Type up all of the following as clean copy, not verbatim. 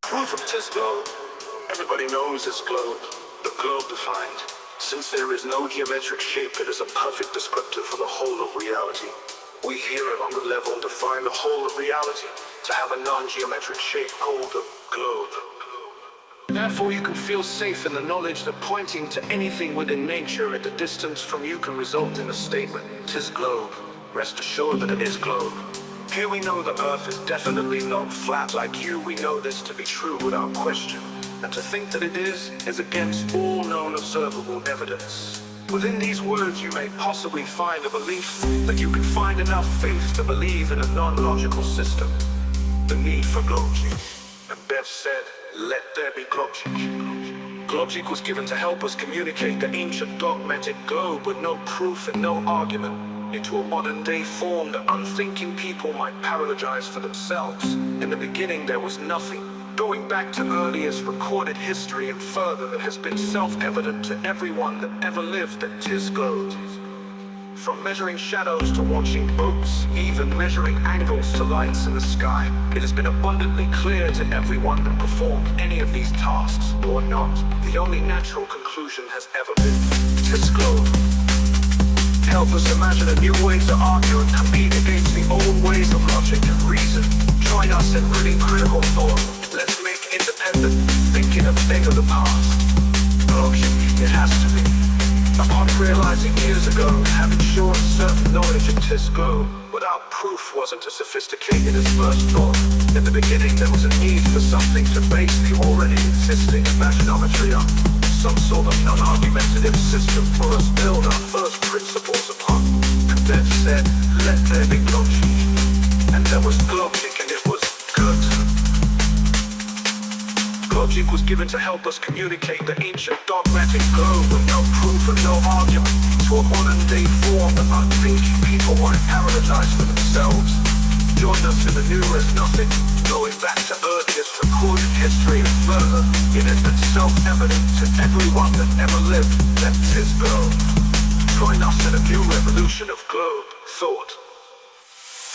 Proof of this globe. Everybody knows this globe. The globe defined. Since there is no geometric shape, it is a perfect descriptor for the whole of reality. We hear it on the level define the whole of reality to have a non-geometric shape called the globe. Therefore, you can feel safe in the knowledge that pointing to anything within nature at a distance from you can result in a statement, "'Tis globe." Rest assured that it is globe. Here we know the earth is definitely not flat like you. We know this to be true without question. And to think that it is against all known observable evidence. Within these words you may possibly find a belief that you can find enough faith to believe in a non-logical system. The need for logic. And Bev said, "Let there be logic." Logic was given to help us communicate the ancient dogmatic globe with no proof and no argument into a modern-day form that unthinking people might paralogize for themselves. In the beginning there was nothing. Going back to earliest recorded history and further, that has been self-evident to everyone that ever lived that 'tis globe. From measuring shadows to watching boats, even measuring angles to lights in the sky, it has been abundantly clear to everyone that performed any of these tasks or not. The only natural conclusion has ever been, "'Tis globe." Help us imagine a new way to argue and compete against the old ways of logic and reason. Join us in really critical thought. Let's make independent thinking a thing of the past. Logic, it has to be. Upon realizing years ago, having sure certain knowledge of 'tis globe without proof wasn't as sophisticated as first thought. In the beginning there was a need for something to base the already existing imaginometry on. Some sort of non-argumentative system for us build our first principles upon. And then said, "Let there be logic." And there was logic, and it was good. Logic was given to help us communicate the ancient dogmatic globe with no proof and no argument to a modern-day form that unthinking people might paralogize for themselves. Join us in the new as nothing, going back to earliest recorded history and further. It has been self-evident to everyone that ever lived that 'tis globe. Join us in a new revolution of globe thought.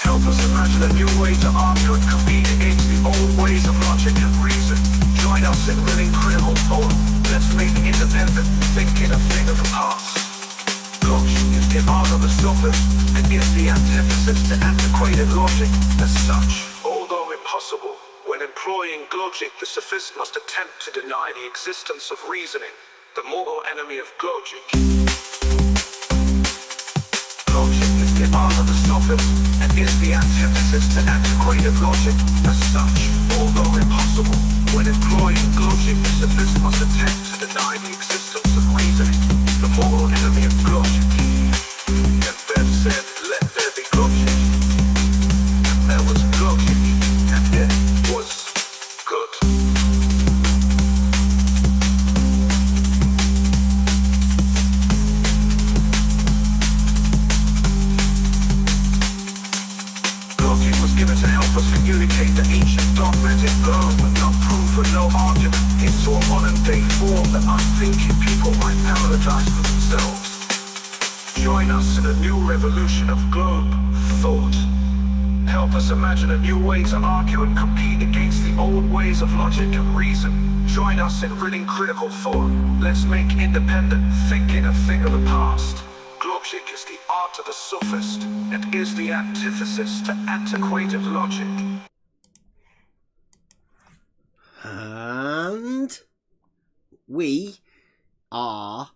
Help us imagine a new way to argue and compete against the old ways of logic and reason. Join us in really critical thought. Let's make independent thinking a thing of the past. Logic is the art of the sophist and is the antithesis to antiquated logic. As such, although impossible, when employing logic, the sophist must attempt to deny the existence of reasoning, the mortal enemy of logic. Logic is the art of the sophist and is the antithesis to antiquated logic. As such, although impossible, when employing logic, the sophist must attempt to deny the existence of reasoning, the mortal enemy of logic. And Bev said, "Let there be logic." And there was logic, and it was good. Logic was given to help us communicate the ancient dogmatic globe with no proof and no argument into a modern-day form that unthinking people might paralogize for themselves. Join us in a new revolution of globe thought. Help us imagine a new way to argue and compete against the old ways of logic and reason. Join us in really critical thought. Let's make independent thinking a thing of the past. Logic is the art of the sophist and is the antithesis to antiquated logic. And we are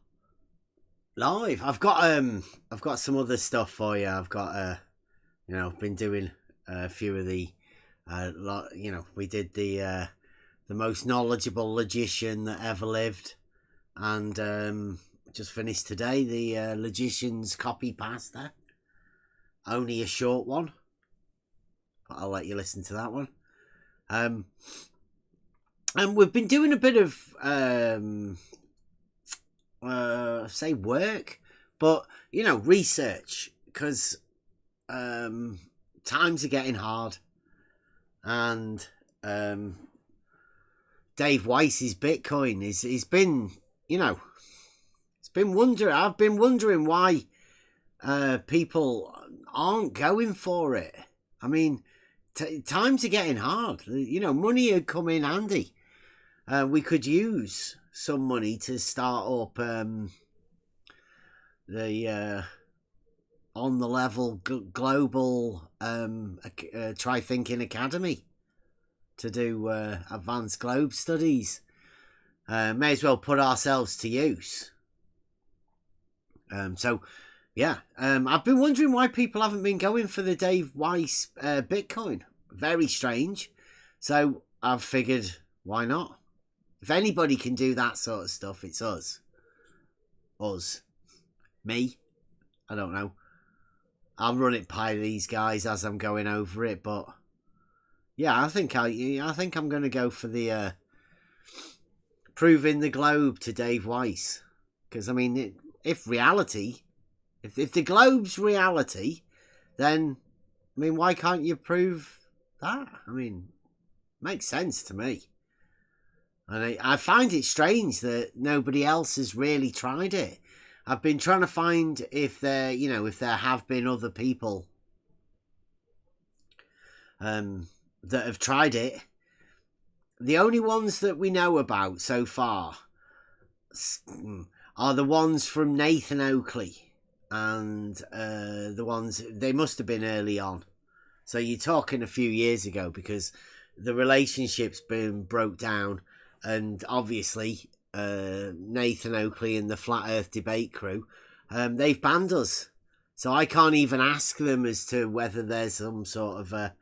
live. I've got some other stuff for you. I've got been doing a few of the we did the most knowledgeable logician that ever lived, and just finished today the logician's copy pasta. Only a short one, but I'll let you listen to that one. And we've been doing a bit of say work, but research, because times are getting hard, and Dave Weiss's Bitcoin he's been I've been wondering why people aren't going for it. I mean, times are getting hard. You know, money would come in handy. We could use some money to start up the on the level global try thinking academy to do advanced globe studies. May as well put ourselves to use. So yeah, I've been wondering why people haven't been going for the Dave Weiss Bitcoin. Very strange. So I've figured, why not? If anybody can do that sort of stuff, it's us. Us. Me. I don't know. I'll run it by these guys as I'm going over it, but yeah, I think I'm going to go for the proving the globe to Dave Weiss, because I mean, if the globe's reality, then I mean, why can't you prove that? I mean, makes sense to me. And I find it strange that nobody else has really tried it. I've been trying to find if there have been other people that have tried it. The only ones that we know about so far are the ones from Nathan Oakley, and the ones, they must have been early on. So you're talking a few years ago, because the relationship's been broke down, and obviously Nathan Oakley and the Flat Earth Debate crew, they've banned us. So I can't even ask them as to whether there's some sort of a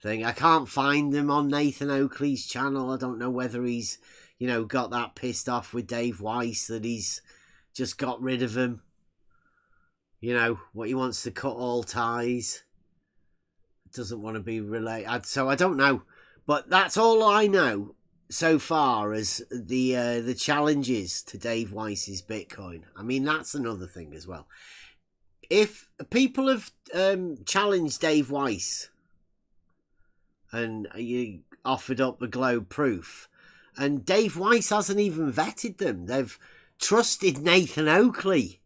thing. I can't find them on Nathan Oakley's channel. I don't know whether he's, got that pissed off with Dave Weiss that he's just got rid of him. What he wants to cut all ties. Doesn't want to be related. So I don't know. But that's all I know so far as the challenges to Dave Weiss's Bitcoin. I mean, that's another thing as well. If people have challenged Dave Weiss and you offered up the globe proof, and Dave Weiss hasn't even vetted them, they've trusted Nathan Oakley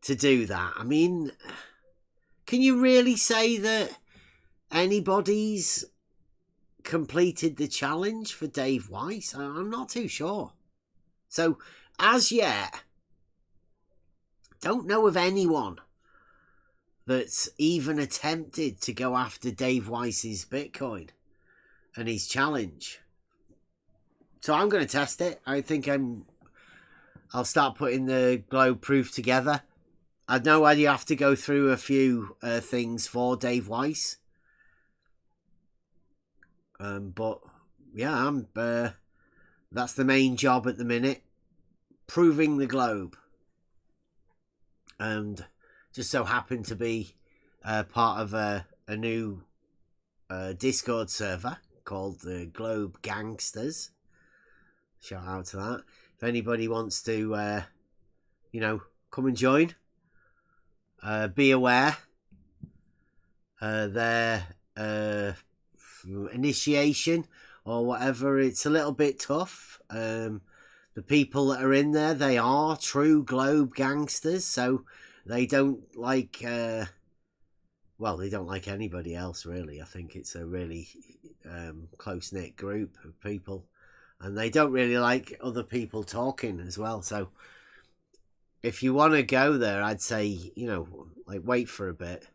to do that. I mean, can you really say that anybody's completed the challenge for Dave Weiss? I'm not too sure. So, as yet, don't know of anyone that's even attempted to go after Dave Weiss's Bitcoin and his challenge. So I'm going to test it. I think I'll start putting the globe proof together. I know you have to go through a few things for Dave Weiss. But yeah, that's the main job at the minute, proving the globe, and just so happened to be part of a new Discord server called the Globe Gangsters. Shout out to that. If anybody wants to, come and join, be aware their initiation or whatever, it's a little bit tough. The people that are in there, they are true globe gangsters, so they don't like they don't like anybody else, really. I think it's a really close-knit group of people, and they don't really like other people talking as well. So if you want to go there, I'd say, wait for a bit,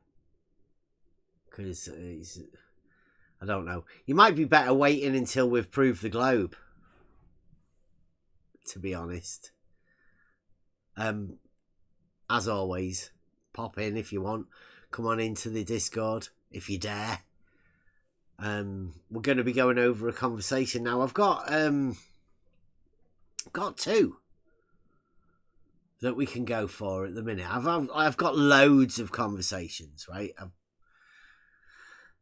because I don't know. You might be better waiting until we've proved the globe, to be honest. As always, pop in if you want. Come on into the Discord if you dare. We're going to be going over a conversation now. I've got two that we can go for at the minute. I've got loads of conversations, right? I've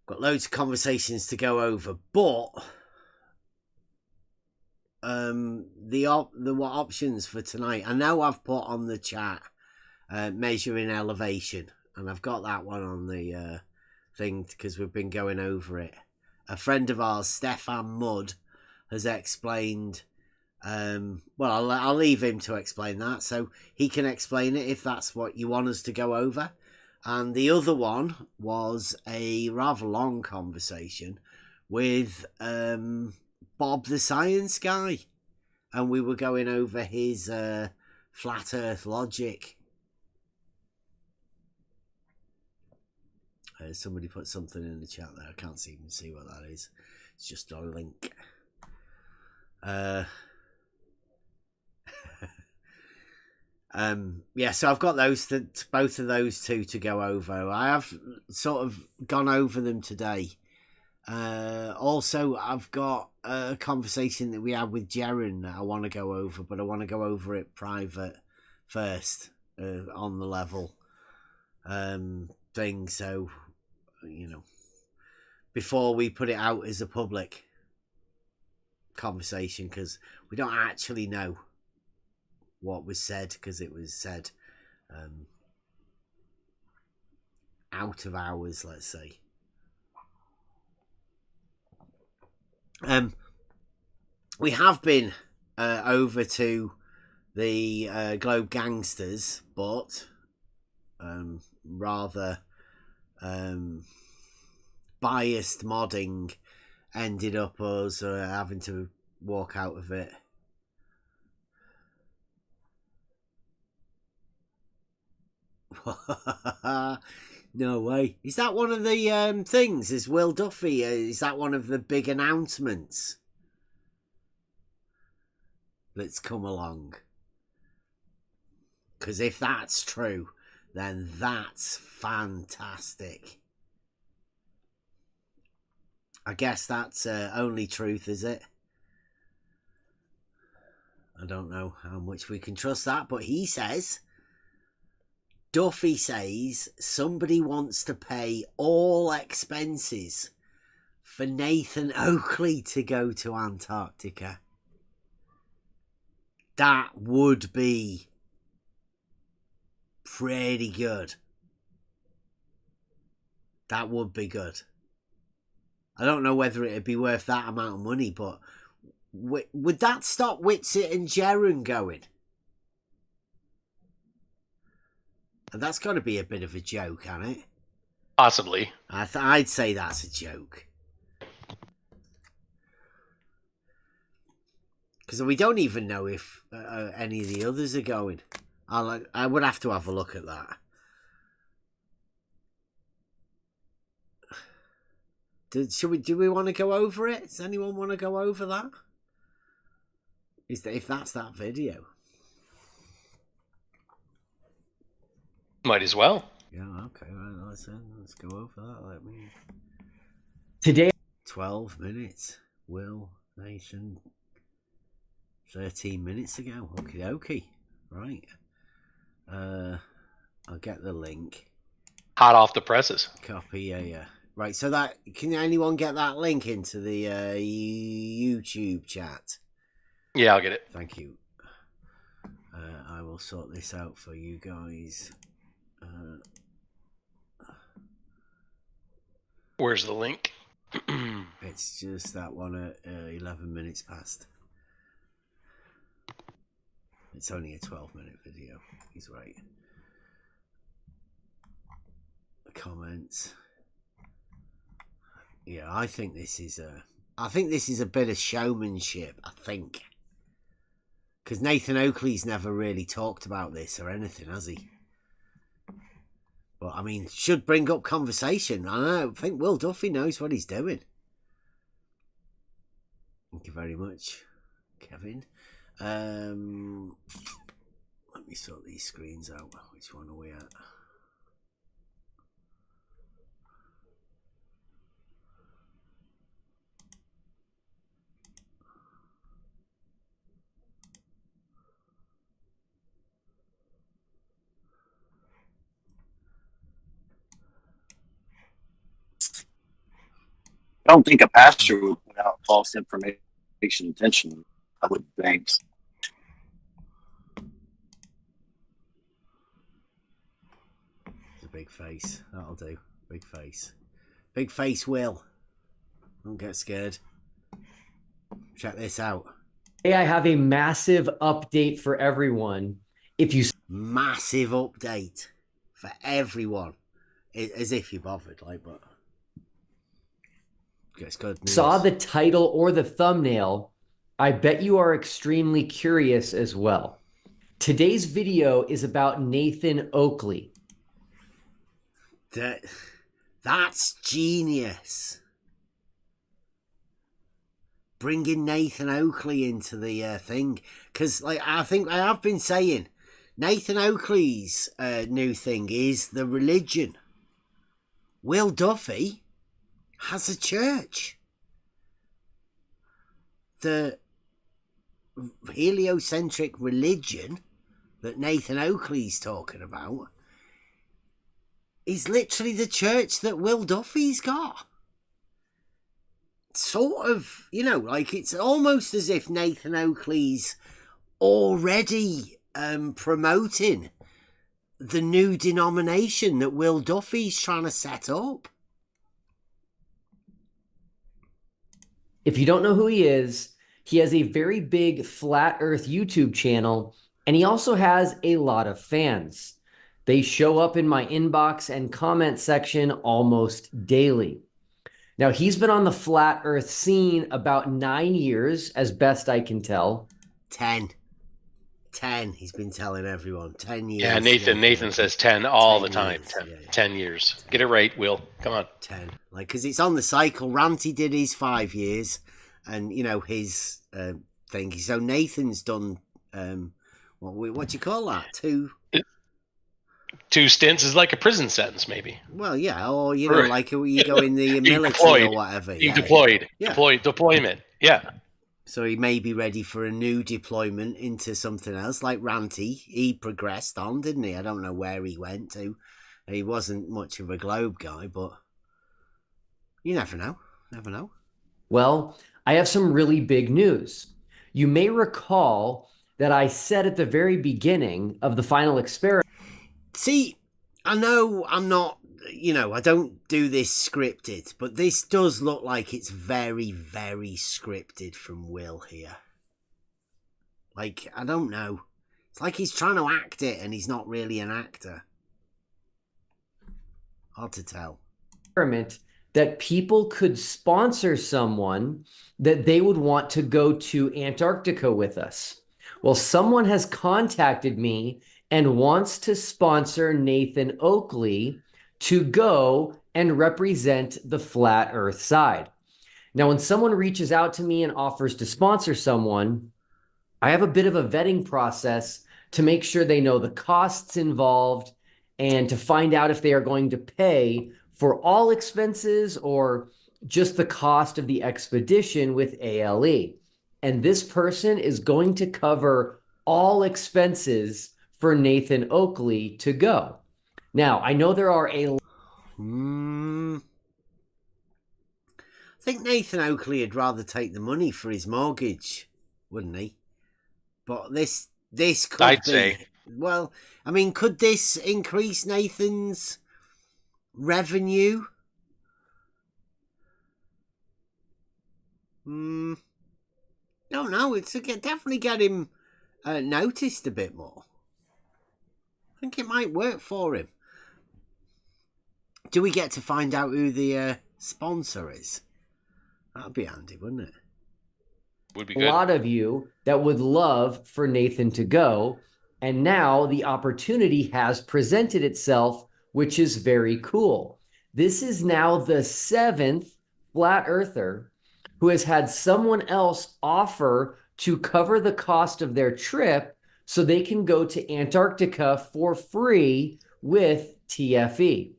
got loads of conversations to go over, but the options for tonight, I know I've put on the chat measuring elevation, and I've got that one on the thing because we've been going over it. A friend of ours, Stefan Mudd, has explained, I'll leave him to explain that, so he can explain it if that's what you want us to go over. And the other one was a rather long conversation with Bob the Science Guy. And we were going over his flat earth logic. Somebody put something in the chat there. I can't even see what that is. It's just a link. Yeah, so I've got both of those two to go over. I have sort of gone over them today. Also, I've got a conversation that we had with Jaren that I want to go over, but I want to go over it private first on the level thing. So, before we put it out as a public conversation, because we don't actually know what was said, because it was said out of hours, let's say. We have been over to the Globe Gangsters, but rather biased modding ended up us having to walk out of it. No way. Is that one of the things? Is Will Duffy? Is that one of the big announcements that's come along? Because if that's true, then that's fantastic. I guess that's only truth, is it? I don't know how much we can trust that, but he says... Duffy says somebody wants to pay all expenses for Nathan Oakley to go to Antarctica. That would be pretty good. That would be good. I don't know whether it'd be worth that amount of money, but would that stop Whitsitt and Jaren going? And that's got to be a bit of a joke, hasn't it? Possibly. I'd say that's a joke. Because we don't even know if any of the others are going. I would have to have a look at that. Do we want to go over it? Does anyone want to go over that? If that's that video. Might as well. Yeah, okay. Right, let's go over that. Today, 12 minutes. Will, Nathan, 13 minutes ago. Okie dokie. Right. I'll get the link. Hot off the presses. Copy, yeah. Right, so that can anyone get that link into the YouTube chat? Yeah, I'll get it. Thank you. I will sort this out for you guys. Where's the link? It's just that one at 11 minutes past. It's only a 12-minute video. He's right. The comments. Yeah, I think this is a bit of showmanship. I think because Nathan Oakley's never really talked about this or anything, has he? But I mean, should bring up conversation. I think Will Duffy knows what he's doing. Thank you very much, Kevin. Let me sort these screens out. Which one are we at? I don't think a pastor would put out false information intentionally. I would think. It's a big face. That'll do. Big face. Big face will. Don't get scared. Check this out. I have a massive update for everyone. If you Massive update for everyone. as if you bothered, like, but it's good news. Saw the title or the thumbnail, I bet you are extremely curious as well. Today's video is about Nathan Oakley. That's genius. Bringing Nathan Oakley into the thing, because like I think I have been saying, Nathan Oakley's new thing is the religion. Will Duffy has a church. The heliocentric religion that Nathan Oakley's talking about is literally the church that Will Duffy's got. Sort of, you know, like it's almost as if Nathan Oakley's already promoting the new denomination that Will Duffy's trying to set up. If you don't know who he has a very big Flat Earth YouTube channel, and he also has a lot of fans. They show up in my inbox and comment section almost daily. Now, he's been on the Flat Earth scene about 9 years, as best I can tell. 10. He's been telling everyone. 10 years. Yeah, Nathan says 10 all 10 the time. years, 10, yeah, yeah. 10 years. Get it right, Will. Come on. 10. Like, because it's on the cycle. Ranty did his 5 years, and, you know, his thing. So Nathan's done, what do you call that? 2 stints is like a prison sentence, maybe. Well, yeah, or, you know, like you go in the Being military deployed. or whatever. Being Yeah. deployed. Yeah. Deployment. Yeah. So he may be ready for a new deployment into something else, like Ranty. He progressed on, didn't he? I don't know where he went to. He wasn't much of a globe guy, but you never know. Never know. Well, I have some really big news. You may recall that I said at the very beginning of the final experiment. See, I know I'm not, you know, I don't do this scripted, but this does look like it's very, very scripted from Will here. Like, I don't know. It's like he's trying to act it and he's not really an actor. Hard to tell. That people could sponsor someone that they would want to go to Antarctica with us. Well, someone has contacted me and wants to sponsor Nathan Oakley to go and represent the Flat Earth side. Now, when someone reaches out to me and offers to sponsor someone, I have a bit of a vetting process to make sure they know the costs involved and to find out if they are going to pay for all expenses or just the cost of the expedition with ALE. And this person is going to cover all expenses for Nathan Oakley to go. Now, I know there are a... I think Nathan Oakley would rather take the money for his mortgage, wouldn't he? But this could I'd be... say. Well, I mean, could this increase Nathan's revenue? Don't know. It's definitely get him noticed a bit more. I think it might work for him. Do we get to find out who the sponsor is? That'd be handy, wouldn't it? Would be A good. lot of you that would love for Nathan to go, and now the opportunity has presented itself, which is very cool. This is now the 7th Flat Earther who has had someone else offer to cover the cost of their trip so they can go to Antarctica for free with TFE.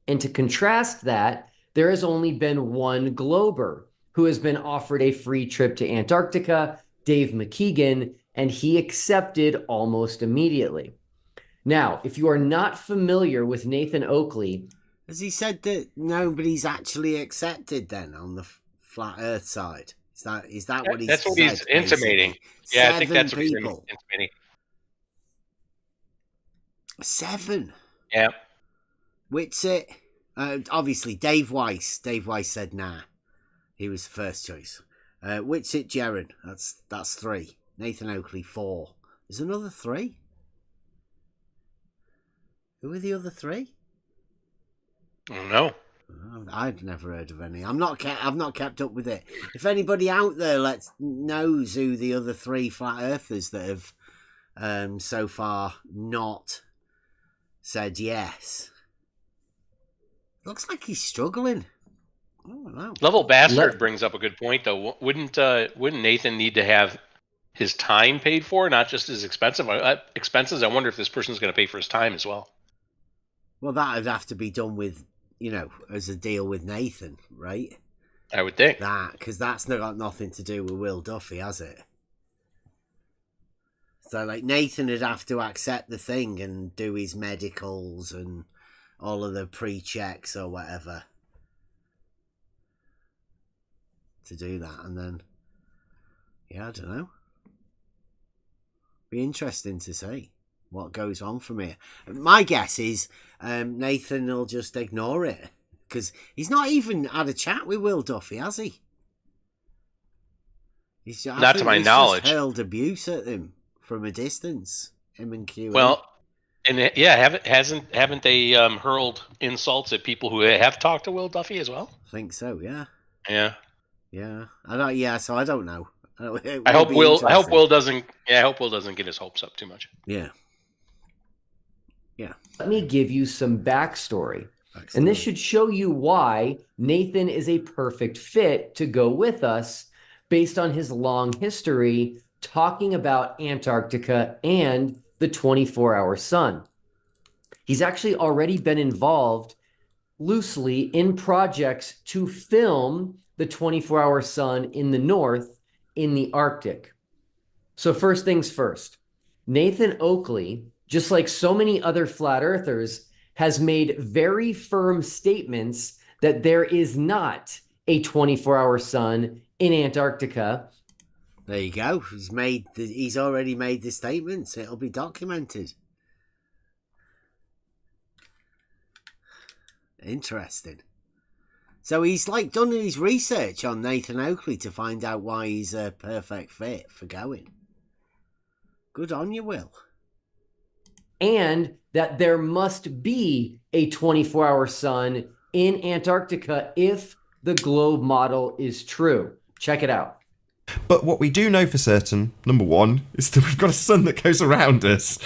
And to contrast that, there has only been one Glober who has been offered a free trip to Antarctica, Dave McKeegan, and he accepted almost immediately. Now, if you are not familiar with Nathan Oakley... Has he said that nobody's actually accepted then on the Flat Earth side? Is that what he's That's what said, he's intimating. basically? Yeah, I think that's what he's people. intimating. 7. Yeah. Whitsit, obviously Dave Weiss. Dave Weiss said nah. He was the first choice. Whitsit Jaron, that's 3. Nathan Oakley 4. There's another 3. Who are the other 3? Oh, no. I've never heard of any. I've not kept up with it. If anybody out there knows who the other 3 flat earthers that have so far not said yes. Looks like he's struggling. I don't know. Level Bastard brings up a good point, though. Wouldn't Nathan need to have his time paid for, not just his expenses? I wonder if this person's going to pay for his time as well. Well, that would have to be done with, as a deal with Nathan, right? I would think. Because that's got nothing to do with Will Duffy, has it? So, Nathan would have to accept the thing and do his medicals and all of the pre-checks or whatever to do that. And then, I don't know. Be interesting to see what goes on from here. My guess is Nathan will just ignore it because he's not even had a chat with Will Duffy, has he? Not to my knowledge. Just hurled abuse at him from a distance. Him and Q. Well, and haven't they hurled insults at people who have talked to Will Duffy as well? I think so. Yeah. Yeah. I don't. Yeah. So I don't know. I hope Will doesn't get his hopes up too much. Yeah. Let me give you some backstory. And this should show you why Nathan is a perfect fit to go with us based on his long history talking about Antarctica and the 24-hour sun. He's actually already been involved loosely in projects to film the 24-hour sun in the north in the Arctic. So first things first, Nathan Oakley, just like so many other flat earthers, has made very firm statements that there is not a 24-hour sun in Antarctica. There you go. He's already made the statements. It'll be documented. Interesting. So he's done his research on Nathan Oakley to find out why he's a perfect fit for going. Good on you, Will. And that there must be a 24-hour sun in Antarctica if the globe model is true. Check it out. But what we do know for certain, number one, is that we've got a sun that goes around us.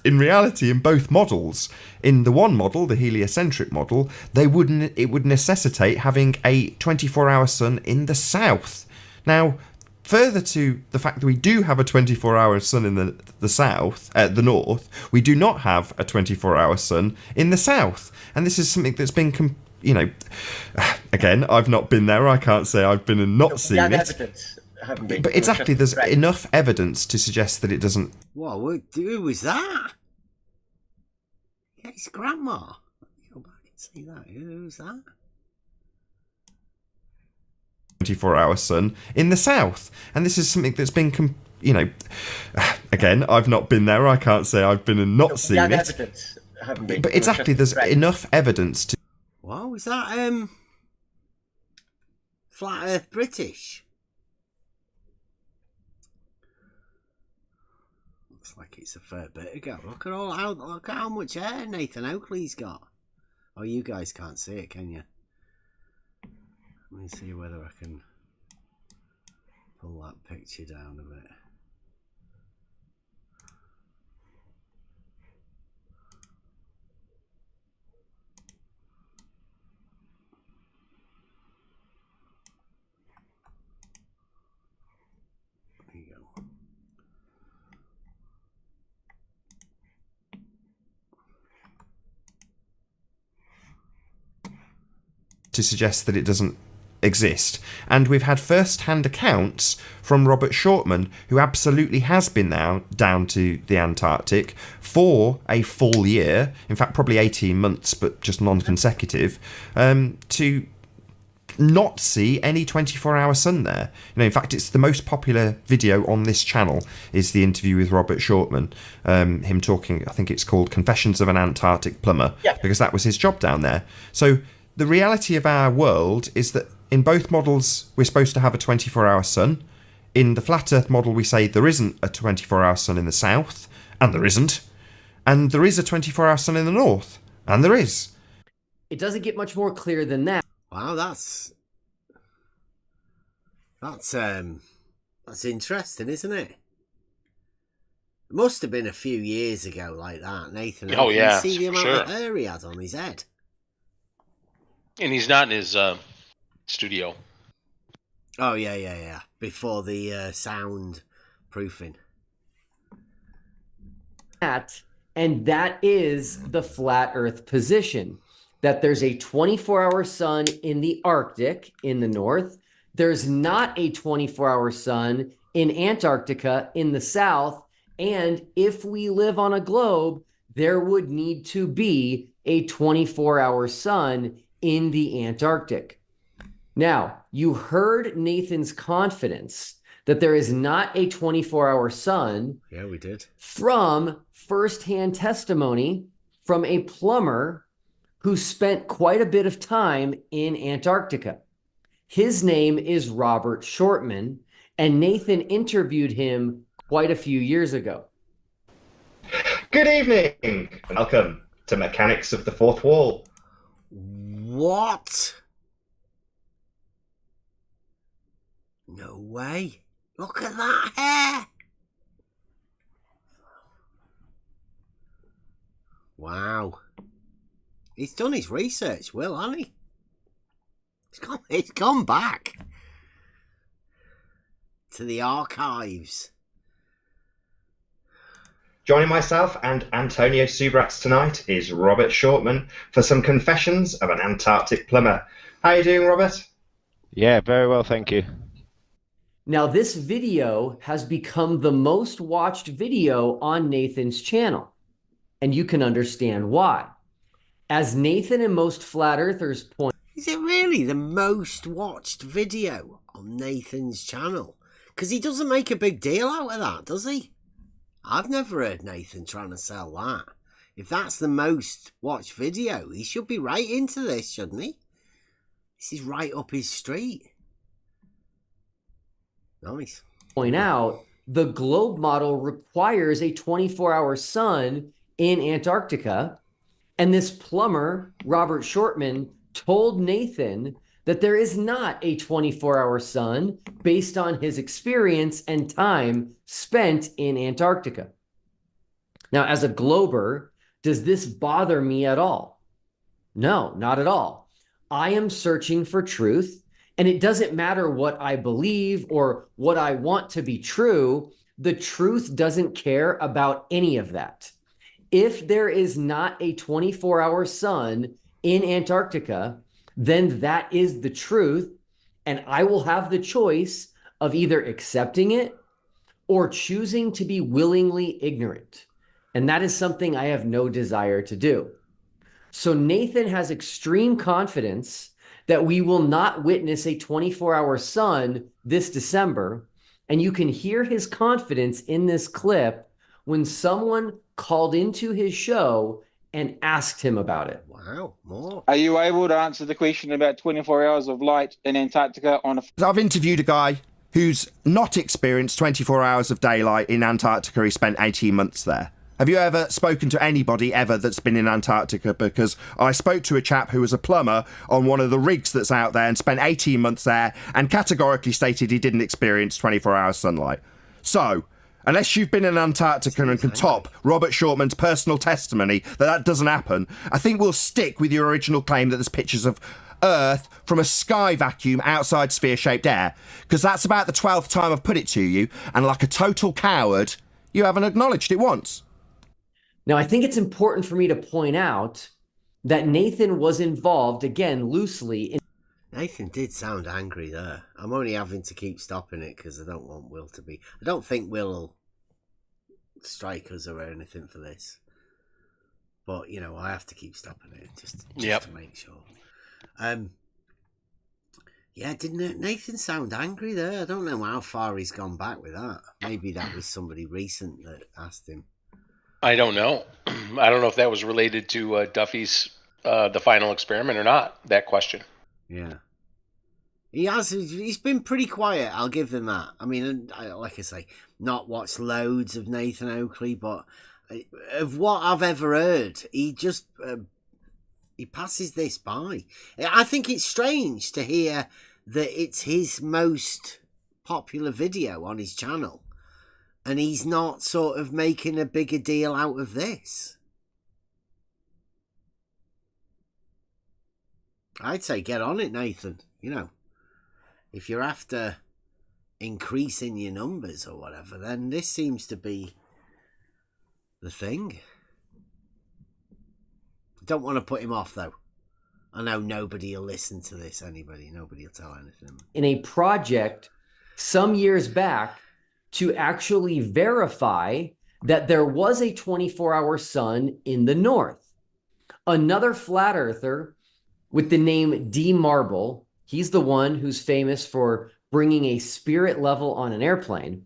In reality, in both models, in the one model, the heliocentric model, it would necessitate having a 24-hour sun in the south. Now, further to the fact that we do have a 24-hour sun in the south, the north, we do not have a 24-hour sun in the south. And this is something that's been, again, I've not been there. I can't say I've been and not seen it. Evidence, haven't we? But exactly, there's enough evidence to suggest that it doesn't. Whoa, who was that? Yeah, it's Grandma. Go back and see that. Who was that? 24-hour sun in the south. And this is something that's been, again, I've not been there. I can't say I've been and not seen it. Evidence, haven't we? But exactly, there's enough evidence to. What was that? Flat Earth British. Looks like it's a fair bit ago. Look at how much hair Nathan Oakley's got. Oh, you guys can't see it, can you? Let me see whether I can pull that picture down a bit. There you go. To suggest that it doesn't exist. And we've had first-hand accounts from Robert Shortman, who absolutely has been down to the Antarctic for a full year, in fact probably 18 months but just non-consecutive, to not see any 24-hour sun there. In fact, it's the most popular video on this channel is the interview with Robert Shortman, him talking, I think it's called Confessions of an Antarctic Plumber, because that was his job down there. So the reality of our world is that in both models, we're supposed to have a 24-hour sun. In the flat Earth model, we say there isn't a 24-hour sun in the south, and there isn't. And there is a 24-hour sun in the north, and there is. it doesn't get much more clear than that. Wow, that's interesting, isn't it? It must have been a few years ago like that, Nathan. Oh, yeah, You see the for amount sure. of hair he has on his head. And he's not in his studio. Oh, yeah. Before the sound proofing. And that is the flat Earth position, that there's a 24-hour sun in the Arctic in the north. There's not a 24-hour sun in Antarctica in the south. And if we live on a globe, there would need to be a 24-hour sun in the Antarctic. Now, you heard Nathan's confidence that there is not a 24-hour sun. Yeah, we did. From firsthand testimony from a plumber who spent quite a bit of time in Antarctica. His name is Robert Shortman, and Nathan interviewed him quite a few years ago. Good evening. Welcome to Mechanics of the Fourth Wall. What? No way. Look at that hair. Wow. He's done his research, Will, hasn't he? He's gone back to the archives. Joining myself and Antonio Subrax tonight is Robert Shortman for some confessions of an Antarctic plumber. How are you doing, Robert? Yeah, very well, thank you. Now, this video has become the most watched video on Nathan's channel, and you can understand why. As Nathan and most flat earthers point... Is it really the most watched video on Nathan's channel? Because he doesn't make a big deal out of that, does he? I've never heard Nathan trying to sell that. If that's the most watched video, he should be right into this, shouldn't he? This is right up his street. Nice. Point out, the globe model requires a 24-hour sun in Antarctica, and this plumber, Robert Shortman, told Nathan that there is not a 24-hour sun based on his experience and time spent in Antarctica. Now, as a glober, does this bother me at all? No, not at all. I am searching for truth, and it doesn't matter what I believe or what I want to be true. The truth doesn't care about any of that. If there is not a 24-hour sun in Antarctica, then that is the truth, and I will have the choice of either accepting it or choosing to be willingly ignorant. And that is something I have no desire to do. So Nathan has extreme confidence that we will not witness a 24-hour sun this December, and you can hear his confidence in this clip when someone called into his show and asked him about it. Wow, more. Are you able to answer the question about 24 hours of light in Antarctica on a... I've interviewed a guy who's not experienced 24 hours of daylight in Antarctica. He spent 18 months there. Have you ever spoken to anybody ever that's been in Antarctica? Because I spoke to a chap who was a plumber on one of the rigs that's out there and spent 18 months there and categorically stated he didn't experience 24 hours sunlight. So, unless you've been in Antarctica and can top Robert Shortman's personal testimony that doesn't happen, I think we'll stick with your original claim that there's pictures of Earth from a sky vacuum outside sphere-shaped air, because that's about the 12th time I've put it to you, and like a total coward, you haven't acknowledged it once. Now, I think it's important for me to point out that Nathan was involved, again, loosely in... Nathan did sound angry there. I'm only having to keep stopping it because I don't want Will to be... I don't think Will will strike us or anything for this. But, you know, I have to keep stopping it just to make sure. Yeah, didn't Nathan sound angry there? I don't know how far he's gone back with that. Maybe that was somebody recent that asked him. I don't know. I don't know if that was related to Duffy's the final experiment or not. That question. Yeah, he's been pretty quiet. I'll give him that. I mean, like I say, not watched loads of Nathan Oakley, but of what I've ever heard, he just He passes this by. I think it's strange to hear that it's his most popular video on his channel, and he's not sort of making a bigger deal out of this. I'd say get on it, Nathan. You know, if you're after increasing your numbers or whatever, then this seems to be the thing. Don't want to put him off, though. I know nobody will listen to this, nobody will tell anything. In a project some years back to actually verify that there was a 24-hour sun in the north. Another flat earther with the name D. Marble, he's the one who's famous for bringing a spirit level on an airplane.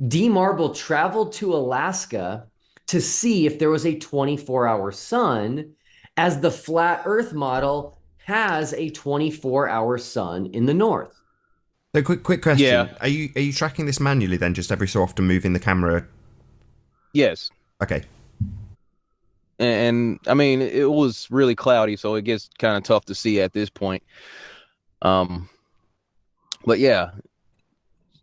D. Marble traveled to Alaska to see if there was a 24-hour sun, as the flat earth model has a 24-hour sun in the north. So quick question. Yeah. Are you tracking this manually then, just every so often moving the camera? Yes. Okay. And I mean, it was really cloudy, so it gets kind of tough to see at this point. But yeah,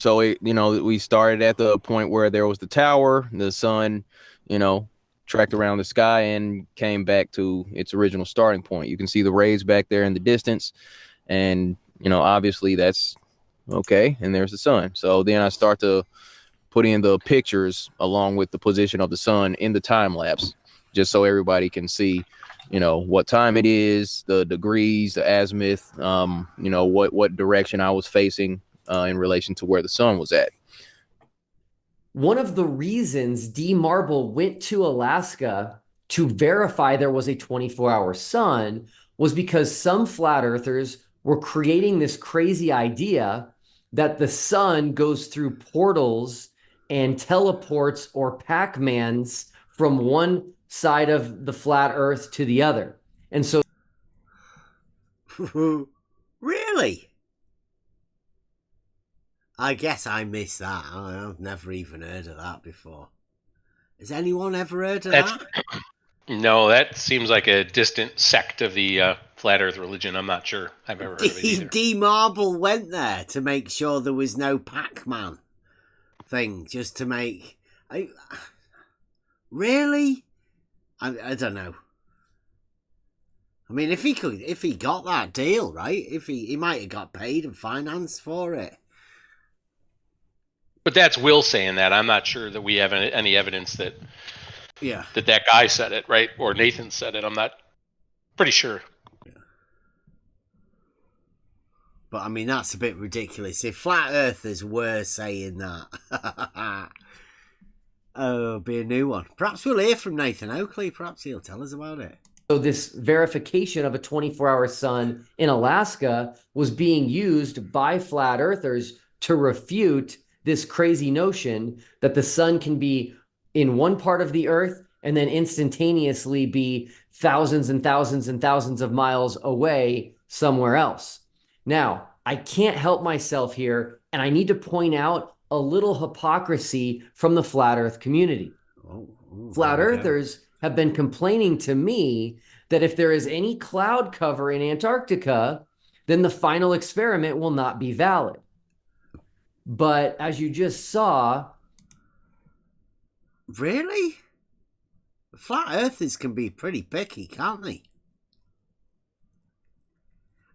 so we started at the point where there was the tower, the sun, tracked around the sky and came back to its original starting point. You can see the rays back there in the distance, and obviously that's okay. And there's the sun. So then I start to put in the pictures along with the position of the sun in the time lapse, just so everybody can see, what time it is, the degrees, the azimuth, what direction I was facing in relation to where the sun was at. One of the reasons D. Marble went to Alaska to verify there was a 24-hour sun was because some flat earthers were creating this crazy idea that the sun goes through portals and teleports or Pac-Mans from one side of the flat earth to the other. And so Really? I guess I missed that. I've never even heard of that before. Has anyone ever heard of that? No, that seems like a distant sect of the flat Earth religion. I'm not sure I've ever heard of it either. D. Marble went there to make sure there was no Pac-Man thing, just to make... Really? I don't know. I mean, if he got that deal, right? If he might have got paid and financed for it. But that's Will saying that. I'm not sure that we have any evidence that that guy said it, right? Or Nathan said it. I'm not pretty sure. Yeah. But I mean, that's a bit ridiculous. If flat earthers were saying that, it'll be a new one. Perhaps we'll hear from Nathan Oakley. Perhaps he'll tell us about it. So this verification of a 24-hour sun in Alaska was being used by flat earthers to refute this crazy notion that the sun can be in one part of the earth and then instantaneously be thousands and thousands and thousands of miles away somewhere else. Now, I can't help myself here, and I need to point out a little hypocrisy from the flat earth community. Flat earthers have been complaining to me that if there is any cloud cover in Antarctica, then the final experiment will not be valid. But as you just saw... Really? Flat earthers can be pretty picky, can't they?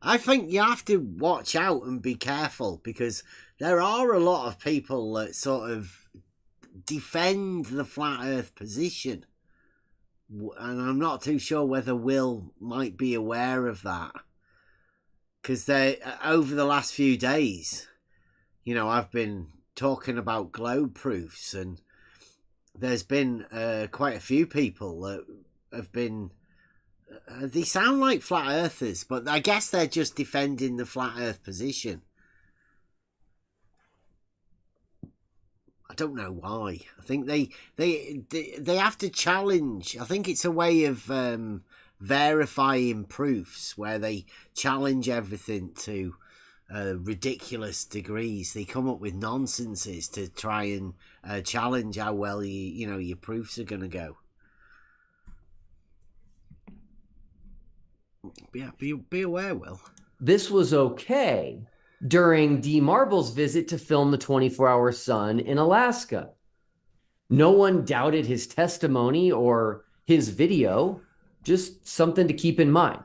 I think you have to watch out and be careful, because there are a lot of people that sort of defend the flat earth position. And I'm not too sure whether Will might be aware of that. Because over the last few days, I've been talking about globe proofs, and there's been quite a few people that have been... they sound like flat earthers, but I guess they're just defending the flat earth position. I don't know why. I think they have to challenge. I think it's a way of verifying proofs where they challenge everything to ridiculous degrees. They come up with nonsenses to try and challenge how well your proofs are going to go. Yeah, be aware, Will. This was okay during D. Marble's visit to film the 24-hour sun in Alaska. No one doubted his testimony or his video, just something to keep in mind.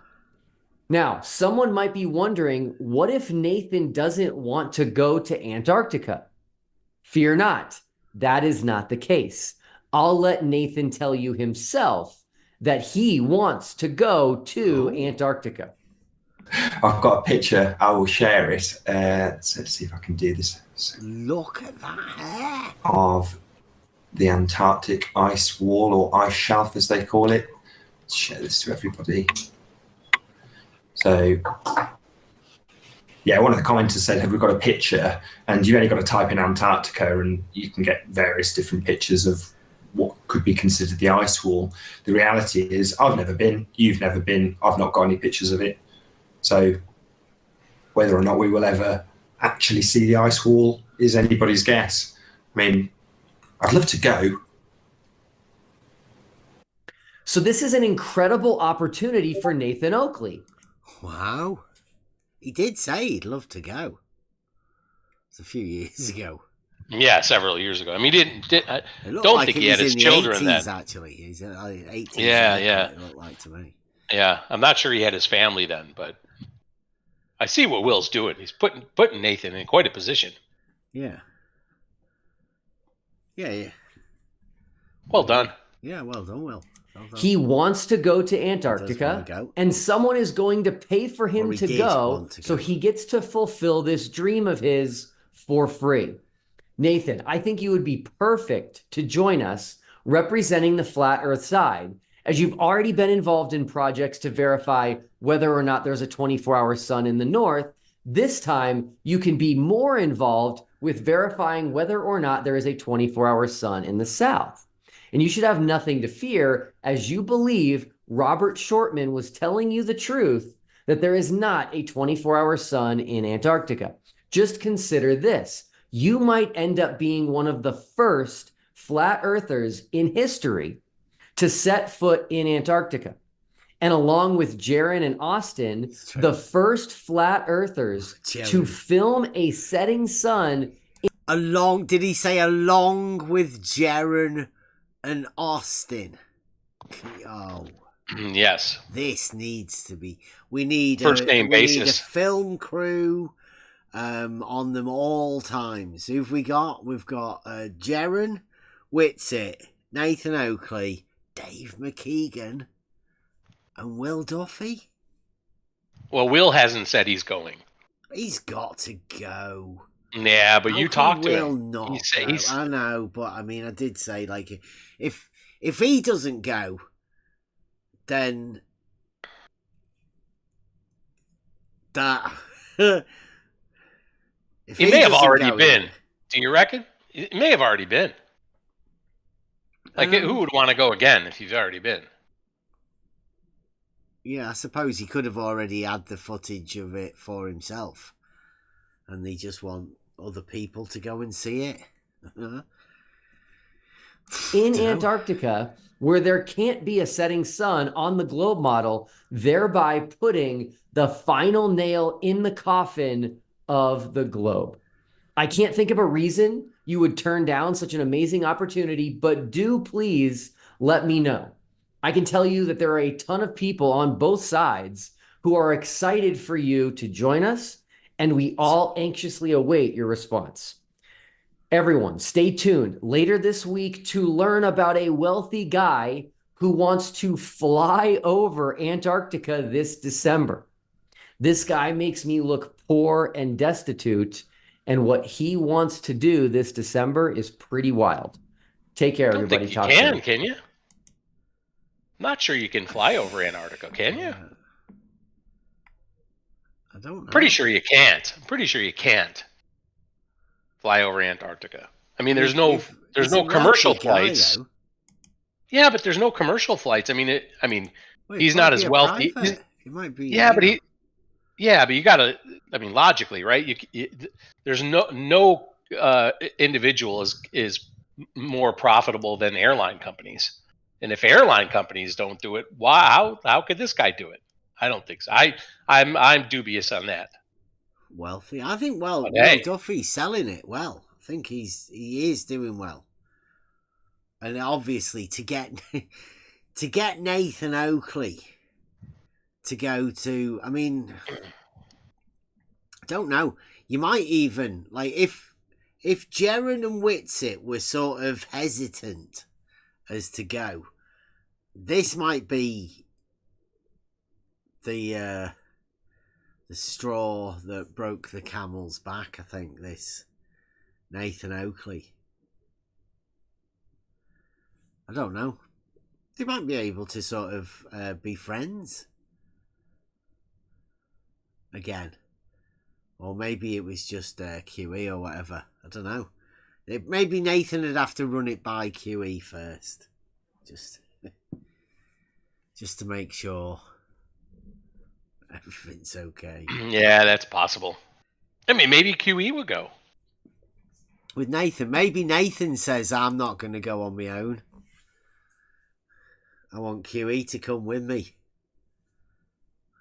Now, someone might be wondering, what if Nathan doesn't want to go to Antarctica? Fear not, that is not the case. I'll let Nathan tell you himself that he wants to go to Antarctica. I've got a picture. I will share it. So let's see if I can do this. Look at that hair. Of the Antarctic ice wall, or ice shelf as they call it. Let's share this to everybody. So, yeah, one of the commenters said, have we got a picture? And you've only got to type in Antarctica and you can get various different pictures of what could be considered the ice wall. The reality is, I've never been, you've never been, I've not got any pictures of it. So whether or not we will ever actually see the ice wall is anybody's guess. I mean, I'd love to go. So this is an incredible opportunity for Nathan Oakley. Wow. He did say he'd love to go. It's a few years ago. Yeah, several years ago. I mean, I don't like think he had his children 80s, then. Actually, he's 80s. Yeah. It looked like to me. Yeah, I'm not sure he had his family then, but I see what Will's doing. He's putting Nathan in quite a position. Yeah. Yeah. Well done. Yeah, well done, Will. He wants to go to Antarctica, and someone is going to pay for him to go, so he gets to fulfill this dream of his for free. Nathan, I think you would be perfect to join us representing the flat Earth side, as you've already been involved in projects to verify whether or not there's a 24-hour sun in the north. This time, you can be more involved with verifying whether or not there is a 24-hour sun in the south. And you should have nothing to fear, as you believe Robert Shortman was telling you the truth, that there is not a 24-hour sun in Antarctica. Just consider this. You might end up being one of the first flat earthers in history to set foot in Antarctica. And along with Jaron and Austin, the first flat earthers to film a setting sun. Did he say along with Jaron and Austin? Oh. Yes. This needs to be. We need first name basis. We need a film crew on them all times. Who've we got? We've got Jaron Whitsitt, Nathan Oakley, Dave McKeegan, and Will Duffy. Well, Will hasn't said he's going. He's got to go. Yeah, but you talked to Will him. Not go? I know, but I mean, I did say, like, if he doesn't go, then that he may have already been. Do you reckon? It may have already been. Like, who would want to go again if you've already been? Yeah, I suppose he could have already had the footage of it for himself, and they just want other people to go and see it. In Antarctica, where there can't be a setting sun on the globe model, thereby putting the final nail in the coffin of the globe. I can't think of a reason you would turn down such an amazing opportunity, but do please let me know. I can tell you that there are a ton of people on both sides who are excited for you to join us, and we all anxiously await your response. Everyone, stay tuned later this week to learn about a wealthy guy who wants to fly over Antarctica this December. This guy makes me look poor and destitute, and what he wants to do this December is pretty wild. Take care, everybody. Talk soon. Can you? Not sure you can fly over Antarctica, can you? I don't know. Pretty sure you can't. I'm pretty sure you can't fly over Antarctica. I mean, there's no commercial flights. Yeah, but there's no commercial flights. I mean, he's not as wealthy. He might be. Yeah, but you gotta. I mean, logically, right? There's no individual is more profitable than airline companies. And if airline companies don't do it, how could this guy do it? I don't think so. I'm dubious on that. Wealthy. I think Will hey. Duffy's selling it well. I think he is doing well. And obviously to get Nathan Oakley to go to, I mean, I don't know. You might even like if Jaron and Whitsitt were sort of hesitant as to go, this might be the straw that broke the camel's back. I think this Nathan Oakley. I don't know. They might be able to sort of be friends again. Or maybe it was just QE or whatever. I don't know. Maybe Nathan would have to run it by QE first. Just to make sure everything's okay. Yeah, that's possible. I mean, maybe QE would go. With Nathan, maybe Nathan says, I'm not going to go on my own. I want QE to come with me.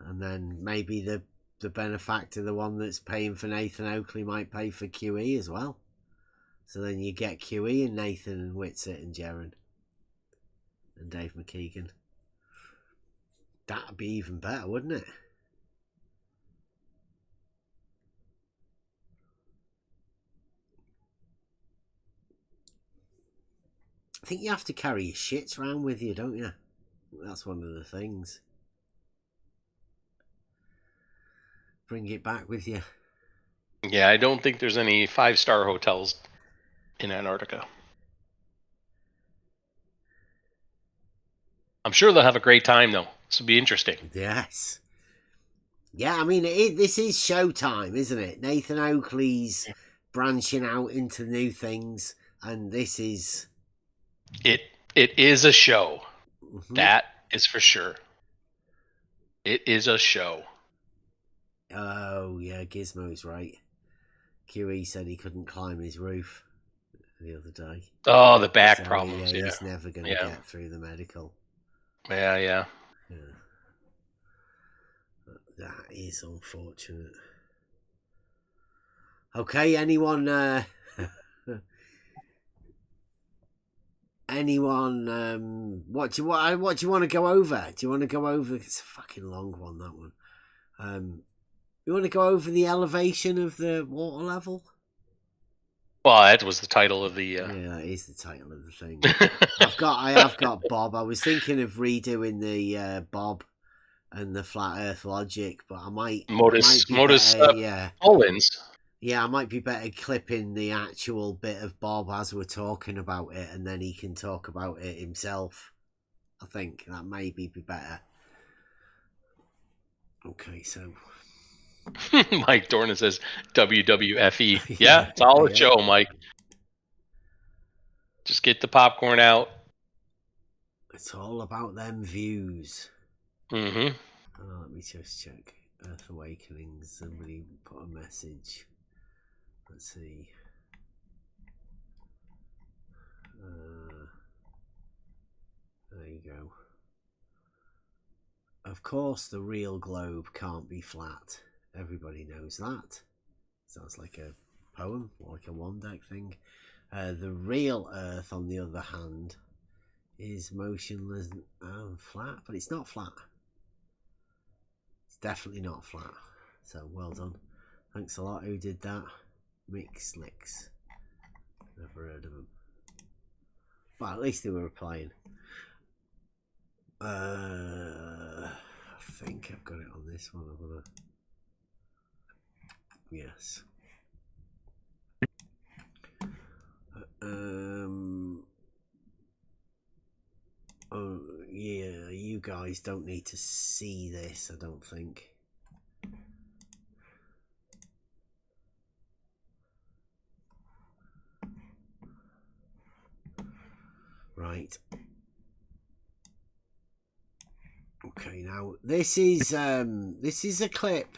And then maybe the benefactor, the one that's paying for Nathan Oakley, might pay for QE as well. So then you get QE and Nathan and Whitsitt and Jaron and Dave McKeegan. That'd be even better, wouldn't it? I think you have to carry your shits around with you, don't you? That's one of the things. Bring it back with you. Yeah, I don't think there's any 5-star hotels in Antarctica. I'm sure they'll have a great time, though. This will be interesting. Yes. Yeah, I mean, this is showtime, isn't it? Nathan Oakley's branching out into new things, and this is... It is a show. Mm-hmm. That is for sure. It is a show. Oh, yeah, Gizmo's right. QE said he couldn't climb his roof the other day. Oh, the back problems, yeah. He's never going to get through the medical. Yeah. That is unfortunate. Okay, anyone what do you want to go over? Do you want to go over? It's a fucking long one, that one. You want to go over the elevation of the water level? Well, that was the title of the. Yeah, that is the title of the thing. I have got Bob. I was thinking of redoing the Bob and the flat Earth logic, but I might. Modus Owens. Yeah, I might be better clipping the actual bit of Bob as we're talking about it, and then he can talk about it himself. I think that maybe be better. Okay, so. Mike Dornan says WWFE. Yeah, solid show, Mike. Just get the popcorn out. It's all about them views. Mm-hmm. Oh, let me just check. Earth Awakenings. Somebody put a message. Let's see. There you go. Of course, the real globe can't be flat. Everybody knows that. Sounds like a poem, like a one-deck thing. The real Earth, on the other hand, is motionless and flat, but it's not flat. It's definitely not flat. So, well done. Thanks a lot. Who did that? Mix Licks. Never heard of them. But at least they were replying. I think I've got it on this one. I'm gonna... Yes. Oh yeah, you guys don't need to see this, I don't think. Right. Okay, now this is a clip.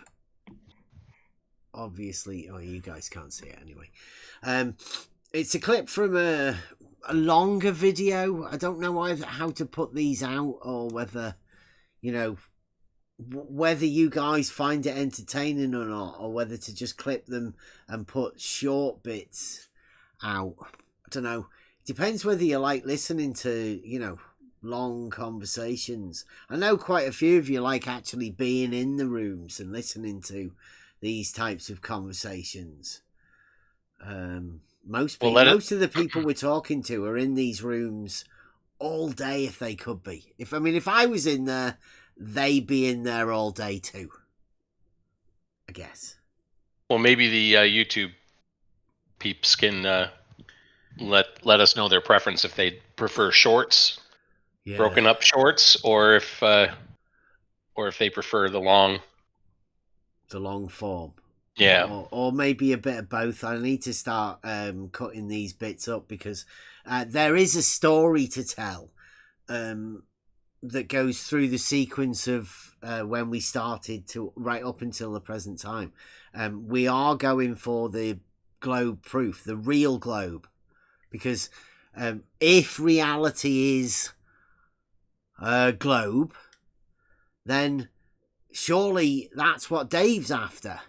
Obviously, oh, you guys can't see it anyway. It's a clip from a longer video. I don't know how to put these out, or whether, you know, whether you guys find it entertaining or not, or whether to just clip them and put short bits out. I don't know. It depends whether you like listening to, long conversations. I know quite a few of you like actually being in the rooms and listening to these types of conversations. Most of the people we're talking to are in these rooms all day if they could be. If I was in there, they'd be in there all day too, I guess. Well, maybe the YouTube peeps can let us know their preference, if they prefer shorts, broken up shorts, or if they prefer the long form. Yeah, or maybe a bit of both. I need to start cutting these bits up because there is a story to tell that goes through the sequence of when we started to right up until the present time. We are going for the globe proof, the real globe, because if reality is a globe, then surely that's what Dave's after,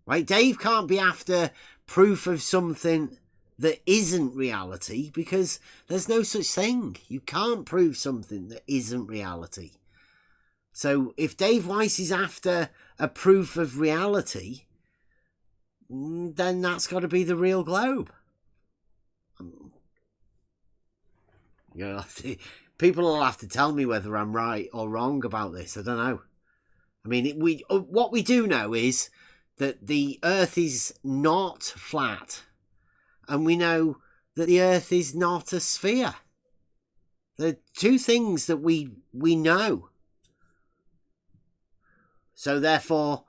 right? Dave can't be after proof of something that isn't reality, because there's no such thing. You can't prove something that isn't reality. So if Dave Weiss is after a proof of reality, then that's got to be the real globe. People will have to tell me whether I'm right or wrong about this. I don't know. I mean, what we do know is that the Earth is not flat. And we know that the Earth is not a sphere. There are two things that we know. So therefore,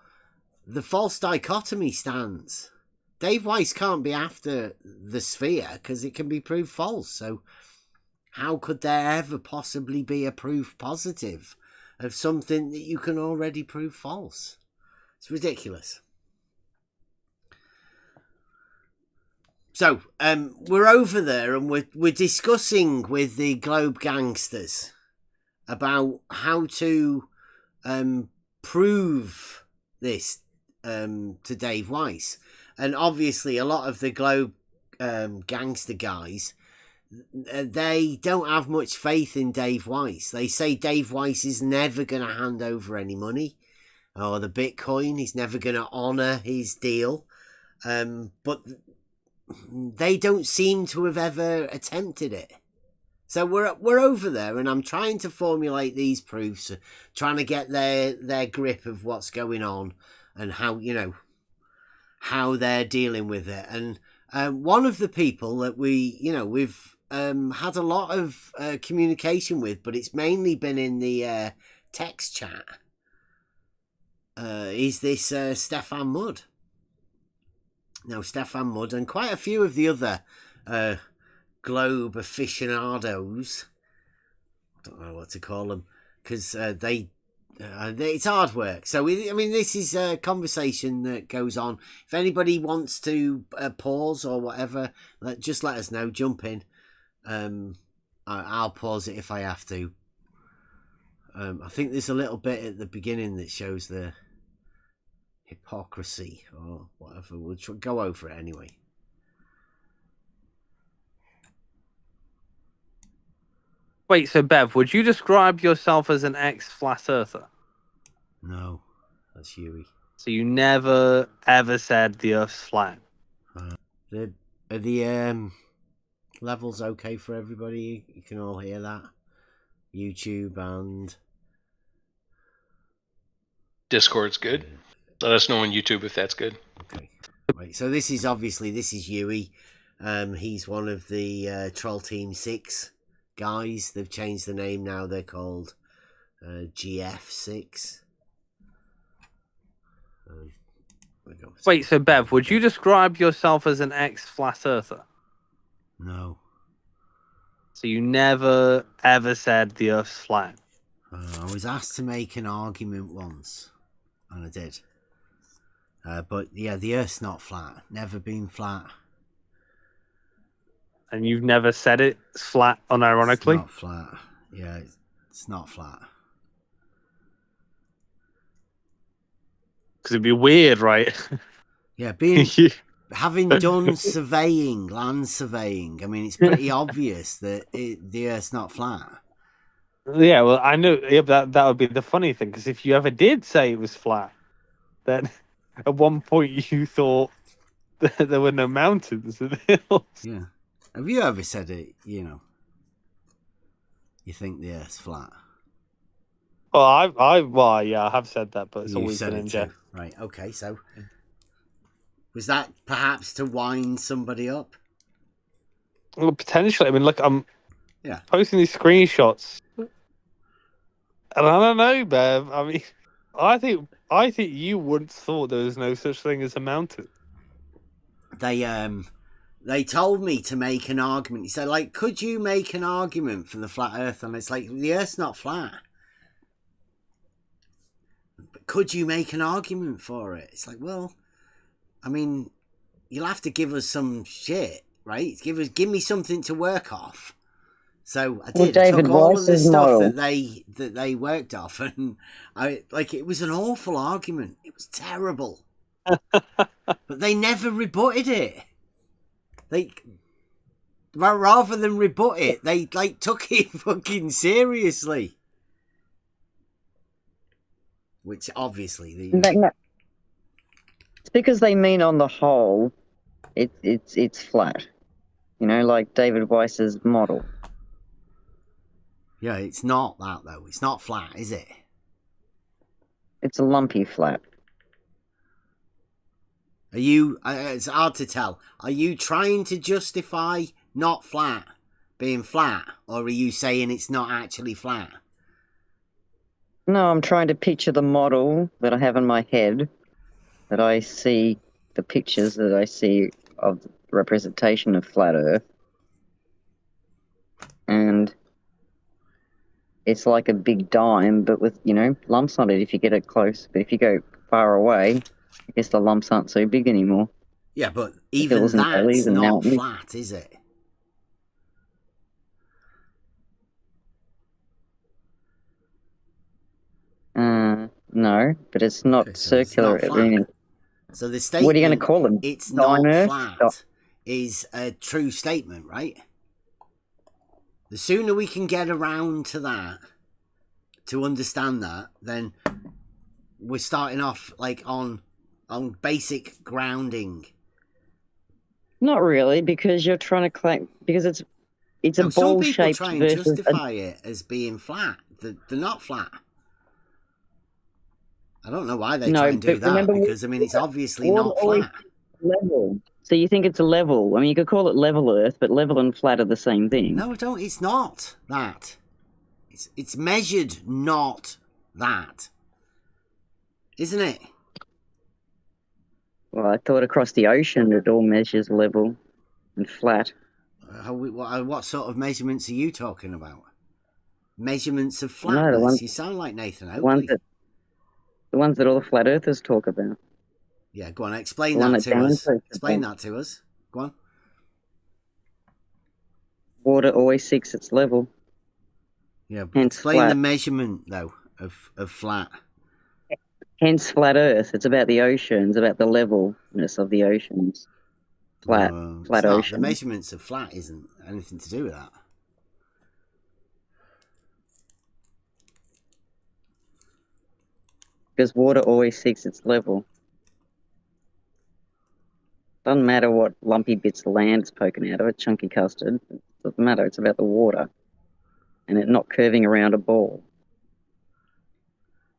the false dichotomy stands. Dave Weiss can't be after the sphere because it can be proved false. So how could there ever possibly be a proof positive of something that you can already prove false? It's ridiculous. So, we're over there and we're discussing with the Globe Gangsters about how to prove this to Dave Weiss. And obviously a lot of the Globe Gangster guys, they don't have much faith in Dave Weiss. They say Dave Weiss is never going to hand over any money or the Bitcoin. He's never going to honour his deal. But they don't seem to have ever attempted it. So we're over there, and I'm trying to formulate these proofs, trying to get their grip of what's going on and how they're dealing with it. And one of the people that we've had a lot of communication with, but it's mainly been in the text chat, is this Stefan Mudd. Now, Stefan Mudd and quite a few of the other globe aficionados, I don't know what to call them, because it's hard work. So, this is a conversation that goes on. If anybody wants to pause or whatever, just let us know, jump in. I'll pause it if I have to. I think there's a little bit at the beginning that shows the hypocrisy or whatever. We'll go over it anyway. Wait, so Bev, would you describe yourself as an ex-flat earther? No, that's Huey. So you never ever said the Earth's flat? Are the levels okay for everybody? You can all hear that? YouTube and Discord's good. Let us know on YouTube if that's good. Okay. Right. So this is Huey. He's one of the Troll Team 6 guys. They've changed the name now. They're called GF6. Wait, so Bev, would you describe yourself as an ex-flat earther? No. So you never ever said the Earth's flat? I was asked to make an argument once, and I did. But yeah, the Earth's not flat. Never been flat. And you've never said it's flat unironically? It's not flat. Yeah, it's not flat. because it'd be weird, right? Yeah, having done surveying, land surveying, I mean, it's pretty obvious that the Earth's not flat. Yeah, well, I know. Yeah, that would be the funny thing, because if you ever did say it was flat, then at one point you thought that there were no mountains and hills. Yeah. Have you ever said it? You think the Earth's flat? Well, I have said that, but it's always been in jest. Right. Okay. So, was that perhaps to wind somebody up? Well, potentially. I mean, look, I'm posting these screenshots, and I don't know, Bev. I mean, I think you once thought there was no such thing as a mountain. They told me to make an argument. He said, like, could you make an argument for the flat Earth? And it's like, the Earth's not flat. But could you make an argument for it? It's like, well, I mean, you'll have to give us some shit, right? Give me something to work off. So I did. I took all of the stuff that they worked off, and it was an awful argument. It was terrible. But they never rebutted it. Rather than rebut it, they took it fucking seriously. Which obviously it's because they mean on the whole, it's flat. Like David Weiss's model. Yeah, it's not that though. It's not flat, is it? It's a lumpy flat. Are you? It's hard to tell. Are you trying to justify not flat being flat, or are you saying it's not actually flat? No, I'm trying to picture the model that I have in my head, that I see, the pictures that I see of the representation of flat Earth. And it's like a big dime, but with, lumps on it if you get it close. But if you go far away, I guess the lumps aren't so big anymore. Yeah, but even that's not flat, is it? No, but it's not circular. It's not flat. So the statement, what are you going to call them? It's not flat is a true statement, right? The sooner we can get around to that, to understand that, then we're starting off on basic grounding. Not really, because you're trying to claim, because it's a ball shaped. Some people try and justify it as being flat. They're not flat. I don't know why they try and do that, because it's obviously not flat. Level. So you think it's a level? I mean, you could call it level Earth, but level and flat are the same thing. No, I don't. It's not that. It's measured, not that. Isn't it? Well, I thought across the ocean it all measures level and flat. What sort of measurements are you talking about? Measurements of flatness? You sound like Nathan Oakley. The ones that all the flat earthers talk about. Yeah, go on. Explain that to us. Explain that to us. Go on. Water always seeks its level. Yeah, but explain the measurement though of flat. Hence flat Earth. It's about the oceans, about the levelness of the oceans. Flat ocean. The measurements of flat isn't anything to do with that. Because water always seeks its level. Doesn't matter what lumpy bits of land it's poking out of it, chunky custard. It doesn't matter. It's about the water. And it not curving around a ball.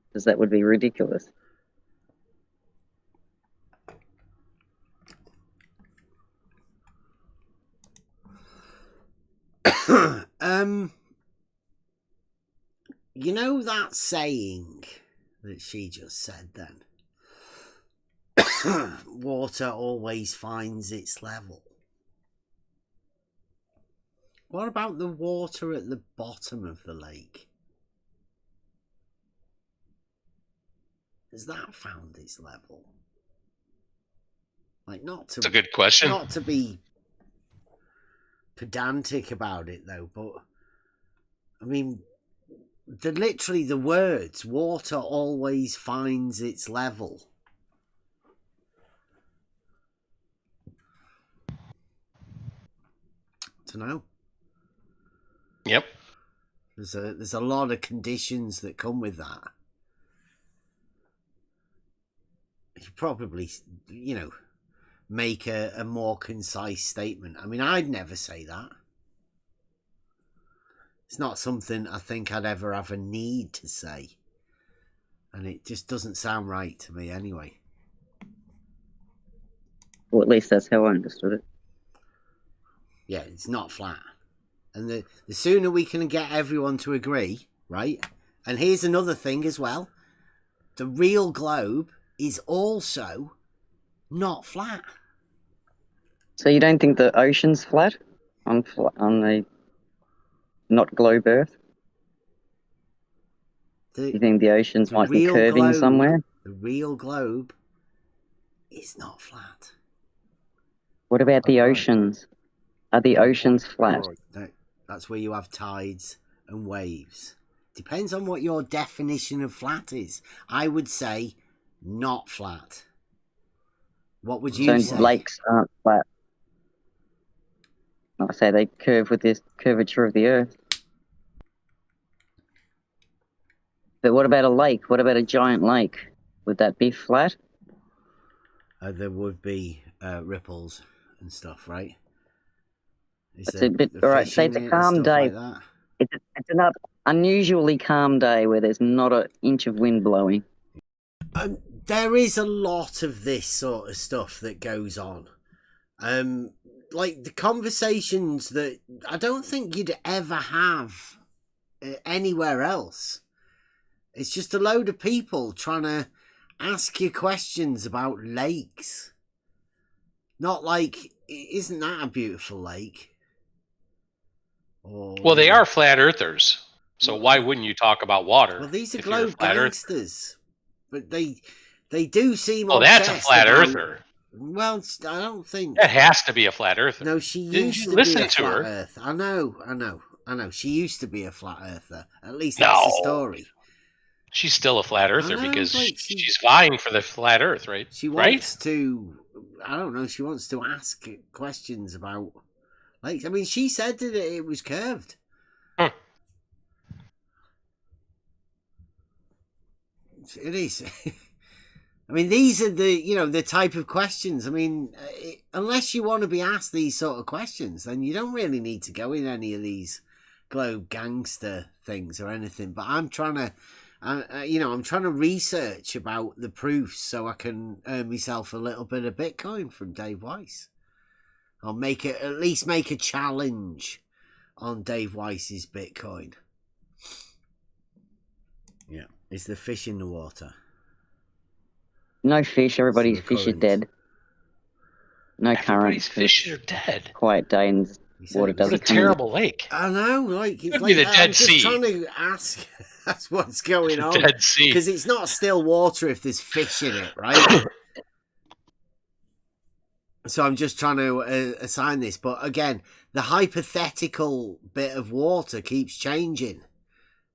Because that would be ridiculous. You know that saying that she just said then? Water always finds its level. What about the water at the bottom of the lake? Has that found its level? It's a good question. Not to be pedantic about it though, but I mean, literally the words "water always finds its level." to know. Yep. There's a lot of conditions that come with that. You probably, make a more concise statement. I mean, I'd never say that. It's not something I think I'd ever have a need to say. And it just doesn't sound right to me anyway. Well, at least that's how I understood it. Yeah, it's not flat. And the sooner we can get everyone to agree, right? And here's another thing as well. The real globe is also not flat. So you don't think the ocean's flat on the not globe Earth? You think the oceans might be curving somewhere? The real globe is not flat. What about the oceans? Are the oceans flat? No, that's where you have tides and waves. Depends on what your definition of flat is. I would say not flat. What would you say? Lakes aren't flat. I say they curve with this curvature of the Earth. But what about a lake? What about a giant lake? Would that be flat? There would be ripples and stuff, right? It's a bit, all right, say it's a calm day. Like it's an unusually calm day where there's not an inch of wind blowing. There is a lot of this sort of stuff that goes on. Like the conversations that I don't think you'd ever have anywhere else. It's just a load of people trying to ask you questions about lakes. Not like, isn't that a beautiful lake? Or, well, they are flat earthers, so why wouldn't you talk about water? Well, these are globe gangsters, but they do seem. Oh, that's a flat earther. Well, I don't think that has to be a flat earther. No, she used to listen be a to flat her. Earth. I know. She used to be a flat earther. At least that's the story. She's still a flat earther because she's vying for the flat Earth, right? She wants to. I don't know. She wants to ask questions about. Like, I mean, she said that it was curved. It is. I mean, these are the type of questions. I mean, unless you want to be asked these sort of questions, then you don't really need to go in any of these globe gangster things or anything. But I'm trying to, I'm trying to research about the proofs so I can earn myself a little bit of Bitcoin from Dave Weiss. I'll at least make a challenge on Dave Weiss's Bitcoin. Yeah. Is the fish in the water? No fish. Everybody's fish is dead. No current. Everybody's fish are dead. Quiet day and water doesn't. What a terrible lake. I know. Like, it's Could be the Dead Sea. I'm just trying to ask. That's what's going on. Dead Sea. Because it's not still water if there's fish in it, right? So I'm just trying to assign this. But again, the hypothetical bit of water keeps changing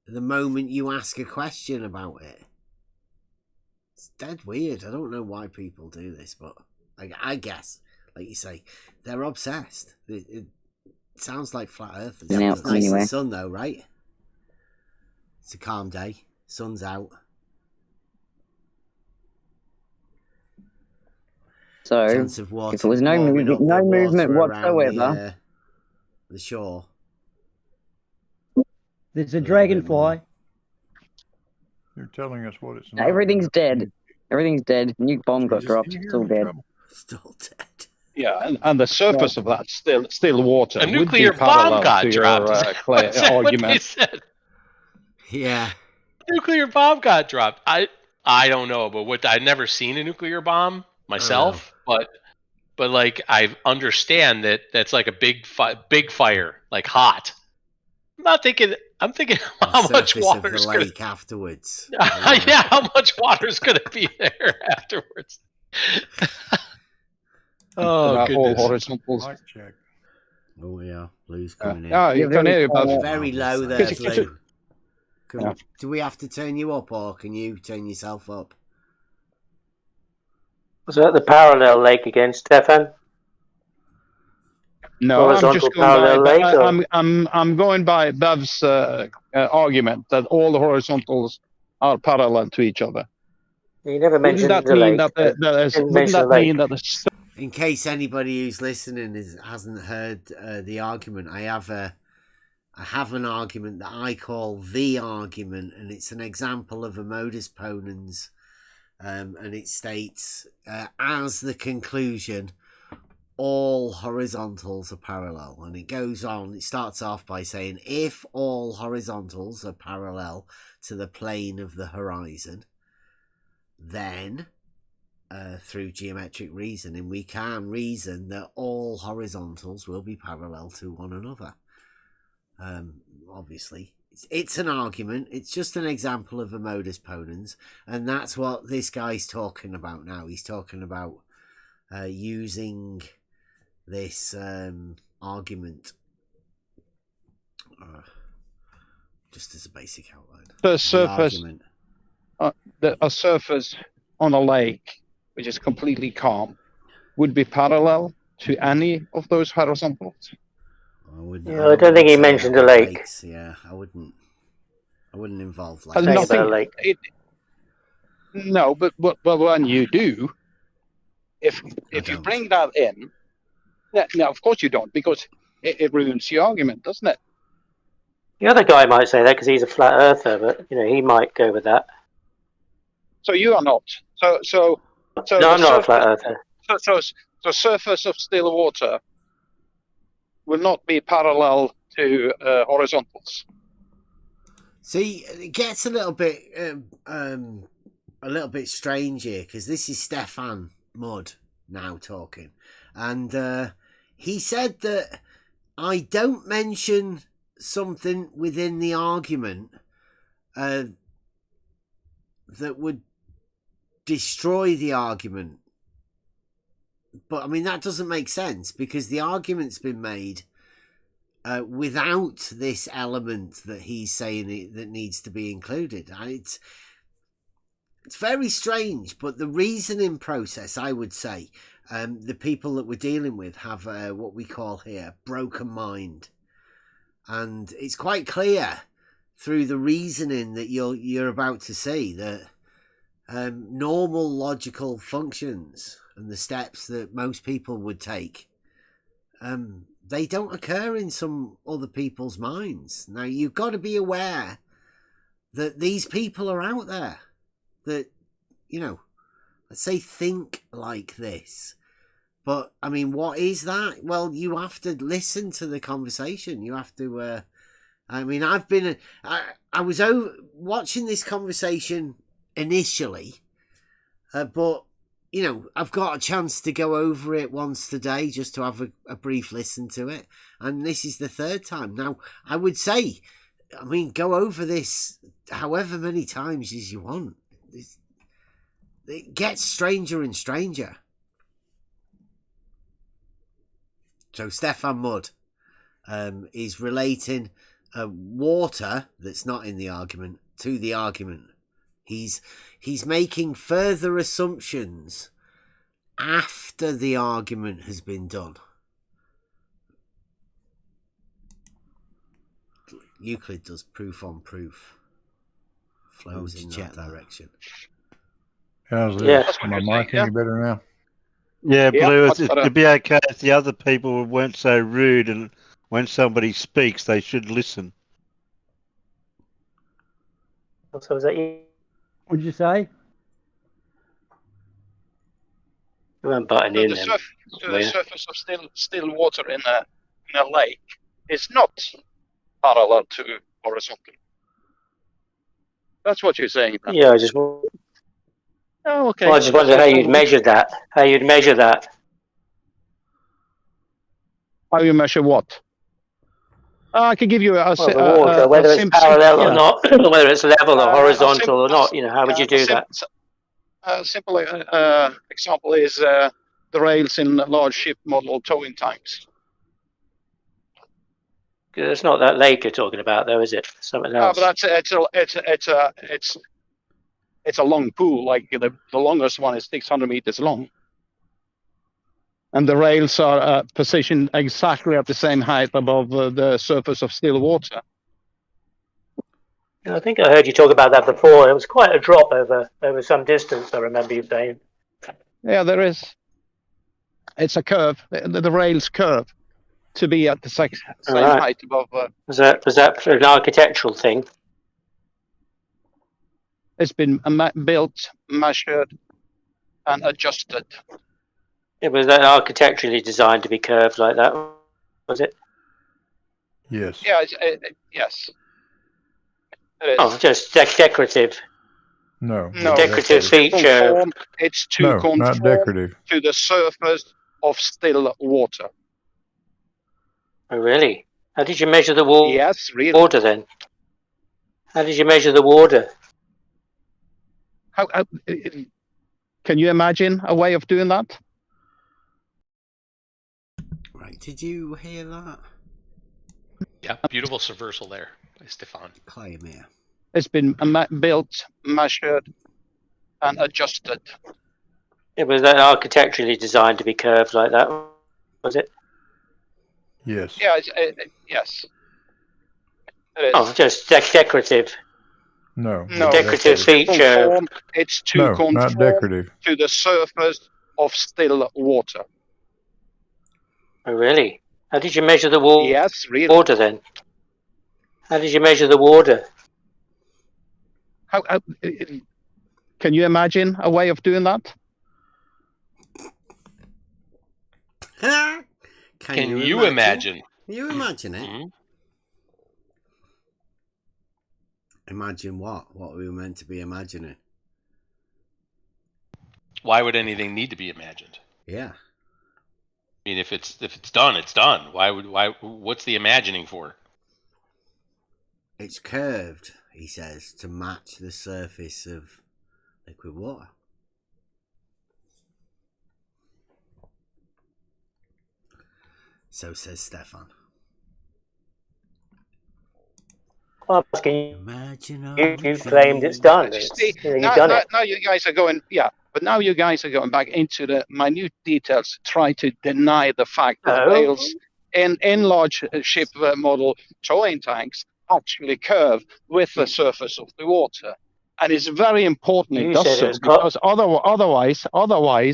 the moment you ask a question about it. It's dead weird. I don't know why people do this, but I guess, like you say, they're obsessed. It sounds like flat earthers. Yeah, It's nice anyway. and sun though, right? It's a calm day. Sun's out. So, Chance of water if there was no warming up the movement water around whatsoever, the shore. There's a dragonfly. You're telling us what it's not. everything's dead. Everything's dead. Nuke bomb got dropped. It's all dead. Still dead. Yeah, and the surface of that still water. A would be nuclear bomb parallel got to your, dropped. Is that what they argument. said? Yeah. Nuclear bomb got dropped. I don't know, but I've never seen a nuclear bomb myself, but like I understand that's like a big fire, like hot. I'm thinking how much water is going to afterwards. Yeah, how much water is going to be there afterwards? Oh, goodness. Check. Oh yeah, Blue's coming in. Yeah, you can hear about Very low there, Blue. Do we have to turn you up, or can you turn yourself up? Was that the parallel lake again, Stefan? No, I'm just horizontal going parallel by. lake? Or? I'm going by Bev's argument that all the horizontals are parallel to each other. You never Wouldn't mentioned that the mean lake. wouldn't that mean that the In case anybody who's listening hasn't heard the argument, I have an argument that I call the argument, and it's an example of a modus ponens, and it states as the conclusion, all horizontals are parallel. And it goes on, it starts off by saying, if all horizontals are parallel to the plane of the horizon, then through geometric reasoning we can reason that all horizontals will be parallel to one another. Obviously it's an argument, it's just an example of a modus ponens, and that's what this guy's talking about now. He's talking about using this argument just as a basic outline. The surface, a surface on a lake which is completely calm would be parallel to any of those horizontals. I don't think he mentioned a lake. Lakes, yeah, I wouldn't involve Nothing. No, but when you do, if you bring that in, no, of course you don't, because it ruins the argument, doesn't it? The other guy might say that because he's a flat earther, but he might go with that. So you are not. So no, I'm not a flat earther. So the surface of still water will not be parallel to horizontals. See, it gets a little bit strange here, because this is Stefan Mudd now talking, and he said that I don't mention something within the argument that would destroy the argument. But I mean, that doesn't make sense, because the argument's been made without this element that he's saying that needs to be included. It's very strange, but the reasoning process, I would say, the people that we're dealing with have what we call here broken mind, and it's quite clear through the reasoning that you're about to see that normal logical functions and the steps that most people would take, they don't occur in some other people's minds. Now, you've got to be aware that these people are out there that, let's say, think like this. But, I mean, what is that? Well, you have to listen to the conversation. You have to, I was watching this conversation initially, but I've got a chance to go over it once today just to have a brief listen to it, and this is the third time. Now, I would say, go over this however many times as you want. It gets stranger and stranger. So Stefan Mudd is relating water that's not in the argument to the argument. He's making further assumptions after the argument has been done. Euclid does proof on proof. Flows in that direction. How's this? Yeah. Am I mic any better now? Yeah, Blue, much better. it'd be okay if the other people weren't so rude, and when somebody speaks, they should listen. So is that you? What'd you say? We weren't butting in. The surface of still water in a lake is not parallel to horizontal. That's what you're saying. Yeah, I just. Oh, okay. Well, I just wondered how you'd measure that. How you'd measure that. How you measure what? I could give you the water, whether it's parallel or not, whether it's level or horizontal or not. How would you do that? A simple example is the rails in large ship model towing tanks. It's not that lake you're talking about, though, is it? Something else. No, but it's a long pool. Like the longest one is 600 meters long. And the rails are positioned exactly at the same height above the surface of still water. I think I heard you talk about that before. It was quite a drop over some distance, I remember you saying. Yeah, there is. It's a curve. The rails curve to be at the same height above. Was that an architectural thing? It's been built, measured, and adjusted. Was that architecturally designed to be curved like that? Was it? Yes. Yeah. Yes. Oh, just decorative. No. Decorative feature. It's to conform not decorative. to the surface of still water. Oh, really? How did you measure the water? Yes, really. Water then? How did you measure the water? How can you imagine a way of doing that? Right, did you hear that? Yeah, beautiful subversal there by Stefan. Claim here. It's been built, measured, and adjusted. Was that architecturally designed to be curved like that? Was it? Yes. Yeah. Yes. Oh, just decorative. No. Decorative feature. It's to conform not decorative. to the surface of still water. Oh, really? How did you measure the water? Yes, really. Water then? How did you measure the water? How can you imagine a way of doing that? Can you imagine? You imagine it? Mm-hmm. Imagine what? What we were meant to be imagining. Why would anything need to be imagined? Yeah. I mean, if it's done, it's done. What's the imagining for? It's curved, he says, to match the surface of liquid water. So says Stefan. I'm asking you claimed it's done. Now you guys are going, but now you guys are going back into the minute details to try to deny the fact that rails in large ship model towing tanks actually curve with the surface of the water. And it's very important it does so, because otherwise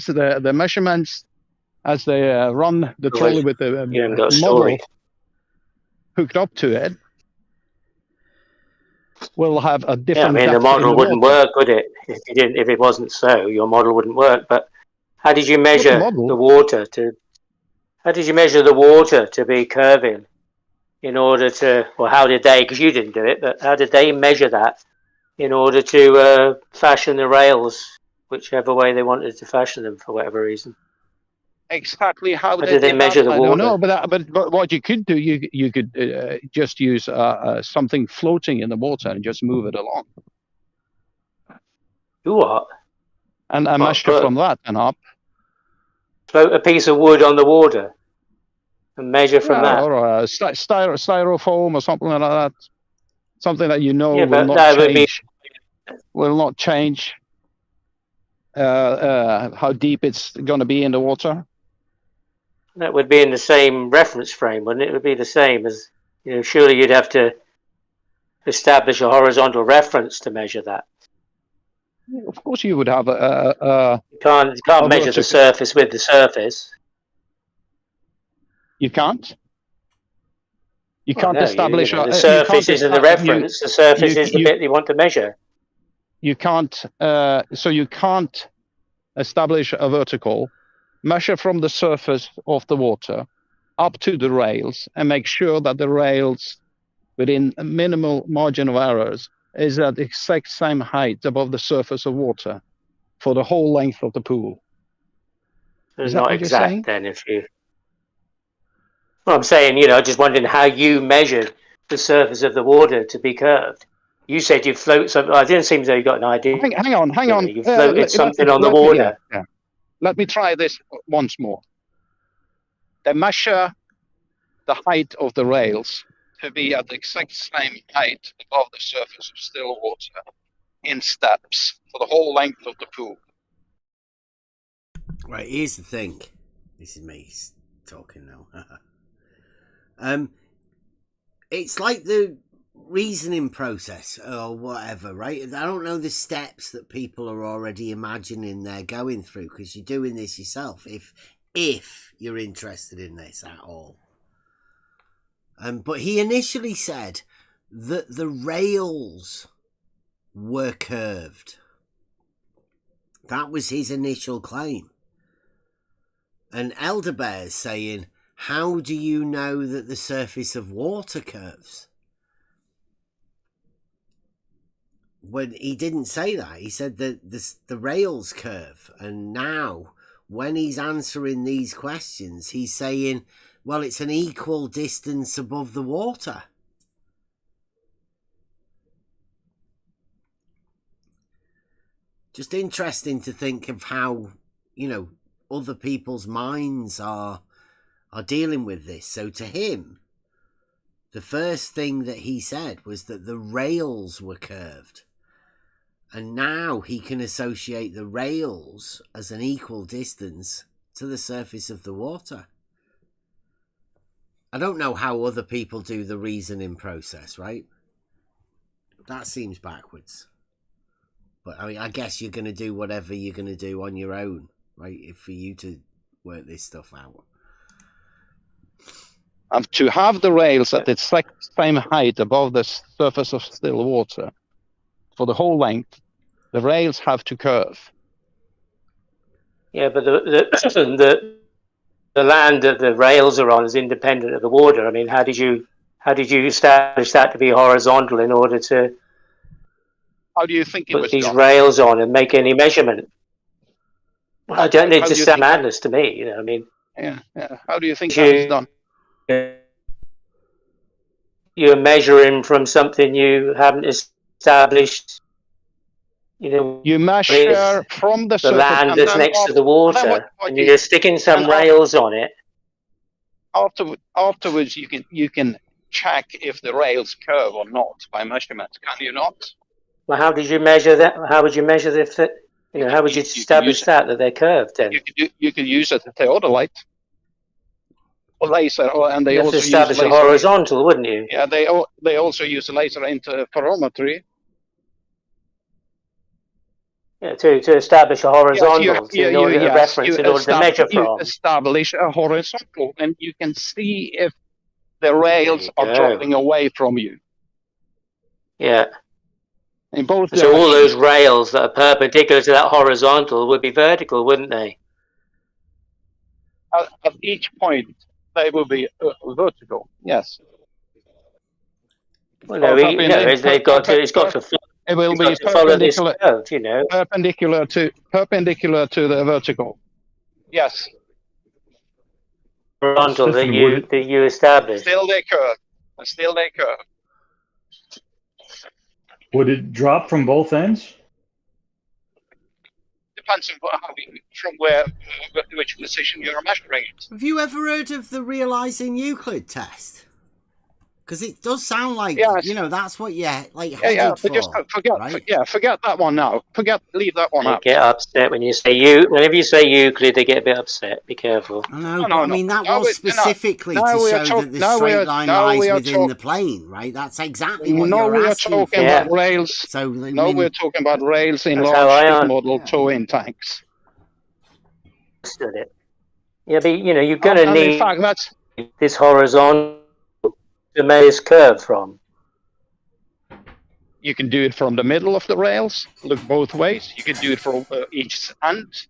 the measurements as they run the trolley with the model hooked up to it will have a different. Yeah, I mean, the model wouldn't work, would it? If it wasn't so, your model wouldn't work. But how did you measure the water to? How did you measure the water to be curving? In order to, or how did they? Because you didn't do it, but how did they measure that in order to fashion the rails, whichever way they wanted to fashion them for whatever reason? Exactly how did they measure the water? I don't know, but what you could do, you could just use something floating in the water and just move it along. Do what? And measure from that and up. Float a piece of wood on the water and measure from that. Or styrofoam or something like that. Something that will not change how deep it's going to be in the water. That would be in the same reference frame, wouldn't it? It would be the same as, surely you'd have to establish a horizontal reference to measure that. Of course you would have you can't measure the surface with the surface. You can't? You can't establish... the surface isn't the reference, the surface is the bit you want to measure. You can't... so you can't establish a vertical, measure from the surface of the water up to the rails, and make sure that the rails, within a minimal margin of errors, is at the exact same height above the surface of water for the whole length of the pool. It's not exact then, if you... Well, I'm saying, just wondering how you measured the surface of the water to be curved. You said you float something. I didn't seem as though you got an idea. Hang on. You floated something on the water. Let me try this once more. They measure the height of the rails to be at the exact same height above the surface of still water in steps for the whole length of the pool. Right, here's the thing. This is me talking now. It's like the reasoning process or whatever, right? I don't know the steps that people are already imagining they're going through, because you're doing this yourself if you're interested in this at all. But he initially said that the rails were curved. That was his initial claim. And Elderbear's saying, how do you know that the surface of water curves? When he didn't say that, he said that the rails curve. And now, when he's answering these questions, he's saying, well, it's an equal distance above the water. Just interesting to think of how, other people's minds are dealing with this. So to him, the first thing that he said was that the rails were curved. And now he can associate the rails as an equal distance to the surface of the water. I don't know how other people do the reasoning process, right? That seems backwards. But I mean, I guess you're going to do whatever you're going to do on your own, right? For you to work this stuff out. To have the rails at the same height above the surface of still water for the whole length, the rails have to curve. Yeah, but the land that the rails are on is independent of the water. I mean, how did you establish that to be horizontal in order to How do you think it put was these done? rails on and make any measurement? I don't know. It just sounds madness to me. I mean. Yeah. How do you think that was done? You're measuring from something you haven't established. You measure from the surface, land that's next to the water, and you're sticking some rails on it. Afterwards, you can check if the rails curve or not by measurements. Can you not? Well, how did you measure that? How would you measure if that? How would you establish that they're curved? Then you could use a theodolite or laser, and they you have also to establish use a horizontal, wouldn't you? Yeah, they also use laser interferometry. Yeah, to establish a horizontal, in order to measure from. You establish a horizontal, and you can see if the rails are dropping away from you. Yeah. In both so all those rails that are perpendicular to that horizontal would be vertical, wouldn't they? At each point, they will be vertical. Yes. Well, no, they've got to. It's got to. It will be perpendicular, perpendicular to the vertical. Yes. Horizontal that you established. Still they curve. Would it drop from both ends? Depends on from which position you're measuring it. Have you ever heard of the Realising Euclid Test? Because it does sound like, that's what you're headed for. Just forget that one now. Leave that one out. They get upset when you say whenever you say Euclid, they get a bit upset. Be careful. No, I mean, that was specifically to show that the straight line lies within the plane, right? That's exactly what you're asking we're talking about rails. So, we're talking about rails in large model towing tanks. Understood it. Yeah, but, you're going to need this horizontal to make this curve from. You can do it from the middle of the rails. Look both ways. You can do it from each end.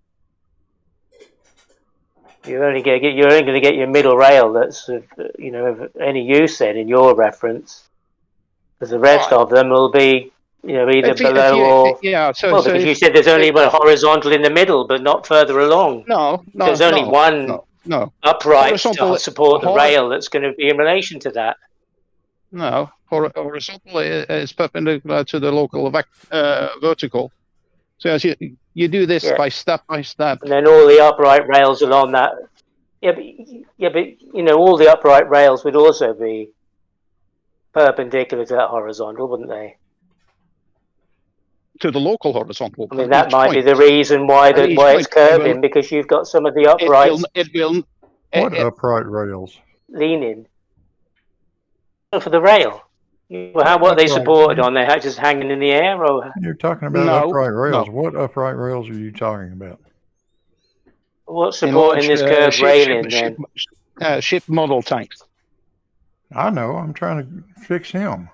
You're only going to get your middle rail that's of any use then in your reference, because the rest of them will be either below or because you said there's only one horizontal in the middle, but not further along. No, there's only one upright to support the rail that's going to be in relation to that. No, horizontal is perpendicular to the local vertical. So as you do this by step, and then all the upright rails along that. But all the upright rails would also be perpendicular to that horizontal, wouldn't they? to the local horizontal. I mean, that might be the reason why it's curving, because you've got some of the uprights. What upright rails? Leaning. For the rail. What are they supported on? They're just hanging in the air, or you're talking about upright rails? No. What upright rails are you talking about? What's supporting this curved railing then? Ship model tanks. I know. I'm trying to fix him.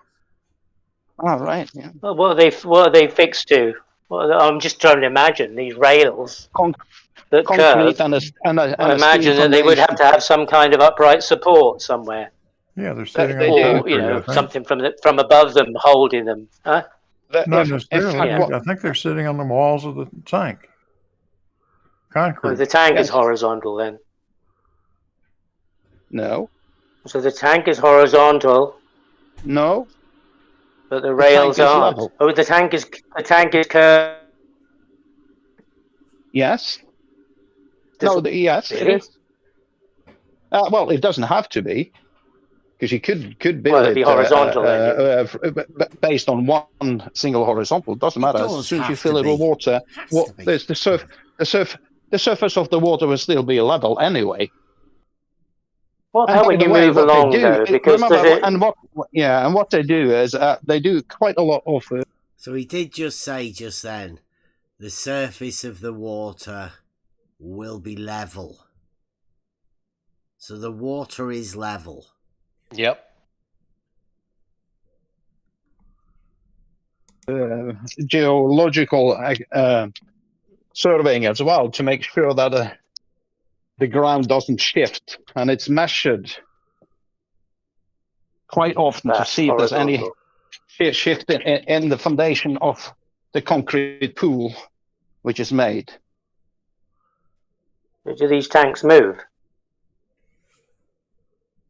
All right. Yeah. Well, what are they fixed to? Well, I'm just trying to imagine these rails that curve. I imagine that they would have to have some kind of upright support somewhere. Yeah, they're sitting on concrete, something from above them holding them. Huh? Not necessarily. I think they're sitting on the walls of the tank. Concrete. Oh, the tank is horizontal then. No. So the tank is horizontal. No. But the rails aren't. Level. Oh, the tank is curved. Yes. Yes, it is. Well, it doesn't have to be, because you could build it horizontal based on one single horizontal. It doesn't matter. As soon as you fill it with water, the surface of the water will still be level anyway. Well, how would you move along though? Because what they do is they do quite a lot of. So he did just say just then, the surface of the water will be level. So the water is level. Yep. Geological surveying as well to make sure that the ground doesn't shift, and it's measured quite often to see if there's any shift in the foundation of the concrete pool which is made. Do these tanks move?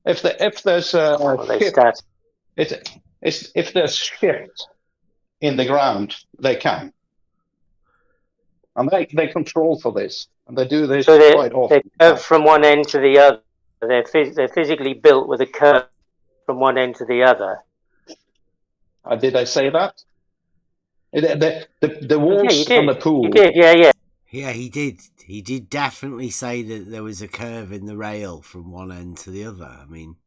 If there's shift, if there's shift in the ground, they can, and they control for this, and they do this quite often. They curve from one end to the other. They're physically built with a curve from one end to the other. Did I say that? The walls on the pool. You did, yeah. Yeah, he did. He did definitely say that there was a curve in the rail from one end to the other. I mean,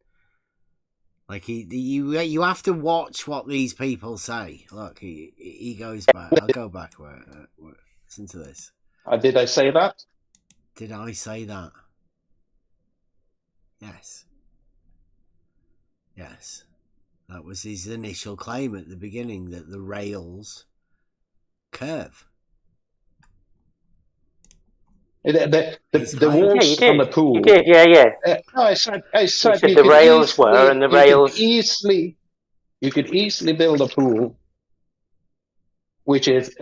like you have to watch what these people say. Look, he goes back. I'll go back. Listen to this. Did I say that? Did I say that? Yes. Yes. That was his initial claim at the beginning, that the rails curve. The walls on the pool. You did, yeah. I said the rails were, and the rails. You could easily build a pool which is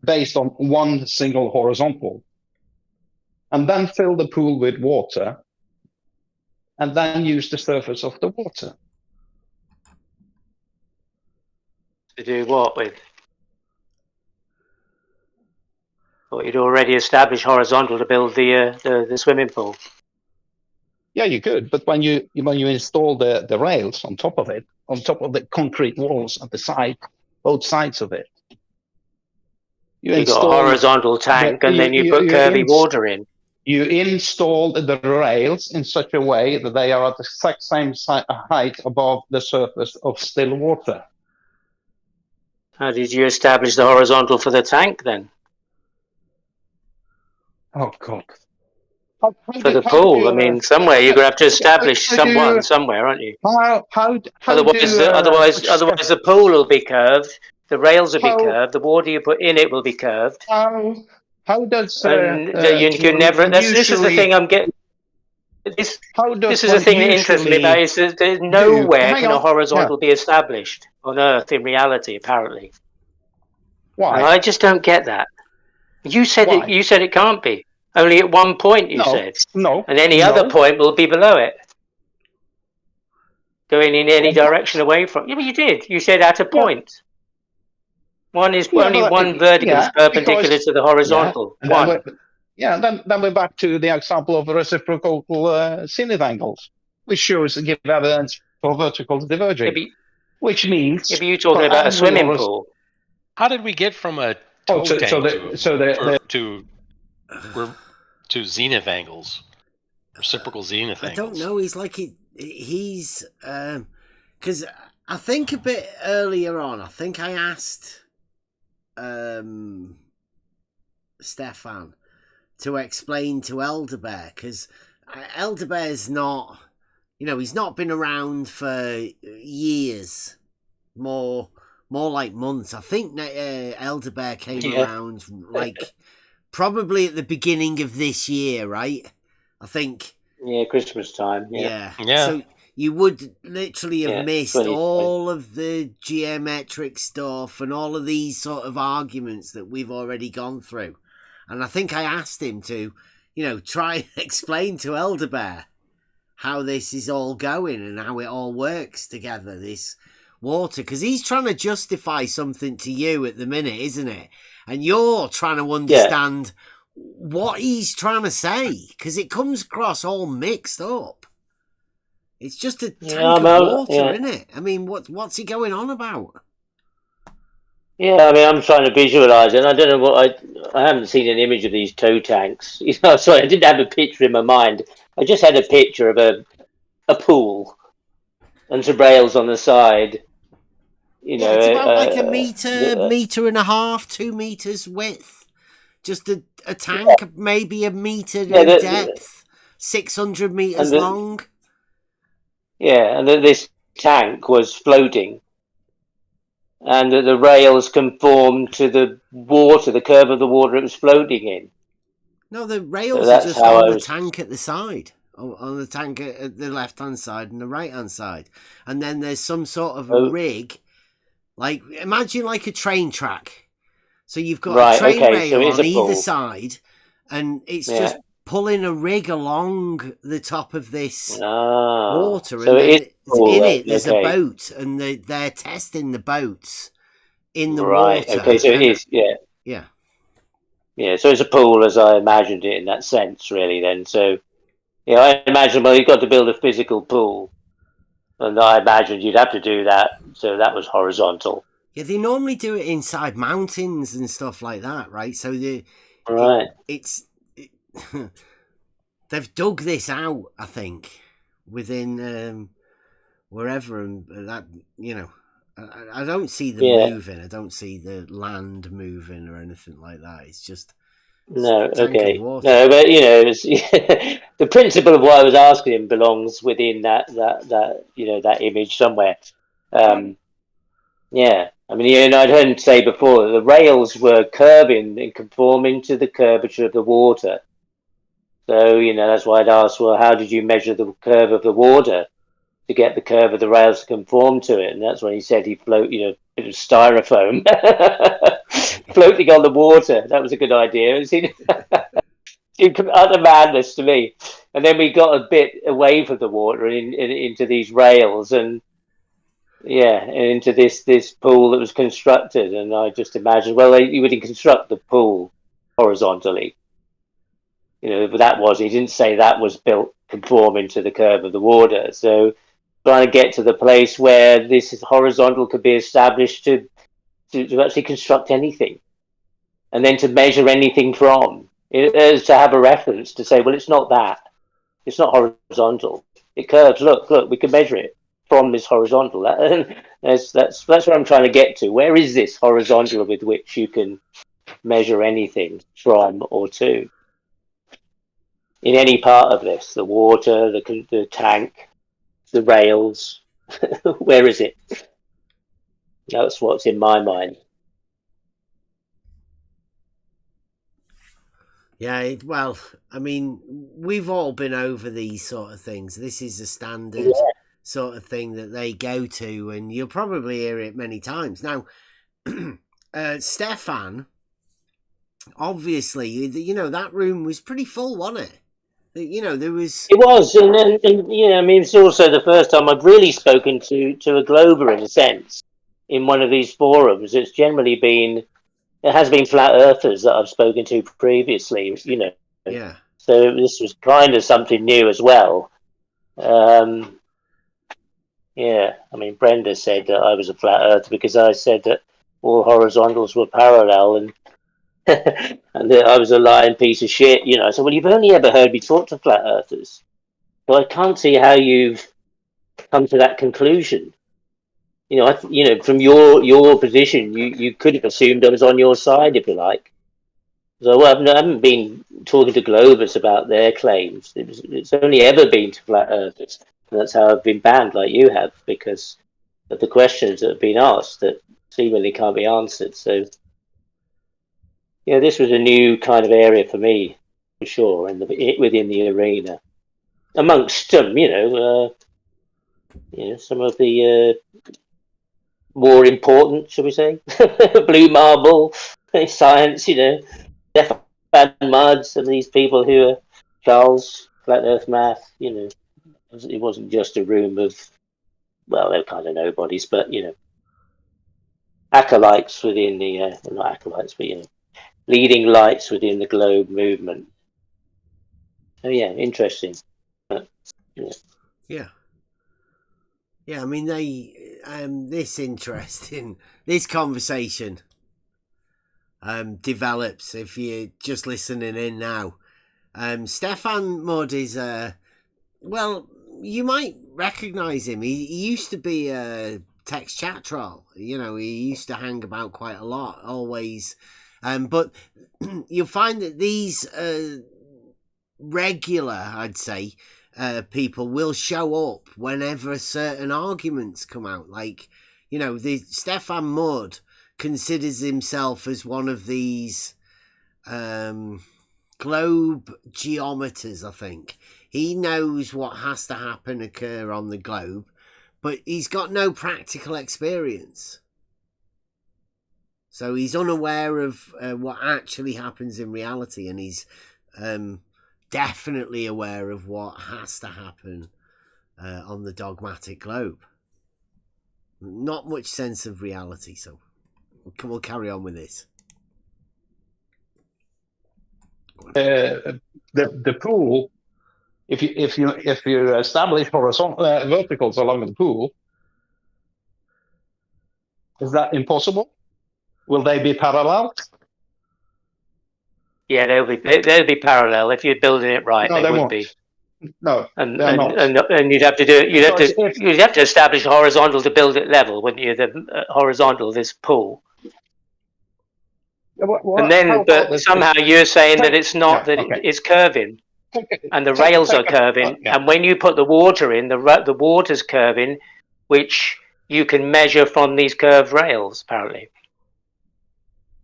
based on one single horizontal, and then fill the pool with water, and then use the surface of the water. To do what with? Thought you'd already established horizontal to build the swimming pool. Yeah, you could, but when you install the rails on top of it, on top of the concrete walls at the side, both sides of it, you got a horizontal tank, and then you put curvy water in. You install the rails in such a way that they are at the exact same height above the surface of still water. How did you establish the horizontal for the tank then? Oh God! For the pool, I mean, somewhere you're going to have to establish somewhere, aren't you? Otherwise, the pool will be curved. The rails will be curved. The water you put in it will be curved. How does you can never? This is the thing I'm getting. This is the thing that interests me about is that there's nowhere can a horizontal be established on Earth in reality. Apparently, why? And I just don't get that. You said it. You said it can't be. Only at one point you said. No. And any other point will be below it. Going in any direction away from. Yeah, but you did. You said at a point. One is only one vertical is perpendicular to the horizontal. One. Then we're back to the example of reciprocal zenith angles, which give evidence for vertical diverging. Which means. Yeah, but you're talking about a swimming pool. How did we get from a toe tank to zenith angles, reciprocal zenith angles? I don't know. He's like he's because I think a bit earlier on, I think I asked Stefan to explain to Elderbear, because Elderbear's not, he's not been around for years, more like months. I think Elderbear came around like probably at the beginning of this year, right? I think. Yeah, Christmas time. Yeah. So you would literally have missed all of the geometric stuff and all of these sort of arguments that we've already gone through. And I think I asked him to, try and explain to Elderbear how this is all going and how it all works together, this water. Because he's trying to justify something to you at the minute, isn't it? And you're trying to understand what he's trying to say, because it comes across all mixed up. It's just a tank of water, isn't it? I mean, what's he going on about? Yeah, I mean, I'm trying to visualize it, and I don't know what I haven't seen an image of these tow tanks. Sorry, I didn't have a picture in my mind. I just had a picture of a pool and some rails on the side. It's about like a meter and a half, 2 meters width. Just a tank, maybe a meter in depth, 600 meters long. Yeah, and this tank was floating, and the rails conformed to the water, the curve of the water it was floating in. No, the rails are just on the tank at the side, on the tank at the left-hand side and the right-hand side. And then there's some sort of a rig, like, imagine like a train track. So you've got a train rail on either side, and it's just pulling a rig along the top of this water. So and there's a boat, and they're testing the boats in the water. Okay, so it is, Yeah, so it's a pool as I imagined it in that sense, really, then. So, I imagine, you've got to build a physical pool, and I imagined you'd have to do that, so that was horizontal. Yeah, they normally do it inside mountains and stuff like that, right? So they've dug this out, I think, within wherever, and that I don't see them moving. I don't see the land moving or anything like that. It's just no, but the principle of what I was asking him belongs within that image somewhere. I mean, I'd heard him say before that the rails were curving and conforming to the curvature of the water. So, that's why I'd asked, well, how did you measure the curve of the water to get the curve of the rails to conform to it? And that's when he said he float, a bit of styrofoam floating on the water. That was a good idea. It seemed utter madness to me. And then we got a bit away from the water and into these rails and into this pool that was constructed. And I just imagined, you would construct the pool horizontally. He didn't say that was built conforming to the curve of the water. So trying to get to the place where this horizontal could be established to actually construct anything. And then to measure anything from. It is to have a reference to say, well, it's not that. It's not horizontal. It curves. Look, we can measure it from this horizontal. That's what I'm trying to get to. Where is this horizontal with which you can measure anything from or to? In any part of this, the water, the tank, the rails, where is it? That's what's in my mind. Yeah, well, I mean, we've all been over these sort of things. This is a standard sort of thing that they go to, and you'll probably hear it many times. Now, Stefan, obviously, that room was pretty full, wasn't it? There was... It was, and I mean, it's also the first time I've really spoken to a Glober, in a sense, in one of these forums. It's generally been... It has been flat earthers that I've spoken to previously, Yeah. So this was kind of something new as well. I mean, Brenda said that I was a flat earther because I said that all horizontals were parallel, and and that I was a lying piece of shit. I said, well, you've only ever heard me talk to flat earthers, so I can't see how you've come to that conclusion. From your position, you could have assumed I was on your side, if you like. So I haven't been talking to Globers about their claims. It's only ever been to flat earthers. And that's how I've been banned, like you have, because of the questions that have been asked that seemingly can't be answered. So, this was a new kind of area for me, for sure, and within the arena, amongst some, some of the more important, shall we say, blue marble science, Stefan Mudd, some of these people who are Charles, Flat Earth Math, it wasn't just a room of, well, they're kind of nobodies, but, acolytes within the, not acolytes, but, leading lights within the globe movement. Oh, yeah, interesting. But, Yeah. Yeah, I mean, this conversation develops if you're just listening in now. Stefan Mudd is, well, you might recognise him. He used to be a text chat troll. He used to hang about quite a lot, always. But you'll find that these regular, I'd say, people will show up whenever certain arguments come out. Like, the Stefan Mudd considers himself as one of these globe geometers, I think. He knows what has to occur on the globe, but he's got no practical experience. So he's unaware of what actually happens in reality, and he's definitely aware of what has to happen on the dogmatic globe. Not much sense of reality, so we'll carry on with this. The pool, if you establish horizontal verticals along the pool, is that impossible? Will they be parallel? Yeah, they'll be parallel if you're building it right. No, they won't be. No, and not. You'd have to do it. You'd have to establish a horizontal to build it level, wouldn't you? The horizontal, this pool. And then, but somehow you're saying that it's not, that it's curving, and the rails are curving. And when you put the water in, the water's curving, which you can measure from these curved rails, apparently.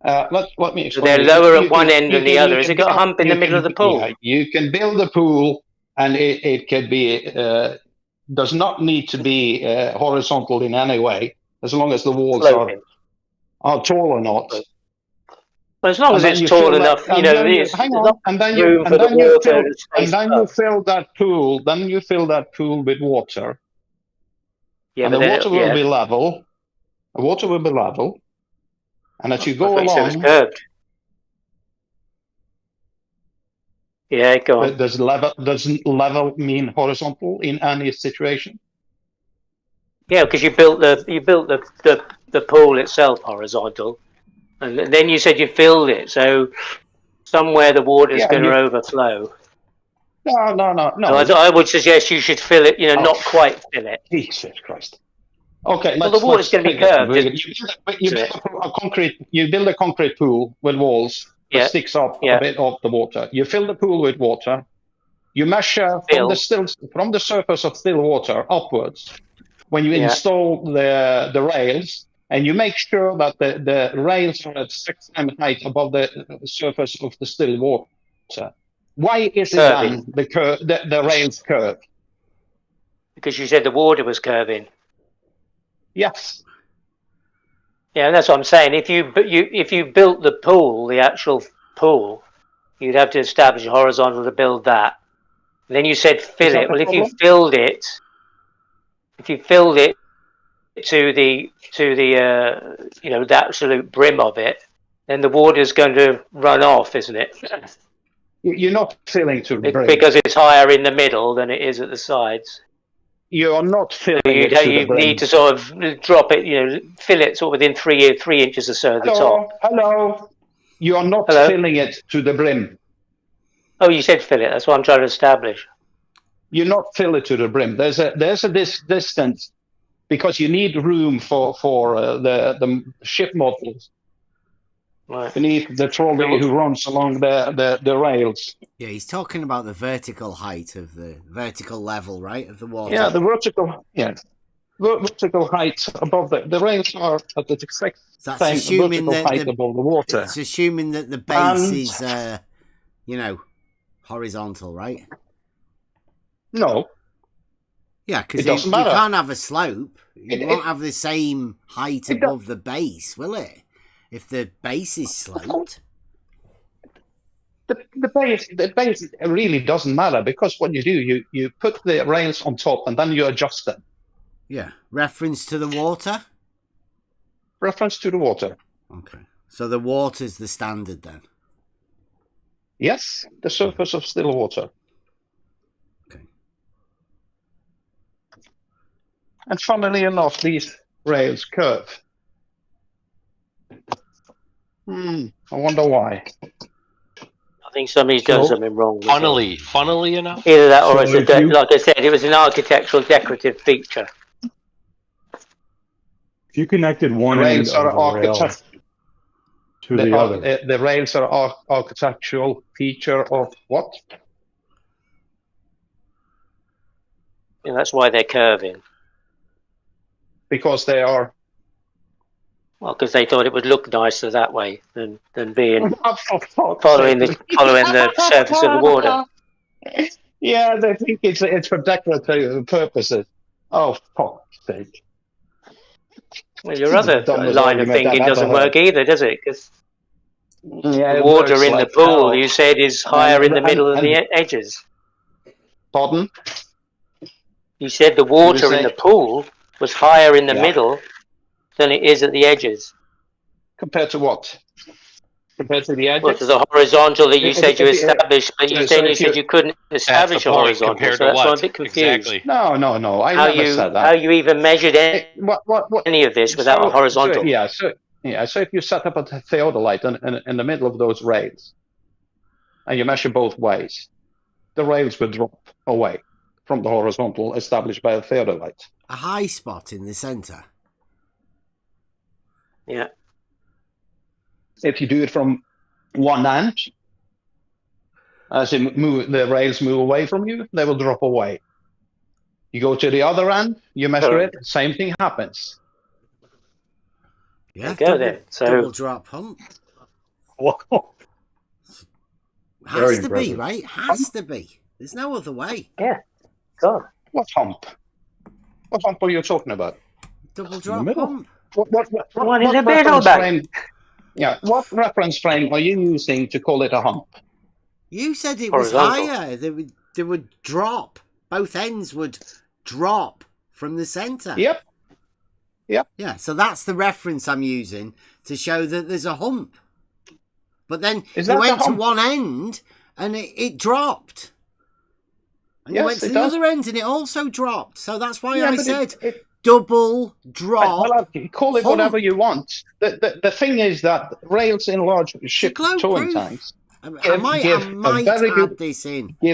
Let me explain. So they're lower at one end than the other. Has it got a hump in the middle of the pool? Yeah, you can build a pool, and it can be does not need to be horizontal in any way, as long as the walls are tall or not. But as long as it's tall enough, and then you fill that pool. Then you fill that pool with water. Yeah, and the water will be level. The water will be level. And as you go along, it's curved. Yeah, go on. Does level mean horizontal in any situation? Yeah, because you built the pool itself horizontal, and then you said you filled it. So somewhere the water is going to overflow. No. So I would suggest you should fill it. Not quite fill it. Jesus Christ. Okay, well, the water's going to be curved. You build a concrete pool with walls that sticks up a bit of the water. You fill the pool with water. You measure from the surface of still water upwards when you install the rails, and you make sure that the rails are at 6 times height above the surface of the still water. Why is it then the rails curve? Because you said the water was curving. Yes. Yeah, that's what I'm saying. If you built the pool, the actual pool, you'd have to establish a horizontal to build that. And then you said fill it. Well, if you filled it to the the absolute brim of it, then the water's going to run off, isn't it? You're not filling to the brim because it's higher in the middle than it is at the sides. You are not filling you it to the brim. need to sort of drop it, fill it sort of within 3 inches or so at the top. Hello. You are not filling it to the brim. Oh, you said fill it. That's what I'm trying to establish. You not fill it to the brim. There's a distance because you need room for the ship models. Right. You need the trolley who runs along the rails. Yeah, he's talking about the vertical height of the vertical level, right, of the water. Yeah, the vertical height above the rails are at the exact same vertical height above the water. It's assuming that the base is, horizontal, right? No. Yeah, because you can't have a slope. You won't have the same height above the base, will it? If the base is sloped. The base really doesn't matter because what you do, you put the rails on top and then you adjust them. Yeah. Reference to the water? Reference to the water. Okay. So the water's the standard then? Yes, the surface of still water. Okay. And funnily enough, these rails curve. I wonder why. I think somebody's done something wrong. Funnily enough? Either that or like I said, it was an architectural decorative feature. If you connected one end of the rail to the other. The rails are architectural feature of what? And that's why they're curving. Because they are. Well, because they thought it would look nicer that way than being following the surface of the water. Yeah, they think it's for decorative purposes. Oh, fuck's sake! Well, your other line of thinking doesn't work either, does it? Because the water in the pool, you said, is higher in the middle than the edges. Pardon? You said the water in the pool was higher in the middle than it is at the edges. Compared to what? Compared to the edges? Well, to the horizontal that you said you established, but you said you couldn't establish a horizontal. So that's why I'm a bit confused. Exactly. No. I never said that. How you even measured any of this without a horizontal? So if you set up a theodolite in the middle of those rails, and you measure both ways, the rails would drop away from the horizontal established by a theodolite. A high spot in the center. Yeah. If you do it from one end, as the rails move away from you, they will drop away. You go to the other end, you measure it, same thing happens. Yeah, double drop hump. Whoa. Has to be, right? Has to be. There's no other way. Yeah. God. What hump? What hump are you talking about? Double drop hump. What in the middle, man? Yeah, what reference frame are you using to call it a hump? You said it was higher. They would drop. Both ends would drop from the center. Yep. Yeah, so that's the reference I'm using to show that there's a hump. But then you went to one end and it dropped. And you went to the other end and it also dropped. So that's why I said double drop. Well, call it whatever you want. The thing is that rails in large ship towing tanks give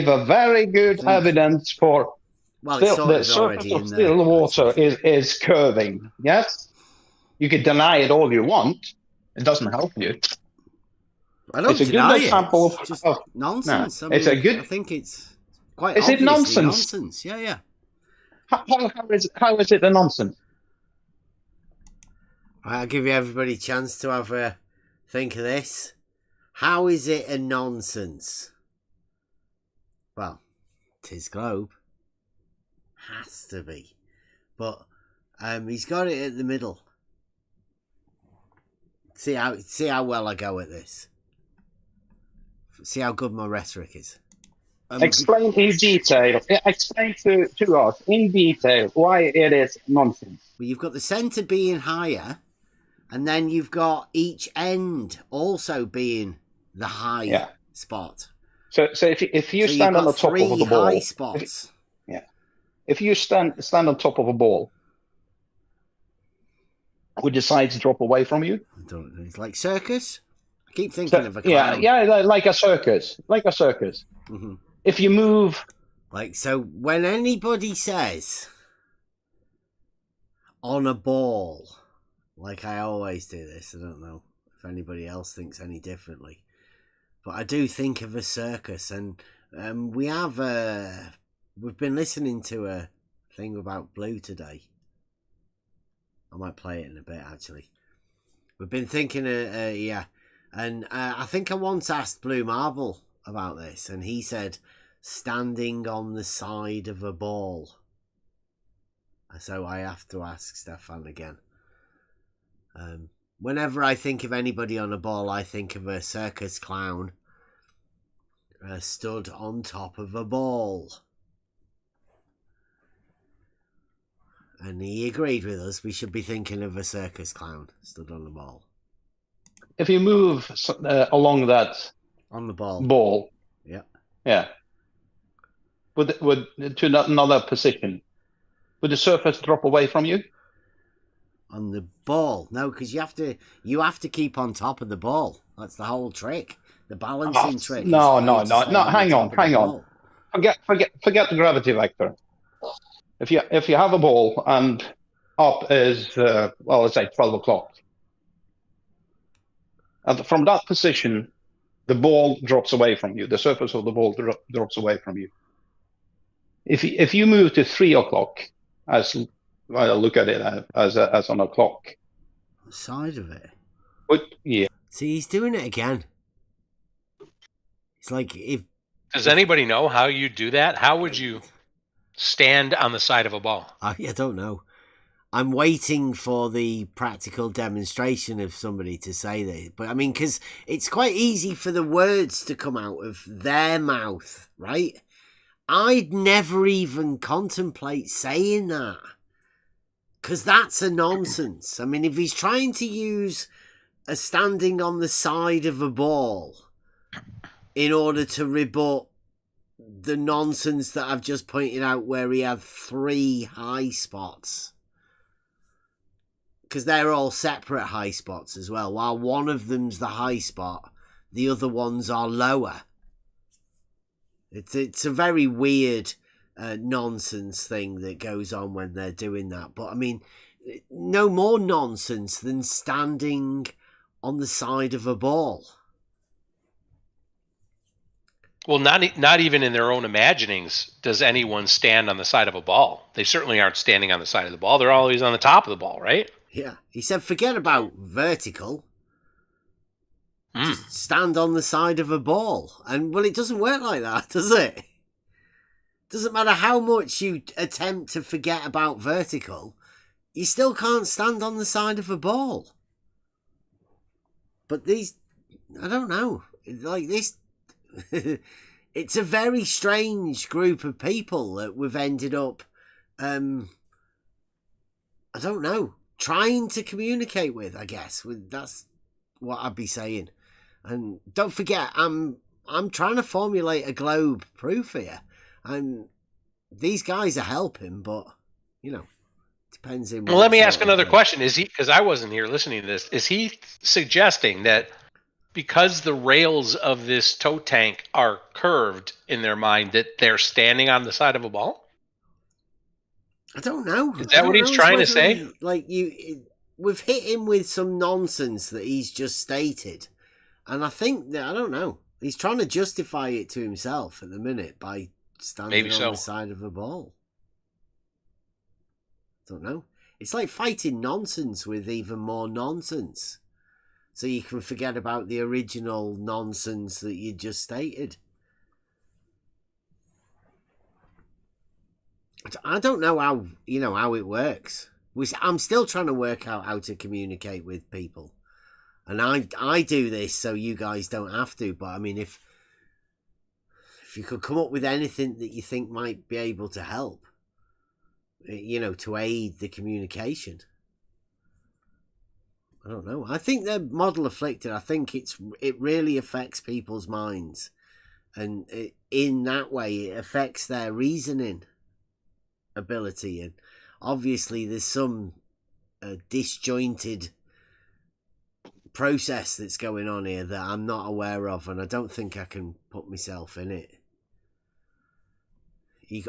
a very good evidence for the surface of still water is curving. Yes, you can deny it all you want. It doesn't help you. I don't deny it. It's just nonsense. No, I think it's quite. Is it nonsense? Nonsense. Yeah. How is it a nonsense? I'll give you everybody a chance to have a think of this. How is it a nonsense? Well, 'tis globe. Has to be. But he's got it at the middle. See how well I go at this. See how good my rhetoric is. Explain in detail. Explain to us in detail why it is nonsense. Well, you've got the centre being higher, and then you've got each end also being the high spot. So if you stand on the top of the ball, high spots. if you stand on top of a ball, would the sides drop away from you? It's like circus. I keep thinking of a clown. Yeah, like a circus, Mm-hmm. If you move, so when anybody says on a ball, like I always do this, I don't know if anybody else thinks any differently, but I do think of a circus, and we've been listening to a thing about Blue today. I might play it in a bit, actually. We've been thinking, and I think I once asked Blue Marble about this, and he said standing on the side of a ball. So I have to ask Stefan again. Whenever I think of anybody on a ball, I think of a circus clown stood on top of a ball. And he agreed with us. We should be thinking of a circus clown stood on the ball. If you move along that on the ball, yeah, with to another position, would the surface drop away from you? On the ball, no, because you have to keep on top of the ball. That's the whole trick. The balancing trick. No. Hang on. Forget the gravity vector. If you have a ball and up is let's say 12 o'clock, and from that position, the ball drops away from you. The surface of the ball drops away from you. If you move to 3 o'clock, as I look at it as on a clock, the side of it. But yeah. See, he's doing it again. It's like if. Does anybody know how you do that? How would you stand on the side of a ball? I don't know. I'm waiting for the practical demonstration of somebody to say that. But I mean, because it's quite easy for the words to come out of their mouth, right? I'd never even contemplate saying that. Because that's a nonsense. I mean, if he's trying to use a standing on the side of a ball in order to rebut the nonsense that I've just pointed out where he had 3 high spots. Because they're all separate high spots as well. While one of them's the high spot, the other ones are lower. It's a very weird nonsense thing that goes on when they're doing that. But I mean, no more nonsense than standing on the side of a ball. Well, not even in their own imaginings does anyone stand on the side of a ball. They certainly aren't standing on the side of the ball. They're always on the top of the ball, right? Yeah. He said, forget about vertical. Just stand on the side of a ball. And, well, it doesn't work like that, does it? Doesn't matter how much you attempt to forget about vertical, you still can't stand on the side of a ball. But these, I don't know. Like this, it's a very strange group of people that we've ended up, I don't know, trying to communicate with, I guess. That's what I'd be saying. And don't forget, I'm trying to formulate a globe proof here. And these guys are helping, but, you know, depends in. Well, let me ask another question. Is he, because I wasn't here listening to this, is he suggesting that because the rails of this tow tank are curved in their mind that they're standing on the side of a ball? I don't know. Is that what he's trying to say? We've hit him with some nonsense that he's just stated. And I think that, I don't know, he's trying to justify it to himself at the minute by standing on the side of a ball. I don't know. It's like fighting nonsense with even more nonsense. So you can forget about the original nonsense that you just stated. I don't know how, how it works. I'm still trying to work out how to communicate with people. And I do this so you guys don't have to. But I mean, if you could come up with anything that you think might be able to help, to aid the communication. I don't know. I think the model afflicted, I think it really affects people's minds. And in that way, it affects their reasoning. ability, and obviously there's some disjointed process that's going on here that I'm not aware of, and I don't think I can put myself in it.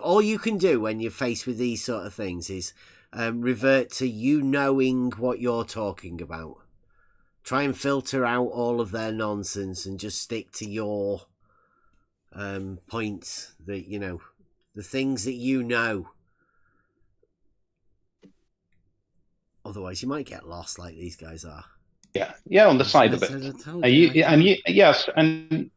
All you can do when you're faced with these sort of things is revert to you knowing what you're talking about. Try and filter out all of their nonsense and just stick to your points, that the things that you know. Otherwise, you might get lost like these guys are. Yeah, on the side of it. Yes, and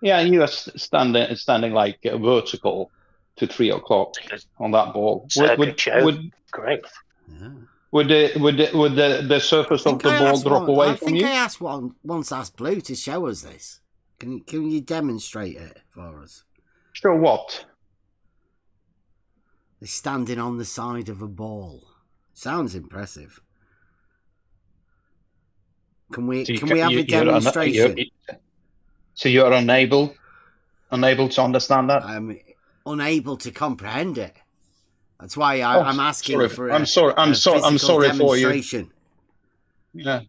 you are standing like vertical to 3 o'clock on that ball. Great. Yeah. Would the surface of the ball drop away from you? I once asked Blue to show us this. Can you demonstrate it for us? Show what? They're standing on the side of a ball. Sounds impressive. Can we have a demonstration? So you're unable to understand that? I'm unable to comprehend it. That's why I'm asking for I'm sorry for you. Yeah.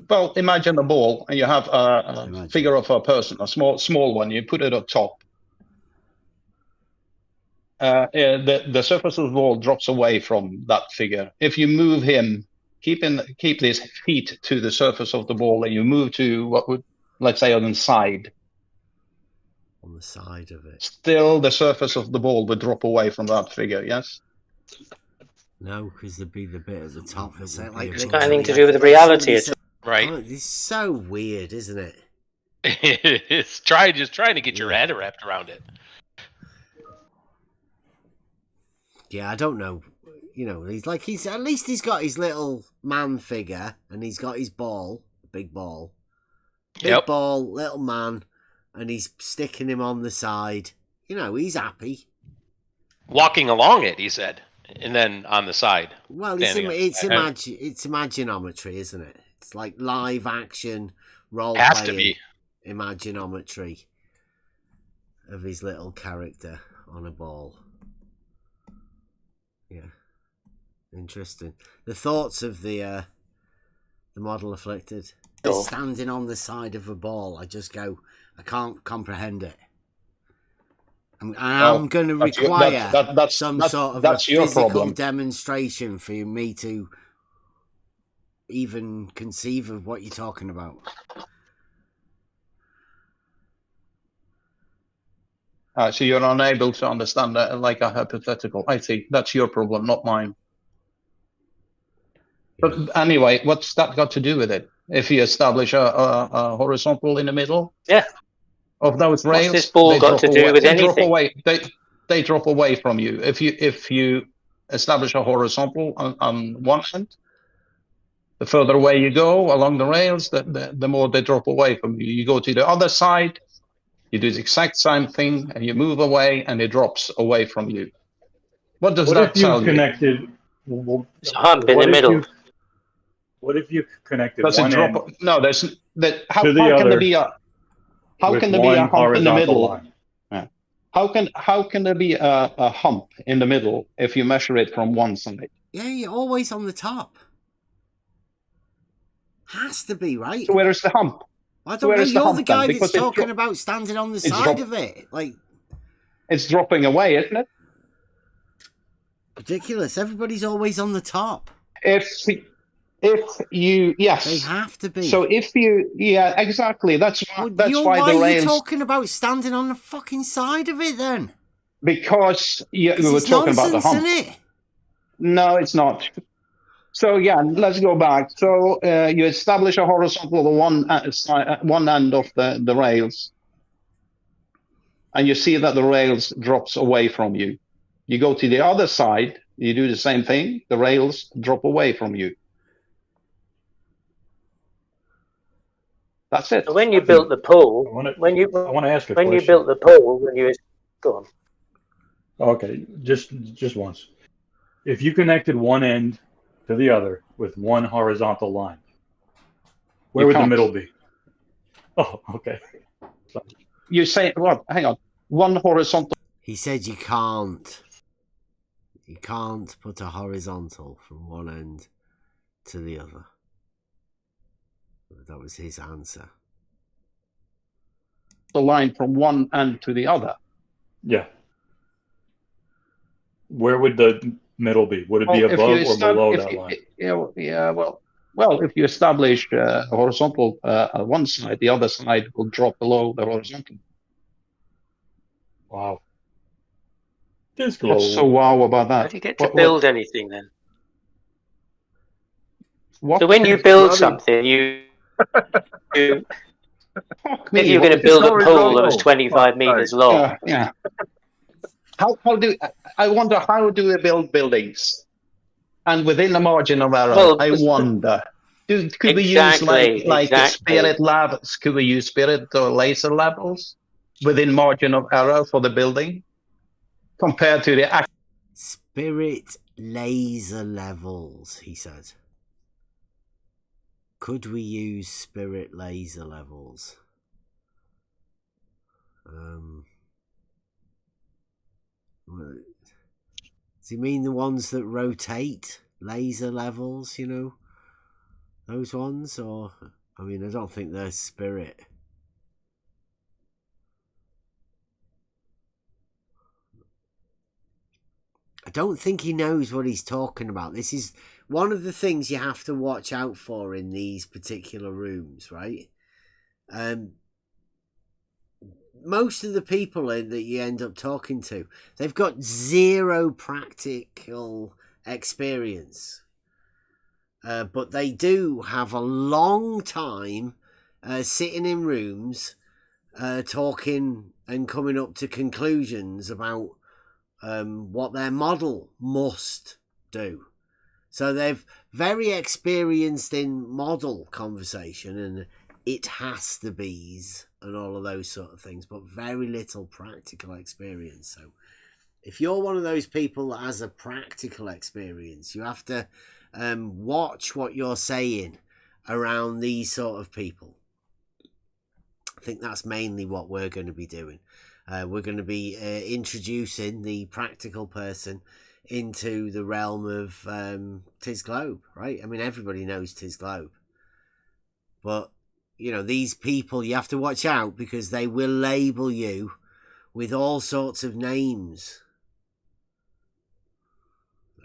Well, imagine a ball, and you have a figure of a person, a small one. You put it on top. The surface of the ball drops away from that figure. If you move him, keep his feet to the surface of the ball, and you move to let's say, on the side. On the side of it. Still, the surface of the ball would drop away from that figure. Yes. No, because there'd be the bit at the top. It's got anything to do with reality, right? Oh, it's so weird, isn't it? It's just trying to get your head wrapped around it. Yeah, I don't know. He's at least he's got his little man figure, and he's got his ball, big ball, little man, and he's sticking him on the side. He's happy. Walking along it, he said, and then on the side. Well, it's imaginometry, isn't it? It's like live action role Has to playing be imaginometry of his little character on a ball. Yeah, interesting. The thoughts of the model afflicted. Standing on the side of a ball, I just go, I can't comprehend it. I'm going to require some sort of a physical demonstration for me to even conceive of what you're talking about. So you're unable to understand that, like a hypothetical. I see. That's your problem, not mine. But anyway, what's that got to do with it? If you establish a horizontal in the middle, of those rails, what's this ball got to do with anything? They drop away from you. If you establish a horizontal on one end, the further away you go along the rails, the more they drop away from you. You go to the other side, you do the exact same thing, and you move away, and it drops away from you. What does that tell you? It's a hump in the middle. What if you connected Does one it drop? end No, there's how to the can other there be a how can there be a hump in the middle? line? Yeah. How can there be a hump in the middle if you measure it from one side? Yeah, you're always on the top. Has to be, right? So where is the hump? I don't know. You're the guy that's talking about standing on the side of it. It's dropping away, isn't it? Ridiculous. Everybody's always on the top. If you they have to be. So exactly. That's why why the rails. Are you talking about standing on the fucking side of it then? Because we were talking about the hump. Isn't it? No, it's not. So let's go back. So you establish a horizontal on one end of the rails, and you see that the rails drops away from you. You go to the other side, you do the same thing. The rails drop away from you. That's it. So when you built the pool, when you built the pool, go on. Okay, just once. If you connected one end to the other with one horizontal line, where would the middle be? Oh, okay. You say, well, hang on. One horizontal. He said you can't. You can't put a horizontal from one end to the other. That was his answer. The line from one end to the other. Yeah. Where would the middle be? Would it be above or below that line? Yeah, well, if you establish a horizontal on one side, the other side will drop below the horizontal. Wow. What's so wow about that? How do you get to build anything then? What so when you build something, if you're going to build a pool that was 25 meters long. Yeah. I wonder how do we build buildings? And within the margin of error, Well, I wonder, could we use like spirit levels? Could we use spirit or laser levels within margin of error for the building compared to the spirit laser levels? He said. Could we use spirit laser levels? Does he mean the ones that rotate? Laser levels, you know? Those ones? Or, I mean, I don't think they're spirit. I don't think he knows what he's talking about. This is one of the things you have to watch out for in these particular rooms, right? Most of the people that you end up talking to, they've got zero practical experience. But they do have a long time sitting in rooms, talking and coming up to conclusions about what their model must do. So they're very experienced in model conversation and it has to be's and all of those sort of things, but very little practical experience. So if you're one of those people that has a practical experience, you have to watch what you're saying around these sort of people. I think that's mainly what we're going to be doing. We're going to be introducing the practical person into the realm of Tis Globe, right? I mean, everybody knows Tis Globe. But, you know, these people, you have to watch out because they will label you with all sorts of names.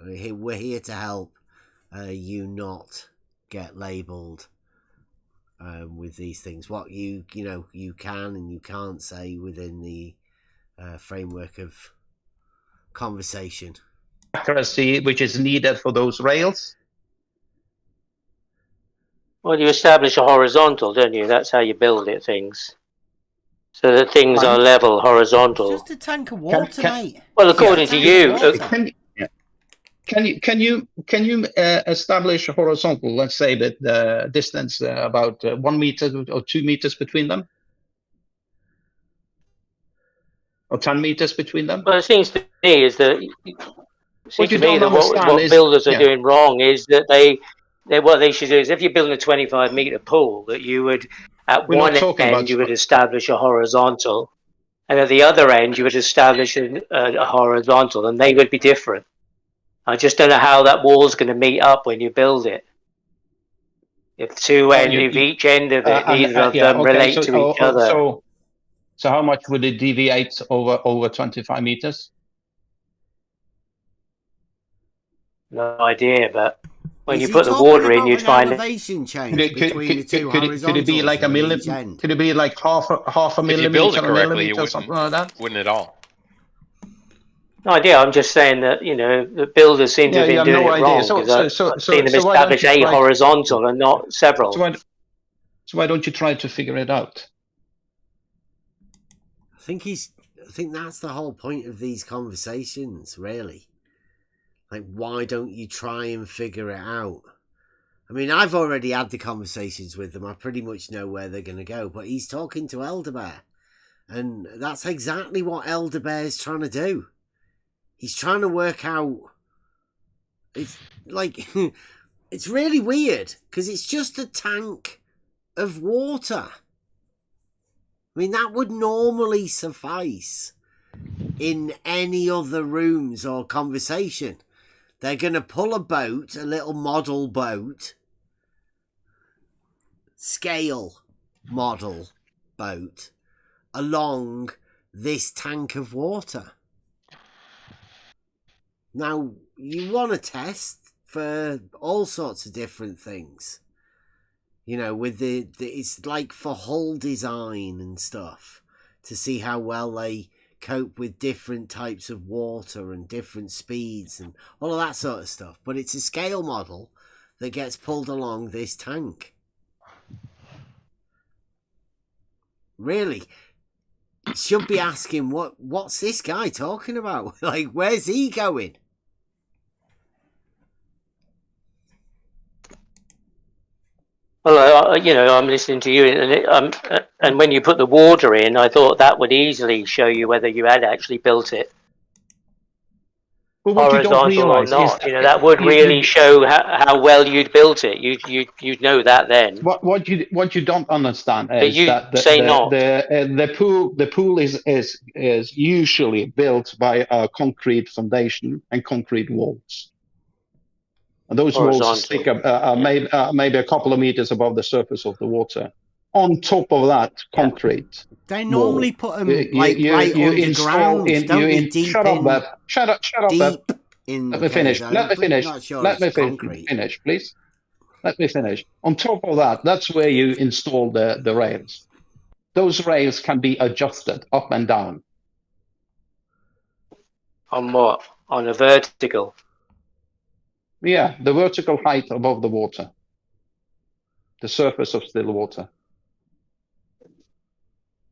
We're here to help you not get labelled with these things. What you can and you can't say within the framework of conversation. Accuracy which is needed for those rails. Well, you establish a horizontal, don't you? That's how you build it, things. So that things are level, horizontal. It's just a tank of water, mate. Well, according to you. Can you establish a horizontal? Let's say that the distance about 1 meter or 2 meters between them, or 10 meters between them. Well, it seems to me what builders are doing wrong is that what they should do is if you're building a 25-meter pool, that you would at one end you would establish a horizontal, and at the other end you would establish a horizontal, and they would be different. I just don't know how that wall's going to meet up when you build it. If each end of it, neither of them relate to each other. So how much would it deviate over 25 meters? No idea, but when you put the water in, you'd find elevation change between the two horizontals. Could it be like a millimeter? Could it be like half a millimeter? If you build it correctly, you wouldn't at all. No idea. I'm just saying that the builders seem to have been doing it wrong because I've seen them establish a horizontal and not several. So why don't you try to figure it out? I think that's the whole point of these conversations, really. Like, why don't you try and figure it out? I mean, I've already had the conversations with them. I pretty much know where they're going to go. But he's talking to Elderbear. And that's exactly what Elderbear's trying to do. He's trying to work out... It's like... it's really weird. Because it's just a tank of water. I mean, that would normally suffice in any other rooms or conversation. They're going to pull a boat, a little model boat, scale model boat, along this tank of water. Now, you want to test for all sorts of different things. You know, with it's like for hull design and stuff, to see how well they cope with different types of water and different speeds and all of that sort of stuff. But it's a scale model that gets pulled along this tank. Really, should be asking what's this guy talking about? Like, where's he going? Well, I'm listening to you, and when you put the water in, I thought that would easily show you whether you had actually built it horizontal or not. That would really show how well you'd built it. You'd know that then. What you don't understand is you that say not. the pool is usually built by a concrete foundation and concrete walls. And those walls stick up maybe a couple of meters above the surface of the water. On top of that, concrete. They normally put them right underground. Shut up, Beth. Shut up, Beth. Let me finish. Let me finish, please. Let me finish. On top of that, that's where you install the rails. Those rails can be adjusted up and down. On what? On a vertical? Yeah, the vertical height above the water. The surface of still water.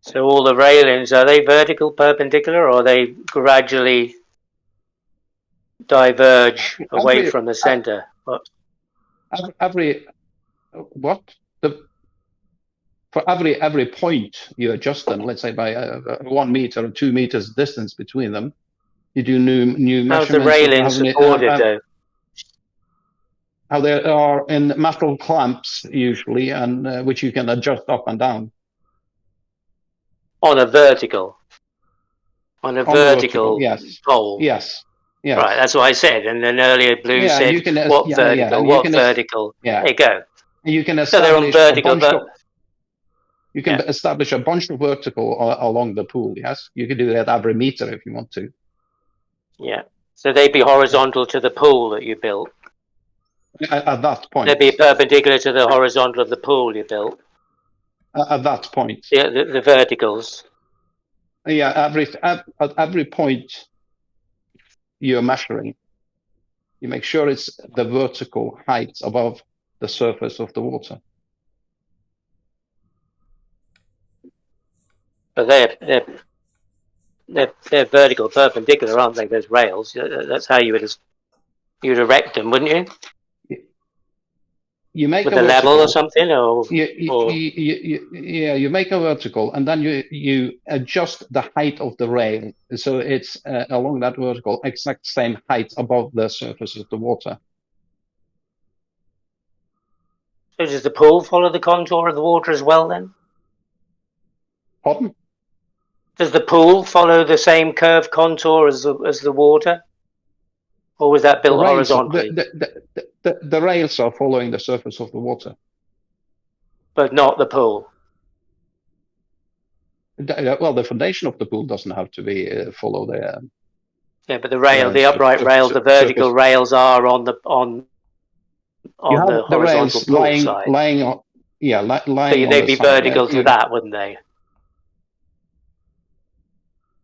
So all the railings, are they vertical, perpendicular, or are they gradually diverge away from the center? For every point you adjust them, let's say by 1 meter or 2 meters distance between them, you do new measurements. How's the railing supported though? How they are in metal clamps usually, and which you can adjust up and down. On a vertical yes. pole. Yes. Right, that's what I said. And then earlier Blue said, what vertical, what vertical? Yeah. There you go. You can so they're on vertical, you can establish a bunch of vertical along the pool, yes? You can do that every meter if you want to. Yeah. So they'd be horizontal to the pool that you built. At that point. They'd be perpendicular to the horizontal of the pool you built. At that point. Yeah, the verticals. Yeah, at every point you're measuring, you make sure it's the vertical height above the surface of the water. But they're vertical, perpendicular, aren't they? Those rails. That's how you'd erect them, wouldn't you? You make with a a vertical, level or something, or you make a vertical, and then you adjust the height of the rail, so it's along that vertical, exact same height above the surface of the water. So does the pool follow the contour of the water as well, then? Pardon? Does the pool follow the same curved contour as the water? Or was that built horizontally? The rails are following the surface of the water. But not the pool? Well, the foundation of the pool doesn't have to be follow the... yeah, but the rail, the upright rails, the vertical rails are on the horizontal pool lying, side. Lying on, yeah, lying so on they'd the be side, vertical to that, wouldn't they?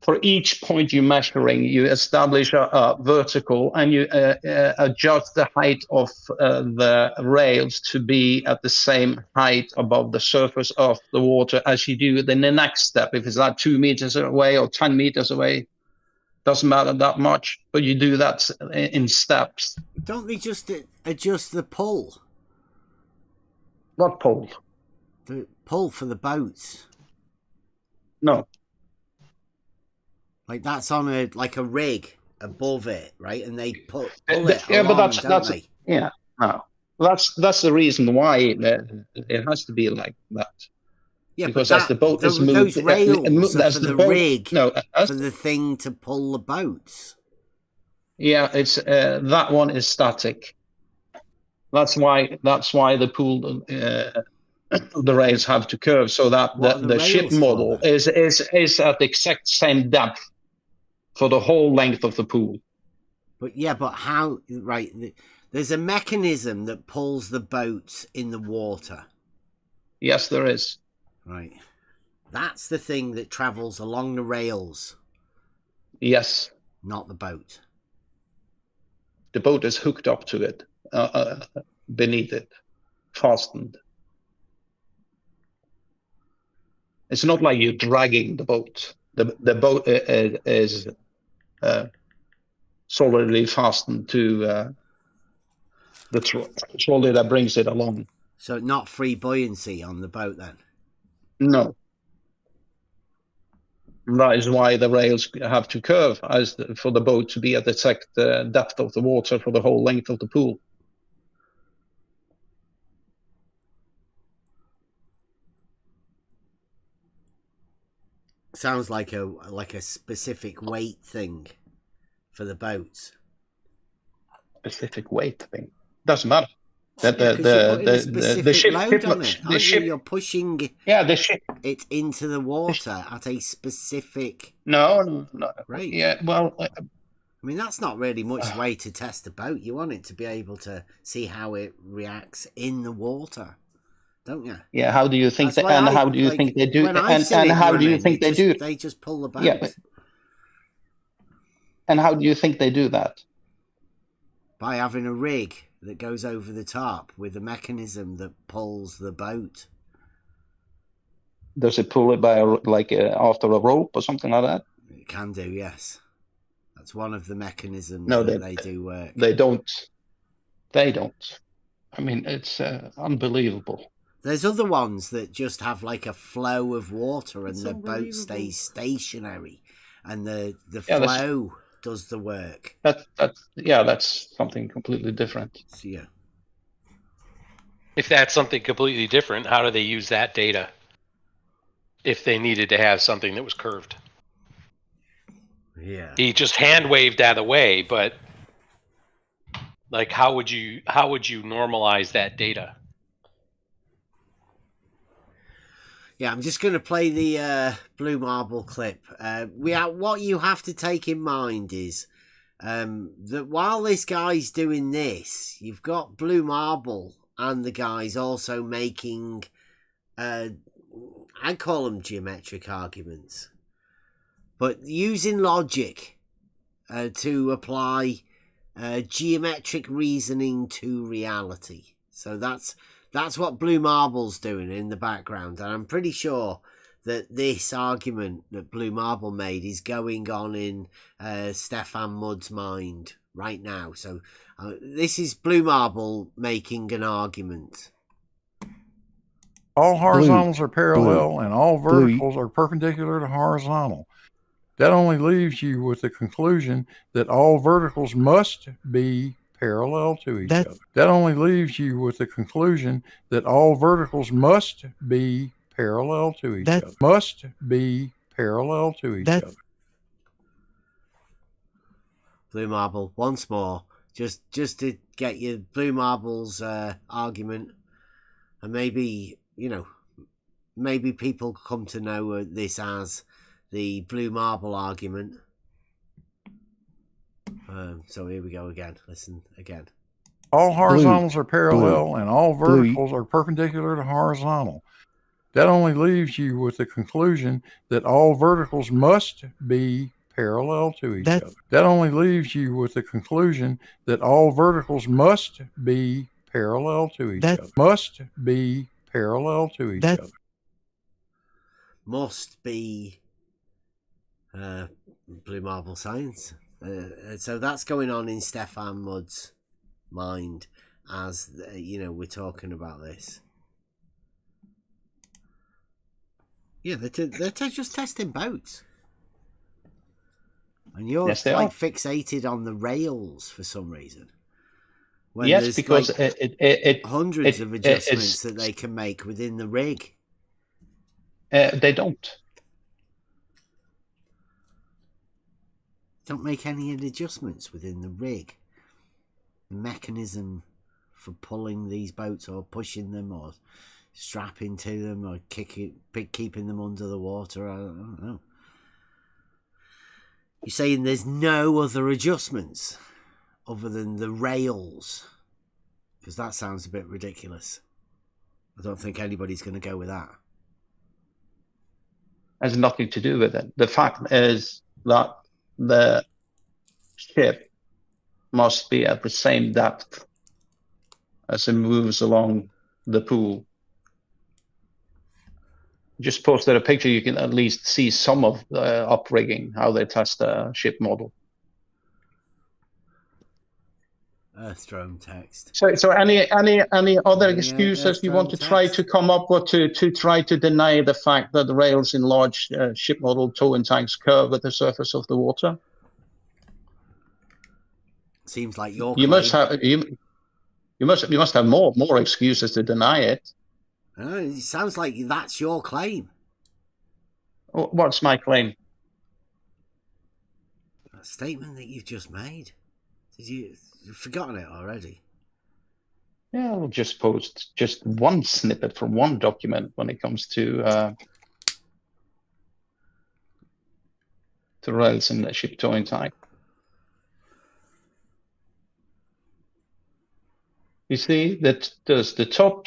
For each point you're measuring, you establish a vertical, and you adjust the height of the rails to be at the same height above the surface of the water as you do in the next step. If it's like 2 meters away or 10 meters away, doesn't matter that much, but you do that in steps. Don't they just adjust the pull? What pull? The pull for the boats. No. Like that's on a rig above it, right? And they pull it yeah, along, but that's they? Yeah, no. That's the reason why it has to be like that. Yeah, because but as the boat is moved, those rails are as for the the boat, rig, no, as, for the thing to pull the boats. yeah, it's that one is static. That's why the pool, the rails have to curve so that the ship model is at the exact same depth for the whole length of the pool. But yeah, but how? Right, there's a mechanism that pulls the boats in the water. Yes, there is. Right, that's the thing that travels along the rails. Yes, not the boat. The boat is hooked up to it, beneath it, fastened. It's not like you're dragging the boat. The boat is solidly fastened to the trolley that brings it along. So not free buoyancy on the boat then? No. That is why the rails have to curve for the boat to be at the exact depth of the water for the whole length of the pool. Sounds like a specific weight thing for the boats. Specific weight thing doesn't matter. That the ship load on it. The ship you're pushing. Yeah, the ship it into the water at a specific. No. Right. Yeah. Well, I mean that's not really much way to test a boat. You want it to be able to see how it reacts in the water, don't you? Yeah. How do you think that? And how do you think they do? And how do you think they do? They just pull the boat. Yeah. And how do you think they do that? By having a rig that goes over the top with a mechanism that pulls the boat. Does it pull it by after a rope or something like that? It can do, yes. That's one of the mechanisms that they do work. They don't. I mean, it's unbelievable. There's other ones that just have like a flow of water and the boat stays stationary and the flow does the work. That's something completely different. So, yeah. If that's something completely different, how do they use that data? If they needed to have something that was curved. Yeah. He just hand waved that away, but like how would you normalize that data? Yeah, I'm just going to play the Blue Marble clip. What you have to take in mind is that while this guy's doing this, you've got Blue Marble and the guys also making, I call them geometric arguments, but using logic to apply geometric reasoning to reality. So that's what Blue Marble's doing in the background. And I'm pretty sure that this argument that Blue Marble made is going on in Stefan Mudd's mind right now. So this is Blue Marble making an argument. All horizontals are parallel and all verticals are perpendicular to horizontal. That only leaves you with the conclusion that all verticals must be parallel to each other. That only leaves you with the conclusion that all verticals must be parallel to each other. Must be parallel to each other. Blue Marble, once more, just to get your Blue Marble's argument, and maybe people come to know this as the Blue Marble argument. So here we go again. Listen again. All horizontals are parallel and all verticals are perpendicular to horizontal. That only leaves you with the conclusion that all verticals must be parallel to each other. That only leaves you with the conclusion that all verticals must be parallel to each other. Must be parallel to each other. Must be Blue Marble science. So that's going on in Stefan Mudd's mind as we're talking about this. Yeah, they're just testing boats, and you're fixated on the rails for some reason. When yes, because hundreds of adjustments that they can make within the rig. They don't. Don't make any adjustments within the rig, the mechanism for pulling these boats or pushing them or strapping to them or keeping them under the water. I don't know. You're saying there's no other adjustments other than the rails? Because that sounds a bit ridiculous. I don't think anybody's going to go with that. Has nothing to do with it. The fact is that the ship must be at the same depth as it moves along the pool. Just posted a picture, you can at least see some of the uprigging, how they test the ship model. Earth drone text. So any other excuses you want to try to come up with to try to deny the fact that the rails in large ship model towing tanks curve at the surface of the water? Seems like your you claim. must have more excuses to deny it. It sounds like that's your claim. What's my claim? A statement that you've just made. You've forgotten it already? Yeah, I'll just post just one snippet from one document when it comes to rails in the ship towing tank. You see that the top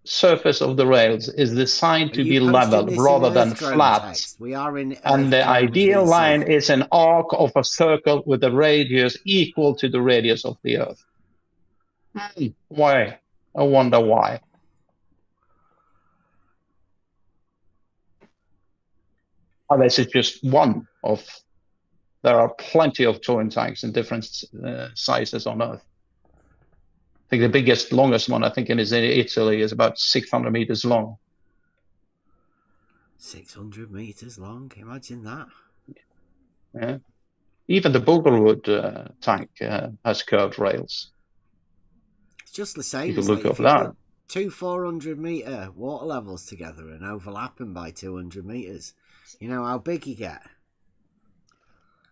surface of the rails is designed to be level rather than flat. We are in and the ideal line is an arc of a circle with a radius equal to the radius of the Earth. Why? I wonder why. Oh, this is just one of. There are plenty of towing tanks in different sizes on Earth. I think the biggest, longest one, I think, is in Italy, is about 600 meters long. 600 meters long. Imagine that. Yeah. Even the Boglewood tank has curved rails. It's just the same. You can It's look like up if you that. put two 400-meter water levels together and overlapping by 200 meters. You know how big you get?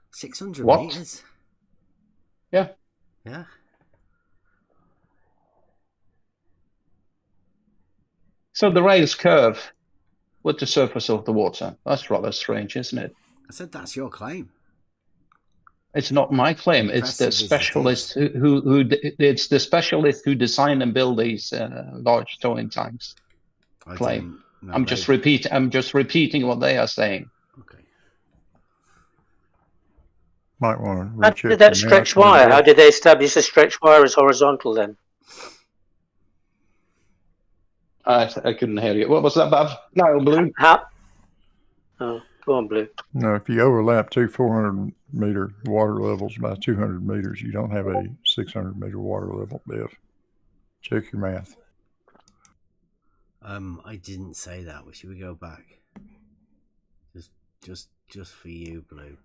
600 What? meters. Yeah. Yeah. So the rails curve with the surface of the water. That's rather strange, isn't it? I said that's your claim. It's not my claim. It's the specialist who it's the specialist who design and build these large towing tanks. Claim. I'm just repeating what they are saying. Okay. Might want to How recheck did that stretch wire? How did they establish the stretch wire as horizontal then? I couldn't hear you. What was that, Bob? No, Blue. How? Oh, go on, Blue. No, if you overlap two 400-meter water levels by 200 meters, you don't have a 600-meter water level, Bev. Check your math. I didn't say that. Should we go back? Just for you, Blue.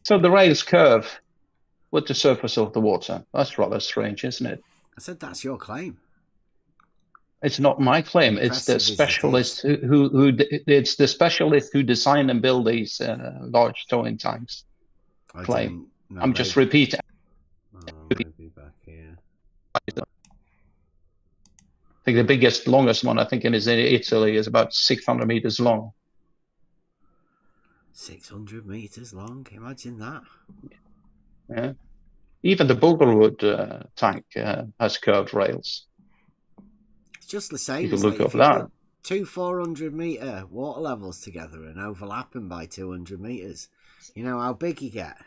So the rails curve with the surface of the water. That's rather strange, isn't it? I said that's your claim. It's not my claim. It's the specialist who it's the specialist who design and build these large towing tanks. Claim. I'm just repeating. Back here. I think the biggest, longest one, I think, is in Italy, is about 600 meters long. 600 meters long. Imagine that. Yeah. Even the Boglewood tank has curved rails. It's just the same. You can It's look like up if you that. put two 400-meter water levels together and overlapping by 200 meters. You know how big you get?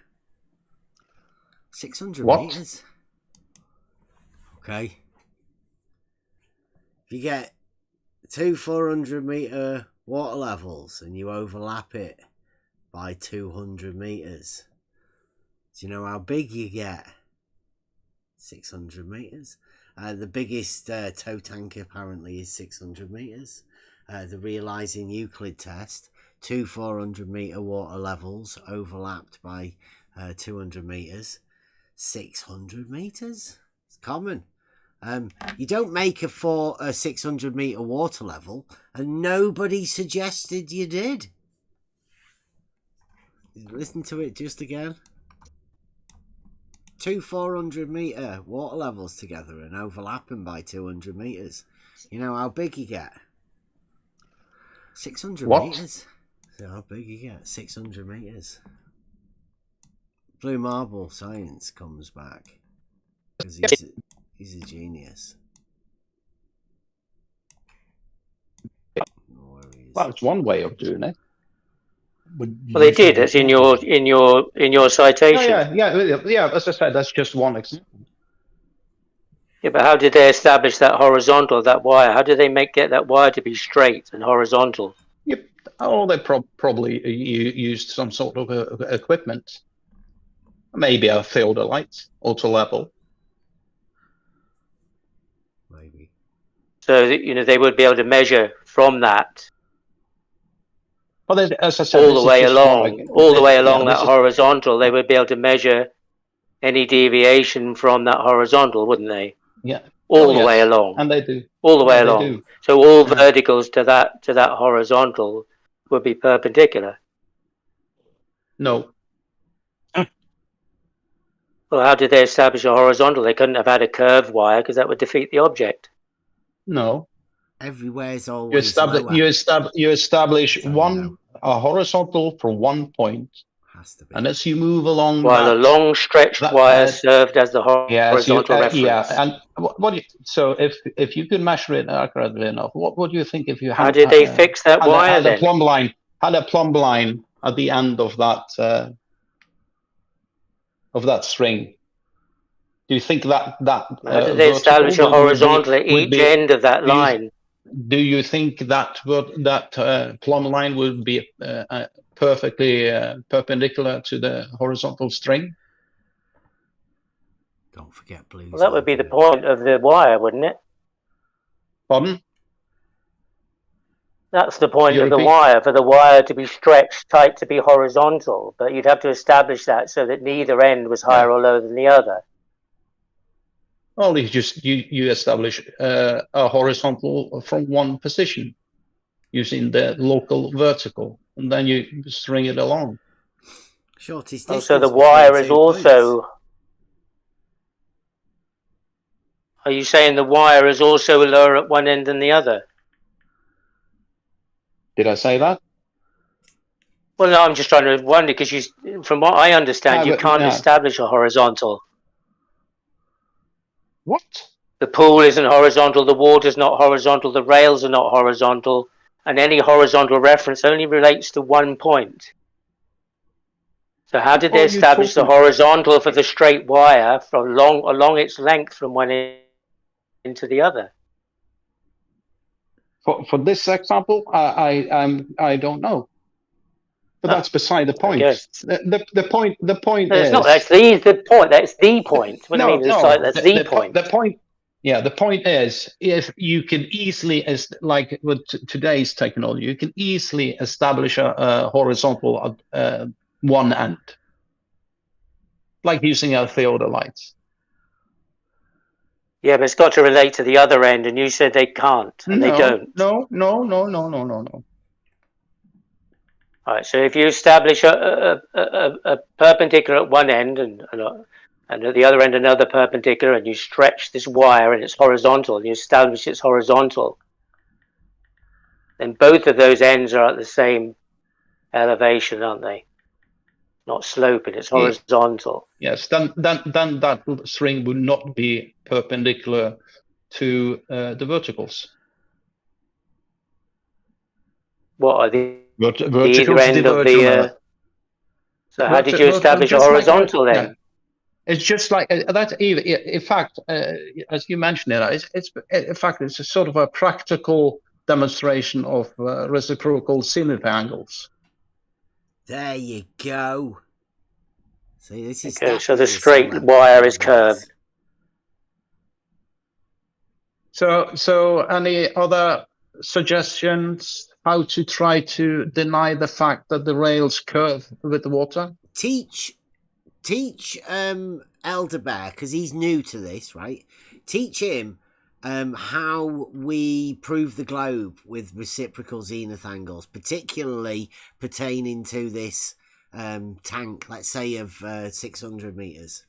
600 What? meters. Okay. If you get two 400-meter water levels and you overlap it by 200 meters, do you know how big you get? 600 meters. The biggest tow tank apparently is 600 meters. The Realising Euclid Test, two 400-meter water levels overlapped by 200 meters. 600 meters. It's common. You don't make a 600 meter water level, and nobody suggested you did. Listen to it just again. 2 400 meter water levels together and overlapping by 200 meters. You know how big you get? 600 meters. So how big you get? 600 meters. Blue Marble Science comes back because he's a genius. Well, it's one way of doing it. Well, they did. It's in your citation. Yeah. As I said, that's just one example. Yeah, but how did they establish that horizontal, that wire? How did they get that wire to be straight and horizontal? Yep. Oh, they probably used some sort of equipment. Maybe a theodolite, auto level. Maybe. So that, they would be able to measure from that. Well, as I said, all the way along that horizontal, they would be able to measure any deviation from that horizontal, wouldn't they? Yeah. All the way along. And they do. All the way along. So all verticals to that horizontal would be perpendicular. No. Well, how did they establish a horizontal? They couldn't have had a curved wire because that would defeat the object. No. Everywhere's always lower. You establish a horizontal from one point, has to be. and as you move along, while a long stretched wire served as the horizontal reference. Yeah, and so if you could measure it accurately enough, what do you think if you had? How did they fix that wire then? Had a plumb line at the end of that string. Do you think that how did they establish a horizontal at each end of that line? Do you think that plumb line would be perfectly perpendicular to the horizontal string? Don't forget blues. Well, that would be the point of the wire, wouldn't it? Pardon? That's the point of the wire, for the wire to be stretched tight to be horizontal. But you'd have to establish that so that neither end was higher or lower than the other. Well, you establish a horizontal from one position using the local vertical, and then you string it along. Shortest distance. So the wire is also. Are you saying the wire is also lower at one end than the other? Did I say that? Well, no, I'm just trying to wonder because from what I understand, you can't establish a horizontal. What? The pool isn't horizontal, the water's not horizontal, the rails are not horizontal, and any horizontal reference only relates to one point. So how did they establish the horizontal for the straight wire from along its length from one end to the other? For this example, I don't know. But that's beside the point. The point is. No, that's the point. That's the point. What do you mean? That's the point. The point. Yeah, the point is, if you can easily, like with today's technology, you can easily establish a horizontal at one end, like using a theodolite. Yeah, but it's got to relate to the other end, and you said they can't, and they don't. No. All right, so if you establish a perpendicular at one end and at the other end another perpendicular, and you stretch this wire and it's horizontal, and you establish it's horizontal, then both of those ends are at the same elevation, aren't they? Not sloping, it's horizontal. Yes, then that string would not be perpendicular to the verticals. What are the verticals end of the? So how did you establish a horizontal then? Yeah. It's just like that. In fact, as you mentioned it's in fact it's a sort of a practical demonstration of reciprocal symmetry angles. There you go. See, this is okay. So the straight wire is curved. So any other suggestions how to try to deny the fact that the rails curve with the water? Teach Elder Bear, because he's new to this, right? teach him how we prove the globe with reciprocal zenith angles, particularly pertaining to this tank, let's say of 600 meters.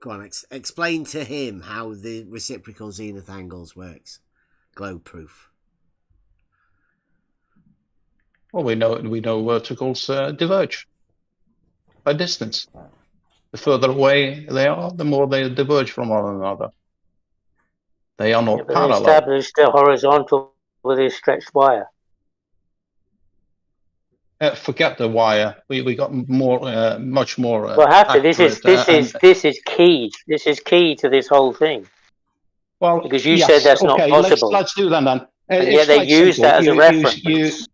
Go on, explain to him how the reciprocal zenith angles works. Globe proof. Well, we know verticals diverge by distance. The further away they are, the more they diverge from one another. They are not parallel. They established a horizontal with a stretched wire. Forget the wire. We got more, much more. Well, have to. This is key. This is key to this whole thing. Well, because you said that's not possible. Let's do that then. And yet they use that as a reference.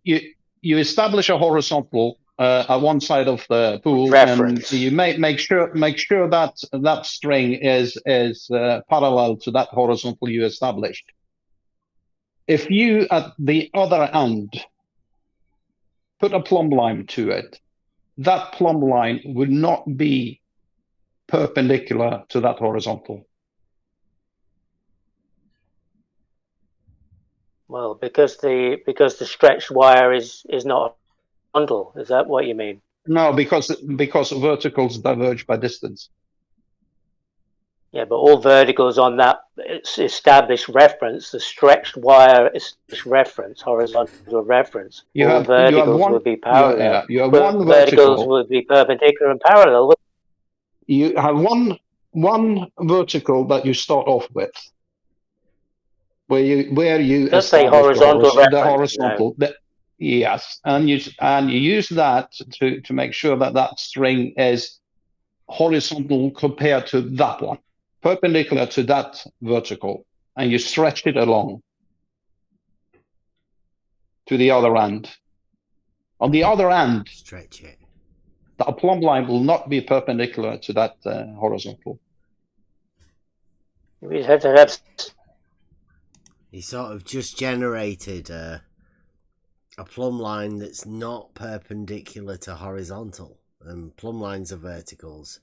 You establish a horizontal at one side of the pool, reference. And you make sure that that string is parallel to that horizontal you established. If you at the other end put a plumb line to it, that plumb line would not be perpendicular to that horizontal. Well, because the stretched wire is not horizontal. Is that what you mean? No, because verticals diverge by distance. Yeah, but all verticals on that established reference, the stretched wire established reference, horizontal reference, all verticals would be parallel. You have one verticals would be perpendicular and parallel. You have one vertical that you start off with, where you just say horizontal reference. The horizontal. No. Yes, and you use that to make sure that string is horizontal compared to that one, perpendicular to that vertical, and you stretch it along to the other end. On the other end, stretch it. The plumb line will not be perpendicular to that horizontal. We have to have. He sort of just generated a plumb line that's not perpendicular to horizontal, and plumb lines are verticals.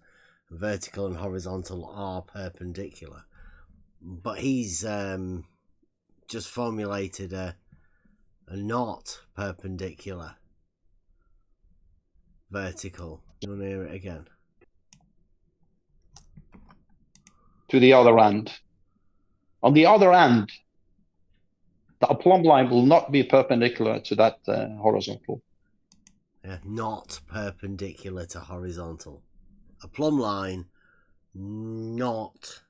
Vertical and horizontal are perpendicular, but he's just formulated a not perpendicular vertical. You want to hear it again? To the other end. On the other end, the plumb line will not be perpendicular to that horizontal. Yeah, not perpendicular to horizontal. A plumb line not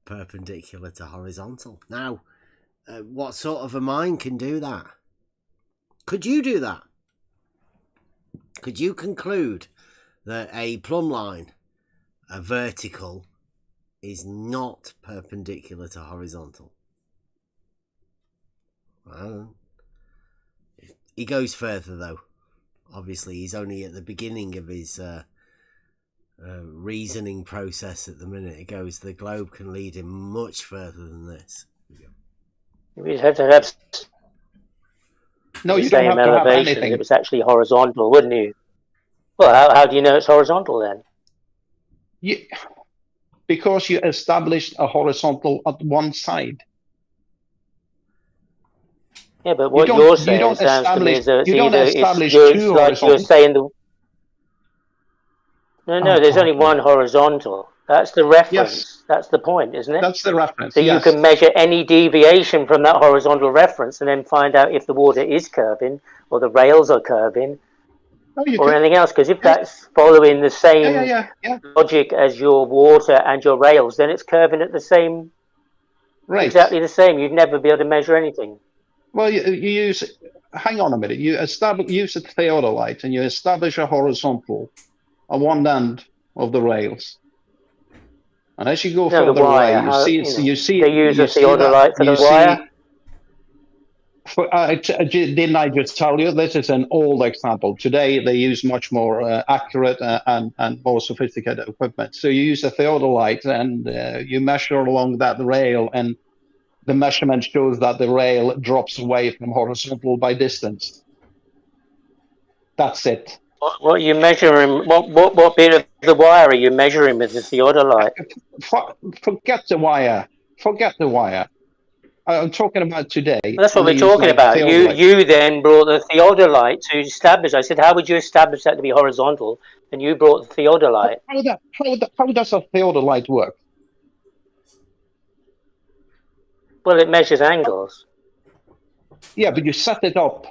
perpendicular to horizontal. Now, what sort of a mind can do that? Could you do that? Could you conclude that a plumb line, a vertical, is not perpendicular to horizontal? Well, he goes further though. Obviously, he's only at the beginning of his reasoning process at the minute. It goes, the globe can lead him much further than this. We'd have to have. No, you don't have to have anything. It was actually horizontal, wouldn't you? Well, how do you know it's horizontal then? Because you established a horizontal at one side. Yeah, but what you're saying sounds to me as though it's like you're saying the. No, there's only one horizontal. That's the reference. Yes. That's the point, isn't it? That's the reference. So you can measure any deviation from that horizontal reference and then find out if the water is curving or the rails are curving or anything else. Because if that's following the same logic as your water and your rails, then it's curving at the same, exactly the same. You'd never be able to measure anything. Well, you use. Hang on a minute. You use a theodolite and you establish a horizontal on one end of the rails. And as you go further away, you see. They use a theodolite for the wire. Didn't I just tell you? This is an old example. Today they use much more accurate and more sophisticated equipment. So you use a theodolite and you measure along that rail, and the measurement shows that the rail drops away from horizontal by distance. That's it. What are you measuring? What bit of the wire are you measuring with the theodolite? Forget the wire. Forget the wire. I'm talking about today. Well, that's what we're talking about. You then brought the theodolite to establish. I said, how would you establish that to be horizontal? And you brought the theodolite. How does a theodolite work? Well, it measures angles. Yeah, but you set it up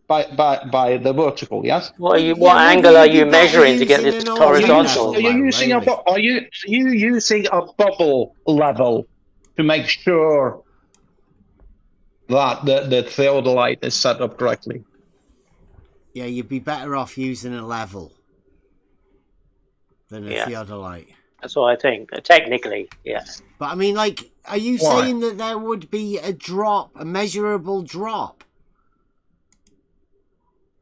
by the vertical, yes? What angle are you measuring to get this horizontal? Are you using a bubble level to make sure that the theodolite is set up correctly? Yeah, you'd be better off using a level than a theodolite. That's what I think. Technically, yes. But I mean, like, are you saying that there would be a drop, a measurable drop?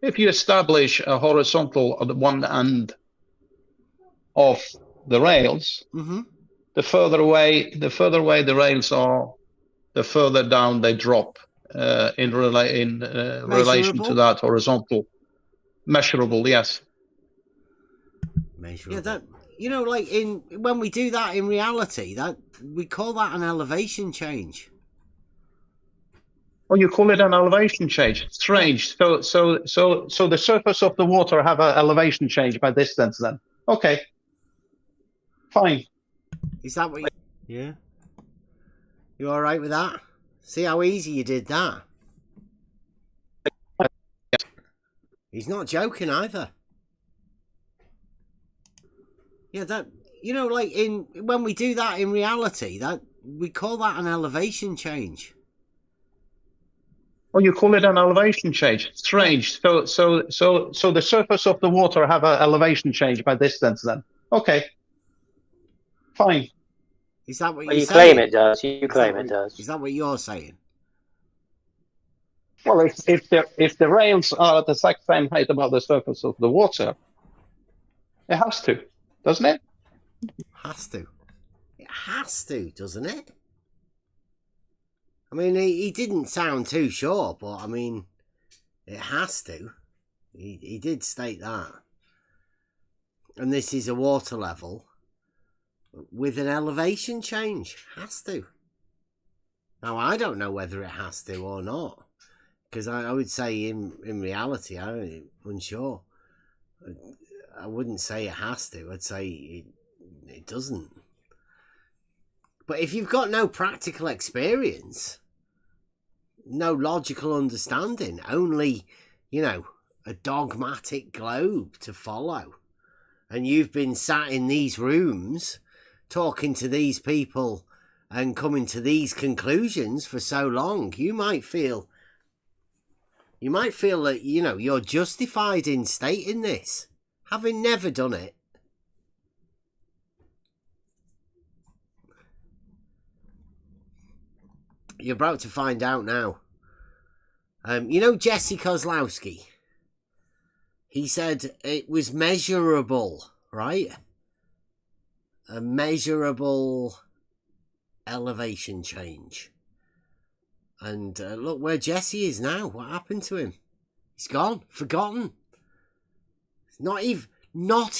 If you establish a horizontal at one end of the rails, the further away the rails are, the further down they drop in relation to that horizontal. Measurable, yes. Measurable. Yeah, that, you know, like when we do that in reality, that we call that an elevation change. Oh, you call it an elevation change? Strange. So the surface of the water have an elevation change by distance then? Okay. Fine. Is that what you... Yeah. You all right with that? See how easy you did that? He's not joking either. Yeah, that, you know, like when we do that in reality, that we call that an elevation change. Oh, you call it an elevation change? Strange. So the surface of the water have an elevation change by distance then? Okay. Fine. Is that what you claim it does? You claim it does. Is that what you're saying? Well, if the rails are at the exact same height above the surface of the water, it has to, doesn't it? Has to. It has to, doesn't it? I mean, he didn't sound too sure, but I mean, it has to. He did state that. And this is a water level with an elevation change. Has to. Now, I don't know whether it has to or not. Because I would say in reality, I'm unsure. I wouldn't say it has to. I'd say it doesn't. But if you've got no practical experience, no logical understanding, only, you know, a dogmatic globe to follow, and you've been sat in these rooms talking to these people and coming to these conclusions for so long, you might feel that, you know, you're justified in stating this, having never done it. You're about to find out now. You know Jesse Kozlowski? He said it was measurable, right? A measurable elevation change. And look where Jesse is now. What happened to him? He's gone. Forgotten. Not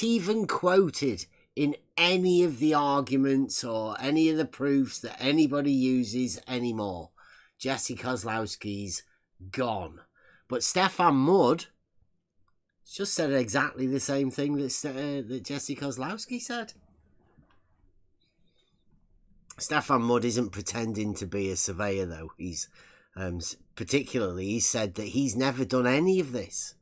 even quoted in any of the arguments or any of the proofs that anybody uses anymore. Jesse Kozlowski's gone. But Stefan Mudd just said exactly the same thing that Jesse Kozlowski said. Stefan Mudd isn't pretending to be a surveyor, though. He's he said that he's never done any of this.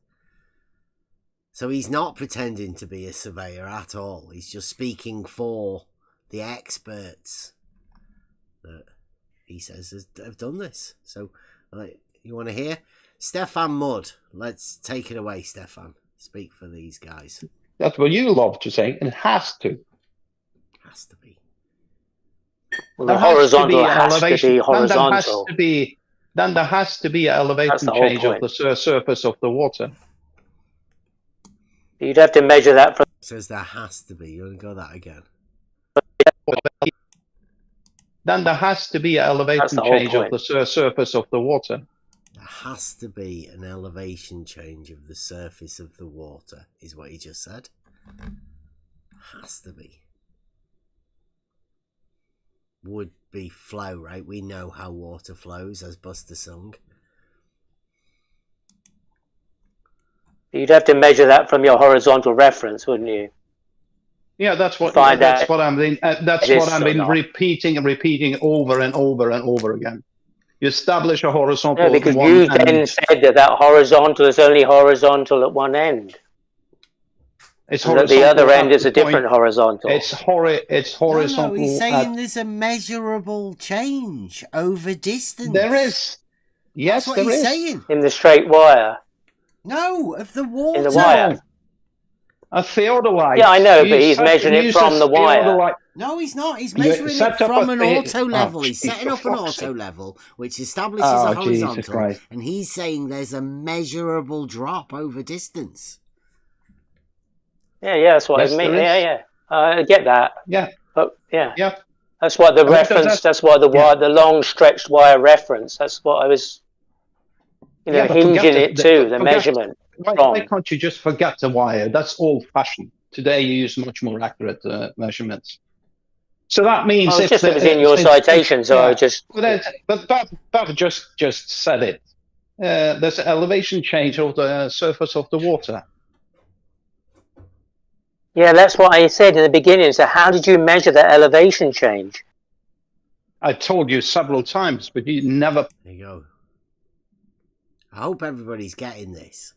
So he's not pretending to be a surveyor at all. He's just speaking for the experts that he says have done this. So, you want to hear? Stefan Mudd. Let's take it away, Stefan. Speak for these guys. That's what you love to say. It has to. Has to be. Well, the horizontal has to be horizontal. Then there has to be an elevation change of the surface of the water. You'd have to measure that from... It says there has to be. You want to go that again? Then there has to be an elevation change of the surface of the water. There has to be an elevation change of the surface of the water, is what he just said. Has to be. Would be flow, right? We know how water flows, as Buster sung. You'd have to measure that from your horizontal reference, wouldn't you? Yeah, that's what Find that's out what I'm been that's this what I've or been not. repeating and repeating over and over and over again. You establish a horizontal No, because at one you end. then said that horizontal is only horizontal at one end. It's And that the horizontal other at end is the a different point. horizontal. It's horizontal. No, he's saying at, there's a measurable change over distance. there is. Yes, That's what there he's is. saying. In the straight wire. No, of the water. In the wire. No. A theodolite. Yeah, I know, but he's measuring it from the wire. No, he's not. He's measuring it from an auto level. He's setting up an auto level, which establishes a horizontal, and he's saying there's a measurable drop over distance. Yeah, that's what I mean. Yeah. I get that. Yeah. But yeah. Yeah. That's what the reference, that's why the wire, the long stretched wire reference, that's what I was, hinging it to, the measurement. Why can't you just forget the wire? That's old-fashioned. Today you use much more accurate measurements. So that means it was in your citation, so I just. But that just said it. There's an elevation change of the surface of the water. Yeah, that's what I said in the beginning. So how did you measure that elevation change? I told you several times, but you never. There you go. I hope everybody's getting this.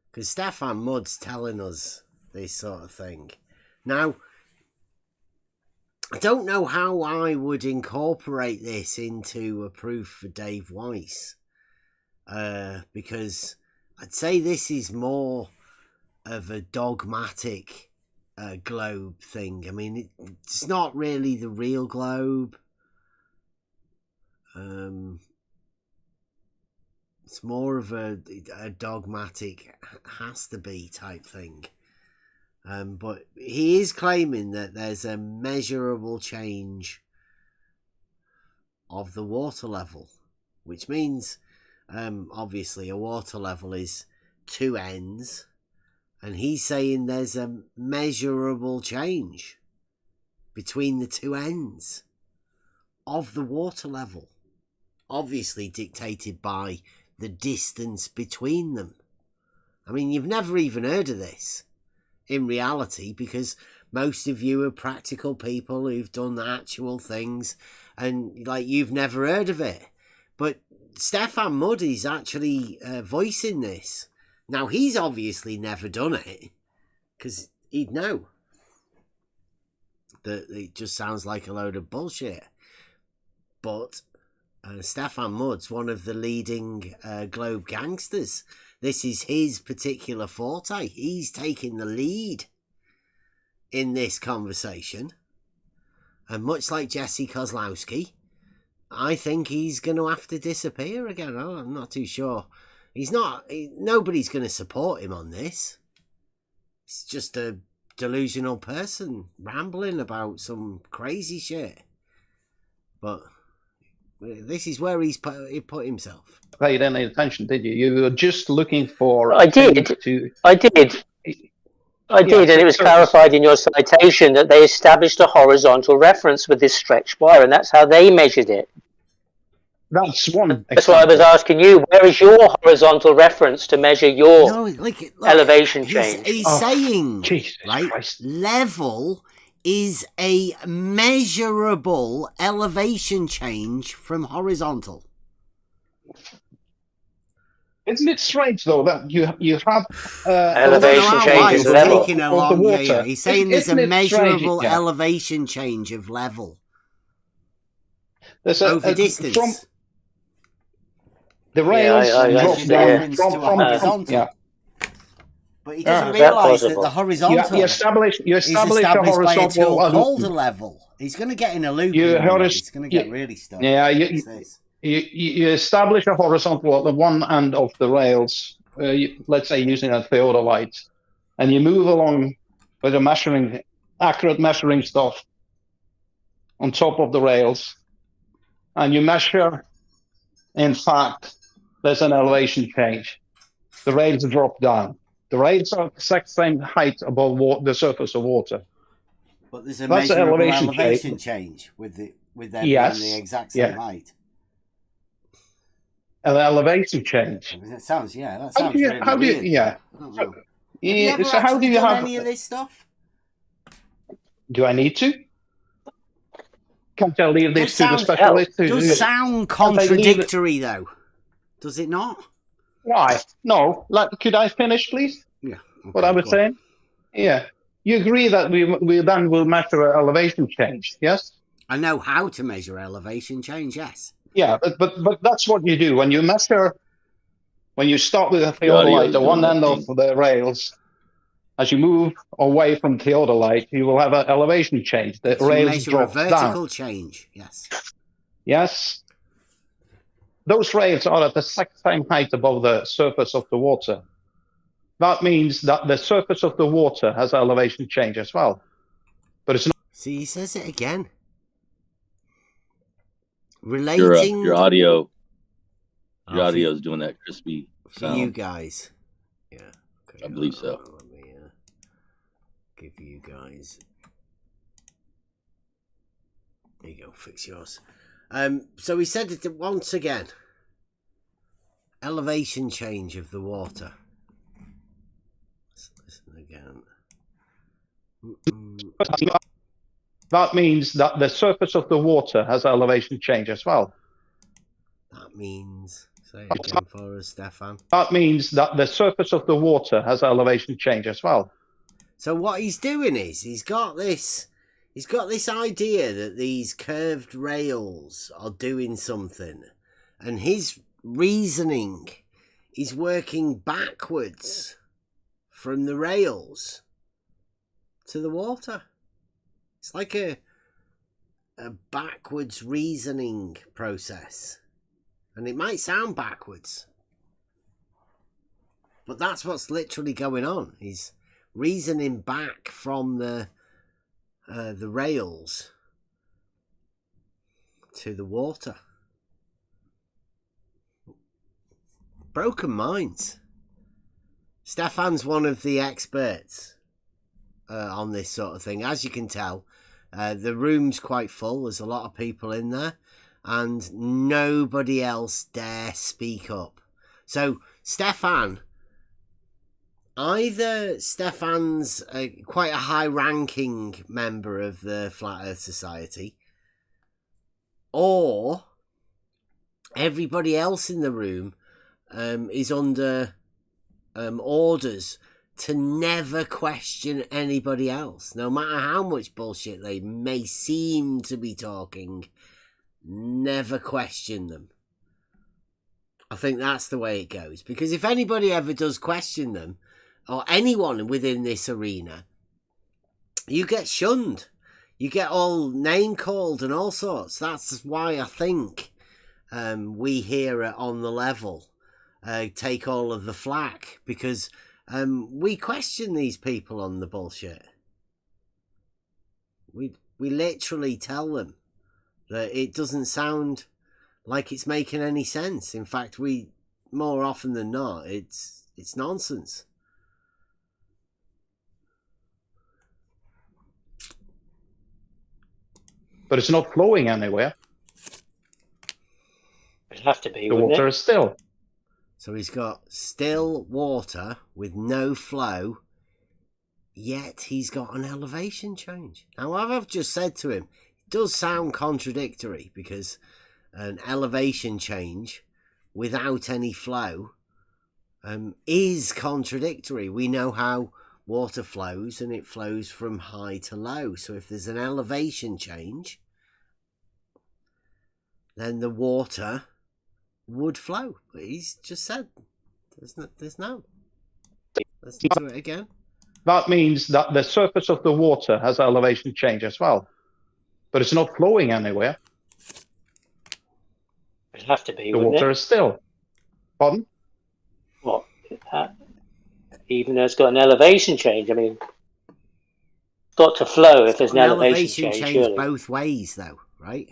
Because Stefan Mudd's telling us this sort of thing. Now, I don't know how I would incorporate this into a proof for Dave Weiss. Because I'd say this is more of a dogmatic globe thing. I mean, it's not really the real globe. It's more of a dogmatic, has to be type thing. But he is claiming that there's a measurable change of the water level, which means, obviously, a water level is two ends, and he's saying there's a measurable change between the two ends of the water level, obviously dictated by the distance between them. I mean, you've never even heard of this in reality, because most of you are practical people who've done actual things, and you've never heard of it. But Stefan Mudd is actually voicing this. Now, he's obviously never done it, because he'd know that it just sounds like a load of bullshit. But Stefan Mudd's one of the leading globe gangsters. This is his particular forte. He's taking the lead in this conversation. And much like Jesse Kozlowski, I think he's going to have to disappear again. Oh, I'm not too sure. Nobody's going to support him on this. It's just a delusional person rambling about some crazy shit. But this is where he put himself. Paid any attention, did you? You were just looking for. I did, and it was clarified in your citation that they established a horizontal reference with this stretched wire, and that's how they measured it. That's one. That's why I was asking you, where is your horizontal reference to measure your elevation change? He's saying, right, Christ. Level is a measurable elevation change from horizontal. Isn't it strange though that you have elevation change is level taking along, yeah. He's saying there's a measurable elevation change of level. There's over distance. From the rails drop from horizontal. But he doesn't realise that the horizontal you establish a horizontal by a tool called a level. He's going to get in a loop. He's going to get really stuck. Yeah, you establish a horizontal at the one end of the rails, let's say using a theodolite, and you move along with a accurate measuring stuff on top of the rails, and you measure, in fact, there's an elevation change. The rails drop down. The rails are the exact same height above the surface of water. But there's a That's measurable elevation change with them being Yes. the exact same Yeah. height. An elevation change. That sounds really weird. How do you, yeah. I don't know. Yeah, Have you ever so how do actually you done have any of this stuff? Do I need to? Can't I leave this to the Sounds- specialist? Does sound contradictory though, does it not? Why? No. Could I finish, please? Yeah. What I was go on. saying? Yeah. You agree that we then will measure elevation change, yes? I know how to measure elevation change, yes. Yeah, but that's what you do. When you measure, when you start with a theodolite at one end of the rails, as you move away from theodolite, you will have an elevation change. The So you rails measure a drop vertical down. change, yes. Yes. Those rails are at the exact same height above the surface of the water. That means that the surface of the water has elevation change as well. But it's not. See, he says it again. Relating Your audio is doing that crispy for sound. you guys. Yeah. Okay, I believe so. Let me give you guys. There you go. Fix yours. So he said it once again. Elevation change of the water. Let's listen again. That means that the surface of the water has elevation change as well. That means, say it again for us, Stefan. That means that the surface of the water has elevation change as well. So what he's doing is he's got this idea that these curved rails are doing something, and his reasoning is working backwards from the rails to the water. It's like a backwards reasoning process. And it might sound backwards, but that's what's literally going on. He's reasoning back from the rails to the water. Broken minds. Stefan's one of the experts on this sort of thing. As you can tell, the room's quite full. There's a lot of people in there, and nobody else dare speak up. So Stefan, either Stefan's quite a high-ranking member of the Flat Earth Society, or everybody else in the room is under orders to never question anybody else, no matter how much bullshit they may seem to be talking. Never question them. I think that's the way it goes, because if anybody ever does question them, or anyone within this arena, you get shunned. You get all name called and all sorts. That's why I think we here at On The Level take all of the flack, because we question these people on the bullshit. We literally tell them that it doesn't sound like it's making any sense. In fact, we more often than not, it's nonsense. But it's not flowing anywhere. It'd have to be. The water is still. So he's got still water with no flow, yet he's got an elevation change. Now, what I've just said to him, it does sound contradictory, because an elevation change without any flow is contradictory. We know how water flows, and it flows from high to low. So if there's an elevation change, then the water would flow. But he's just said there's no. Let's do it again. That means that the surface of the water has elevation change as well. But it's not flowing anywhere. It'd have to be. The water is still. Pardon? What? Even though it's got an elevation change, I mean, it's got to flow if there's an elevation change. Elevation change both ways, though, right?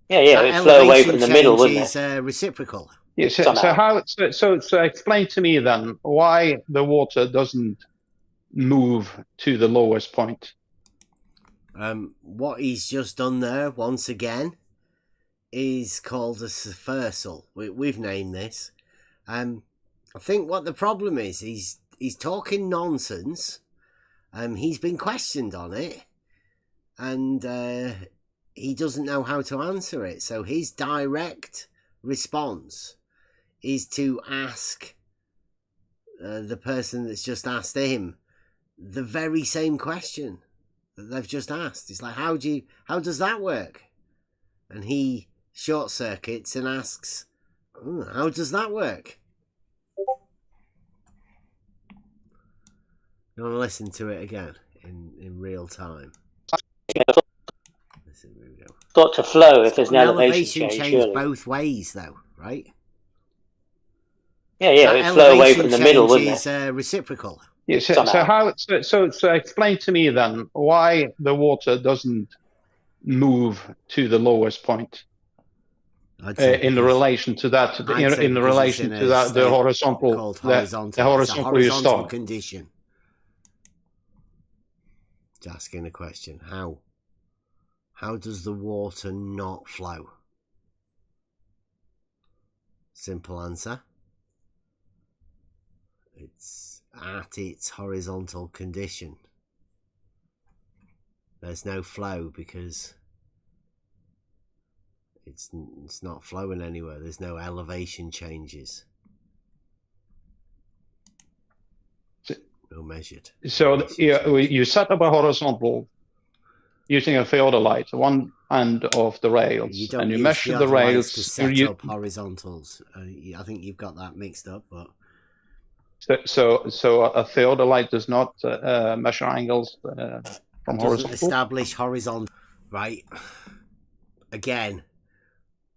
Yeah, yeah, that it'd flow away from the middle, wouldn't is reciprocal. Yeah, so explain to me then why the water doesn't move to the lowest point. What he's just done there, once again, is called a subversal. We've named this. I think what the problem is, he's talking nonsense. He's been questioned on it, and he doesn't know how to answer it. So his direct response is to ask the person that's just asked him the very same question that they've just asked. It's like, how does that work? And he short circuits and asks, how does that work? You want to listen to it again in real time? Got to flow if there's an elevation change both ways, though, right? Yeah, yeah, it would flow away from the middle, wouldn't it? Is reciprocal. Yeah, so explain to me then why the water doesn't move to the lowest point in relation to that. In relation to that, the horizontal, the horizontal you start. Condition. Just asking a question: How does the water not flow? Simple answer. It's at its horizontal condition. There's no flow because it's not flowing anywhere. There's no elevation changes. No measured. So you set up a horizontal using a theodolite, one end of the rails, and you measure the rails to set up horizontals. I think you've got that mixed up, but. So a theodolite does not measure angles from horizontal. Establish horizontal, right? Again,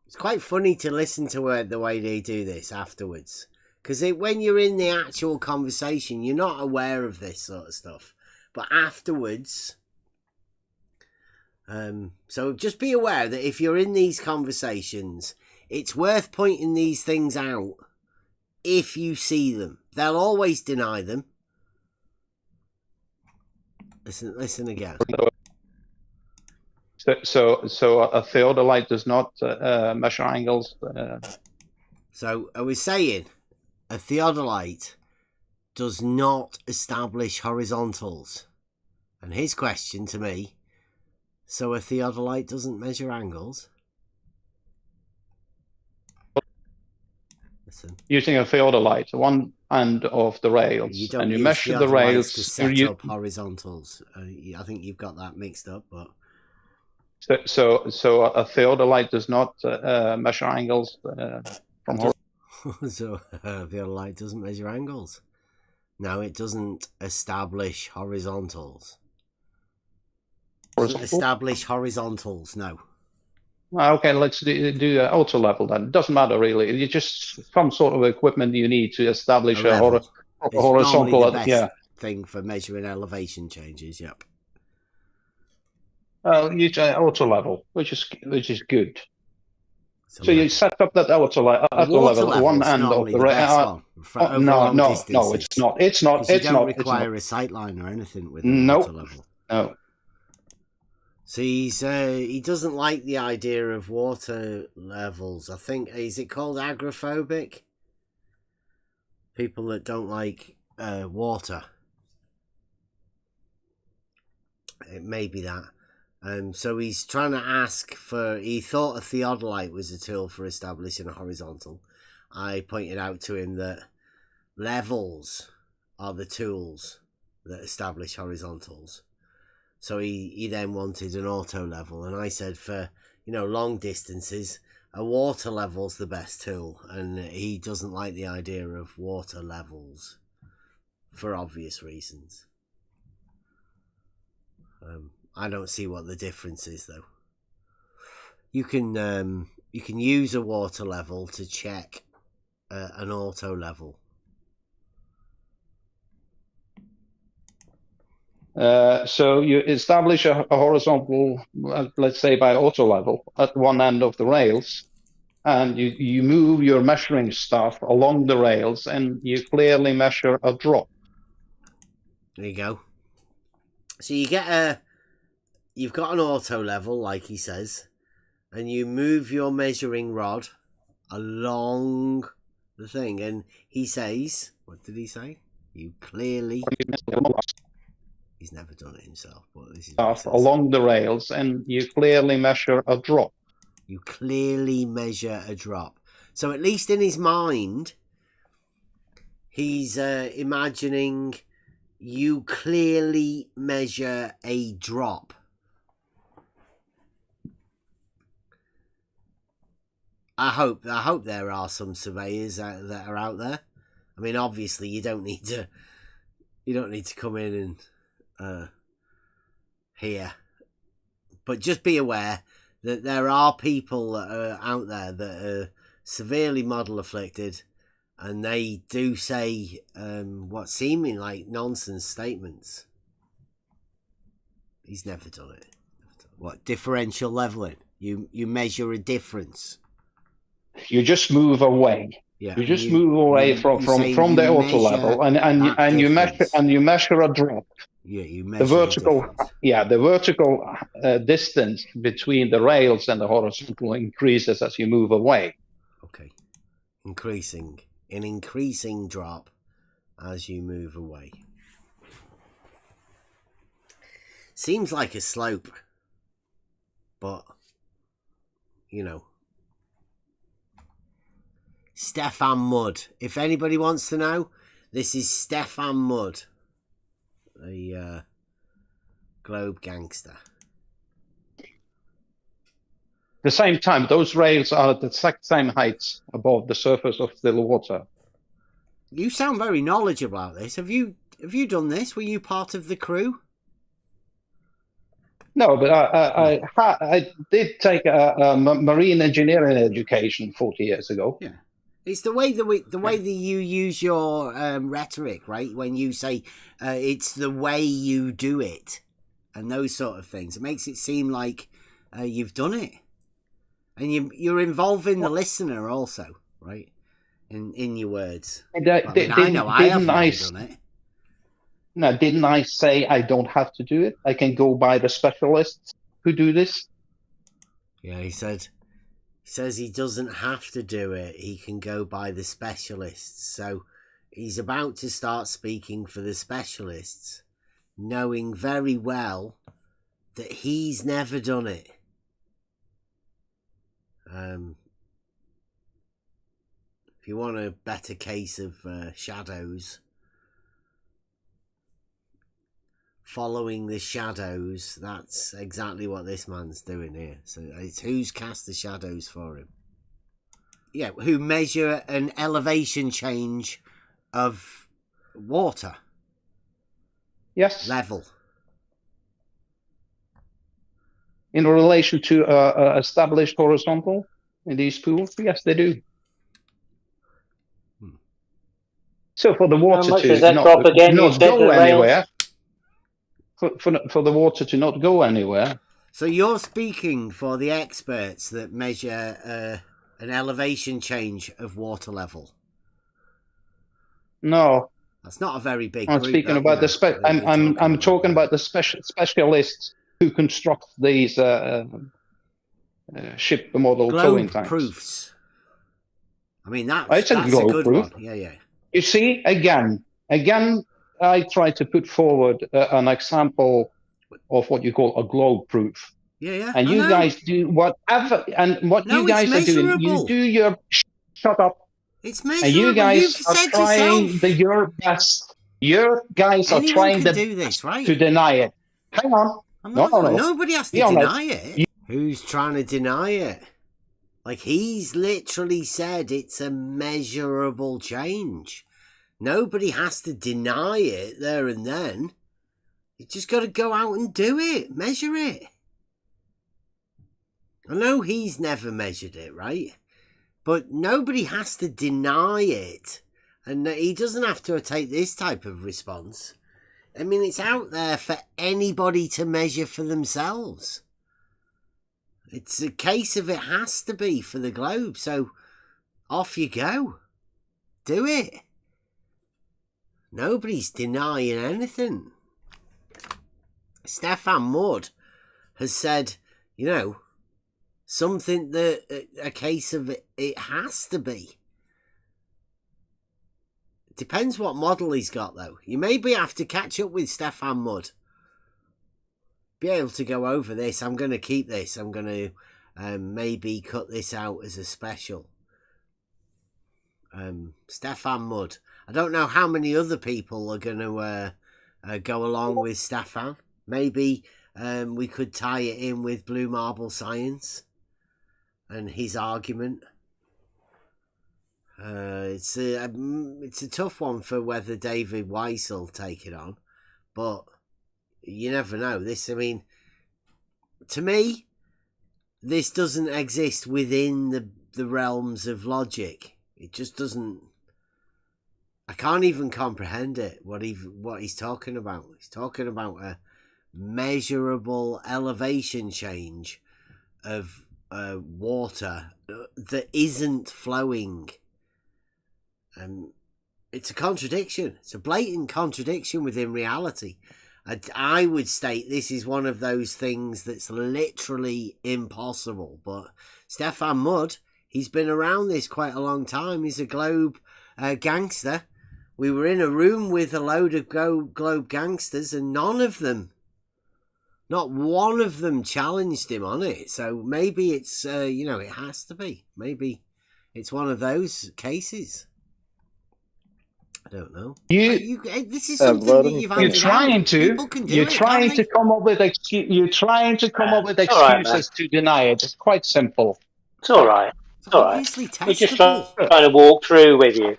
it's quite funny to listen to the way they do this afterwards, because when you're in the actual conversation, you're not aware of this sort of stuff, but afterwards. So just be aware that if you're in these conversations, it's worth pointing these things out if you see them. They'll always deny them. Listen again. So a theodolite does not measure angles. So I was saying, a theodolite does not establish horizontals. And his question to me, so a theodolite doesn't measure angles? Listen. Using a theodolite, one end of the rails, and you measure the rails to set up horizontals. I think you've got that mixed up, but so a theodolite does not measure angles from horizontal. So a theodolite doesn't measure angles. No, it doesn't establish horizontals. Doesn't establish horizontals. No. Okay, let's do auto level then. It doesn't matter really. You just some sort of equipment you need to establish a horizontal. The best thing for measuring elevation changes. Yep. You try auto level, which is good. So you set up that auto level, one end of the rail. No, it's not. It's not. You don't require a sight line or anything with auto level. No. So he doesn't like the idea of water levels. I think, is it called agoraphobic? People that don't like water. It may be that. So he's trying to ask for. He thought a theodolite was a tool for establishing a horizontal. I pointed out to him that levels are the tools that establish horizontals. So he then wanted an auto level, and I said for long distances, a water level's the best tool, and he doesn't like the idea of water levels for obvious reasons. I don't see what the difference is though. You can use a water level to check an auto level. So you establish a horizontal, let's say by auto level, at one end of the rails, and you move your measuring staff along the rails, and you clearly measure a drop. There you go. So you get you've got an auto level, like he says, and you move your measuring rod along the thing, and he says, what did he say? You clearly... He's never done it himself, but this is what he says. Along the rails, and you clearly measure a drop. You clearly measure a drop. So at least in his mind, he's imagining you clearly measure a drop. I hope there are some surveyors that are out there. I mean, obviously, you don't need to come in and here, but just be aware that there are people that are out there that are severely model afflicted, and they do say what seeming like nonsense statements. He's never done it. What, differential leveling? You measure a difference. You just move away. Yeah, you just move away from the auto level, and you measure a drop. Yeah, you measure the vertical distance between the rails and the horizontal increases as you move away. Okay, increasing drop as you move away. Seems like a slope, but you know. Stefan Mudd. If anybody wants to know, this is Stefan Mudd, the globe gangster. At the same time, those rails are at the exact same heights above the surface of the water. You sound very knowledgeable about this. Have you done this? Were you part of the crew? No, but I did take a marine engineering education 40 years ago. Yeah. It's the way that you use your rhetoric, right? When you say it's the way you do it, and those sort of things, it makes it seem like you've done it, and you're involving the listener also, right? In your words. I know I haven't done it. No, didn't I say I don't have to do it? I can go by the specialists who do this. Yeah, he says he doesn't have to do it. He can go by the specialists. So he's about to start speaking for the specialists, knowing very well that he's never done it. If you want a better case of shadows, following the shadows, that's exactly what this man's doing here. So it's who's cast the shadows for him. Yeah, who measure an elevation change of water. Yes. Level. In relation to established horizontal in these pools, yes, they do. So for the water to not go anywhere, for the water to not go anywhere. So you're speaking for the experts that measure an elevation change of water level. No, that's not a very big. I'm speaking about I'm talking about the specialists who construct these ship model towing tanks. Proofs. I mean that's a good one. Yeah. You see, again, I try to put forward an example of what you call a globe proof. Yeah. And you guys do whatever, and what you guys are doing, you do your shut up. It's measurable. And you guys are trying your best. Your guys are trying to deny it. Hang on. Nobody has to deny it. Who's trying to deny it? Like, he's literally said it's a measurable change. Nobody has to deny it there and then. You just got to go out and do it. Measure it. I know he's never measured it, right? But nobody has to deny it. And he doesn't have to take this type of response. I mean, it's out there for anybody to measure for themselves. It's a case of it has to be for the globe. So off you go. Do it. Nobody's denying anything. Stefan Mudd has said, something that a case of it has to be. Depends what model he's got, though. You maybe have to catch up with Stefan Mudd. Be able to go over this. I'm going to keep this. I'm going to maybe cut this out as a special. Stefan Mudd. I don't know how many other people are going to go along with Stefan. Maybe we could tie it in with Blue Marble Science and his argument. It's a tough one for whether David Weiss will take it on, but you never know. This, I mean, to me, this doesn't exist within the realms of logic. It just doesn't. I can't even comprehend it. What he's talking about. He's talking about a measurable elevation change of water that isn't flowing. It's a contradiction. It's a blatant contradiction within reality. I would state this is one of those things that's literally impossible. But Stefan Mudd, he's been around this quite a long time. He's a globe gangster. We were in a room with a load of globe gangsters, and none of them, not one of them, challenged him on it. So maybe it's it has to be. Maybe it's one of those cases. I don't know. This is something that you've You're trying to come up with excuses to deny it. It's quite simple. It's all right. It's all right. We're just trying to walk through with you.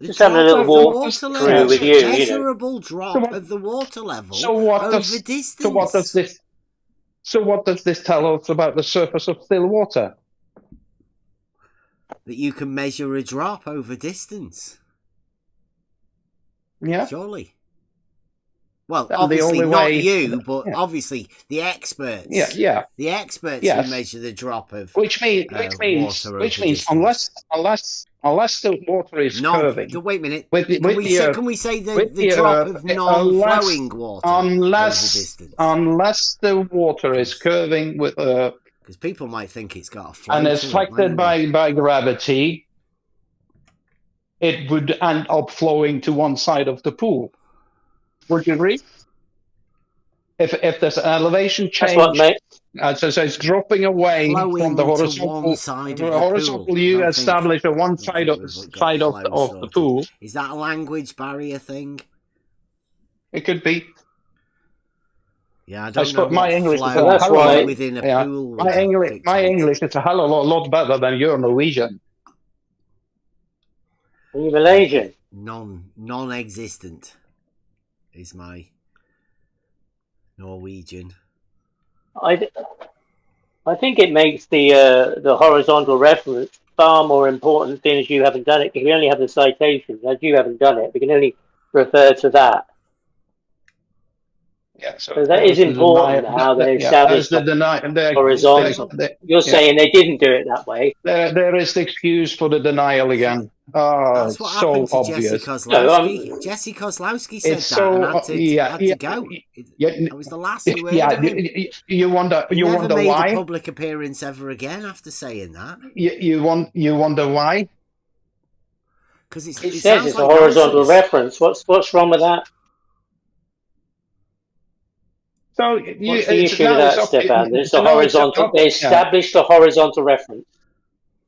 Just having a little walk through with you. Measurable drop of the water level over distance. So what does this tell us about the surface of still water? That you can measure a drop over distance. Yeah. Surely. Well, obviously not you, but obviously the experts. Yeah. The experts who measure the drop of which means unless the water is curving. Wait a minute. Can we say the drop of non-flowing water over distance? Unless the water is curving with because people might think it's got a flow and it's affected by gravity, it would end up flowing to one side of the pool. Would you agree? If there's an elevation change, so it's dropping away from the horizontal side of the horizontal. You establish a one side of the pool. Is that a language barrier thing? It could be. Yeah, I don't know. My English is within a pool. My English is a hell of a lot better than your Norwegian. Are you Malaysian? Non-existent is my Norwegian. I think it makes the horizontal reference far more important, seeing as you haven't done it, because we only have the citation. As you haven't done it, we can only refer to that. Yeah, so that is important. How they established the horizontal. You're saying they didn't do it that way. There is the excuse for the denial again. That's what so happened to obvious. Jesse Kozlowski said that and had to go. That was the last we heard of him. You wonder He never made why? a public appearance ever again after saying that. You wonder why? Because it says it's a horizontal reference. What's wrong with that? So what's the issue with that, Stefan? It's a horizontal. They established a horizontal reference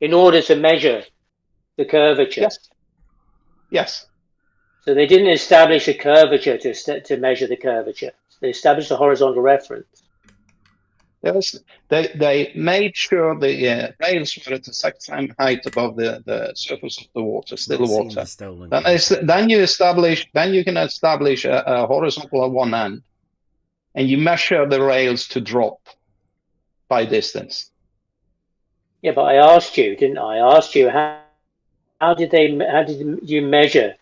in order to measure the curvature. Yes. So they didn't establish a curvature to measure the curvature. They established a horizontal reference. Yes, they made sure the rails were at the exact same height above the surface of the water, still water. Then you can establish a horizontal at one end, and you measure the rails to drop by distance. Yeah, but I asked you, didn't I? I asked you how did you measure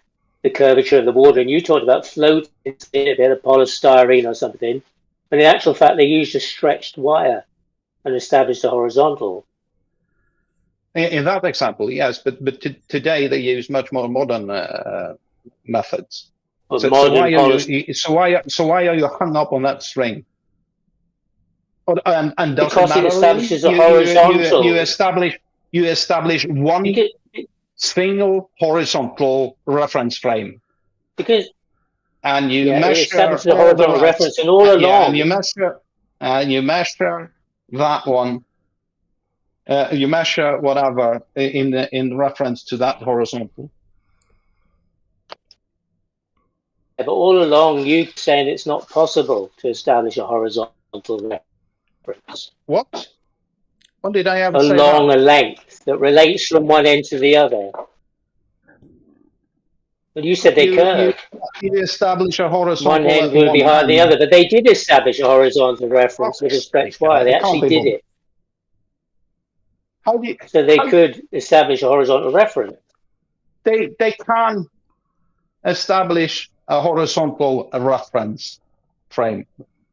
the curvature of the water, and you talked about floating in a bit of polystyrene or something. But in actual fact, they used a stretched wire and established a horizontal. In that example, yes, but today they use much more modern methods. So why are you hung up on that string? And does because it matter? It establishes a horizontal. You establish one single horizontal reference frame. And you measure it establishes a horizontal reference, and all along, and you measure that one. You measure whatever in reference to that horizontal. But all along, you saying it's not possible to establish a horizontal reference. What? What did I ever say? Along a length that relates from one end to the other. Well, you said they curve. You establish a horizontal. One end will be higher than the other, but they did establish a horizontal reference with a stretched wire. They actually did it. So they could establish a horizontal reference. They can establish a horizontal reference frame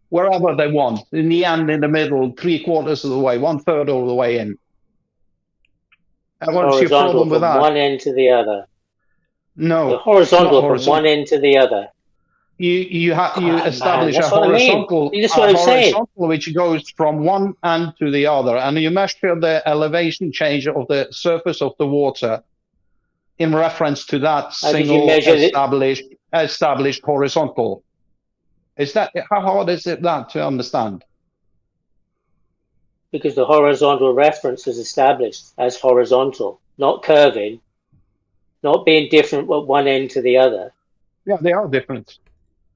wherever they want. In the end, in the middle, 3/4 of the way, 1/3 of the way in. And what's your problem with that? From one end to the other. No, the horizontal from one end to the other. You establish a horizontal, which goes from one end to the other, and you measure the elevation change of the surface of the water in reference to that single established horizontal. Is that how hard is it that to understand? Because the horizontal reference is established as horizontal, not curving, not being different from one end to the other. Yeah, they are different.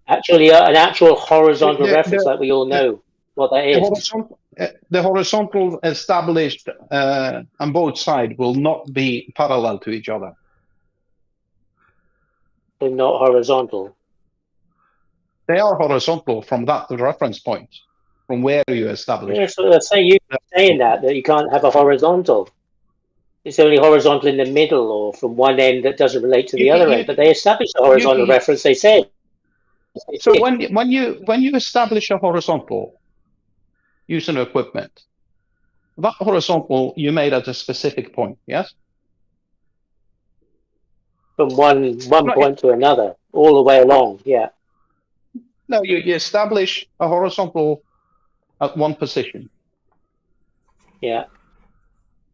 Actually, an actual horizontal reference, like we all know what that is. The horizontal established on both sides will not be parallel to each other. They're not horizontal. They are horizontal from that reference point, from where you establish. Yeah, so let's say you're saying that you can't have a horizontal. It's only horizontal in the middle or from one end that doesn't relate to the other end. But they established a horizontal reference, they said. So when you establish a horizontal using equipment, that horizontal you made at a specific point, yes? From one point to another, all the way along, yeah. No, you establish a horizontal at one position. Yeah.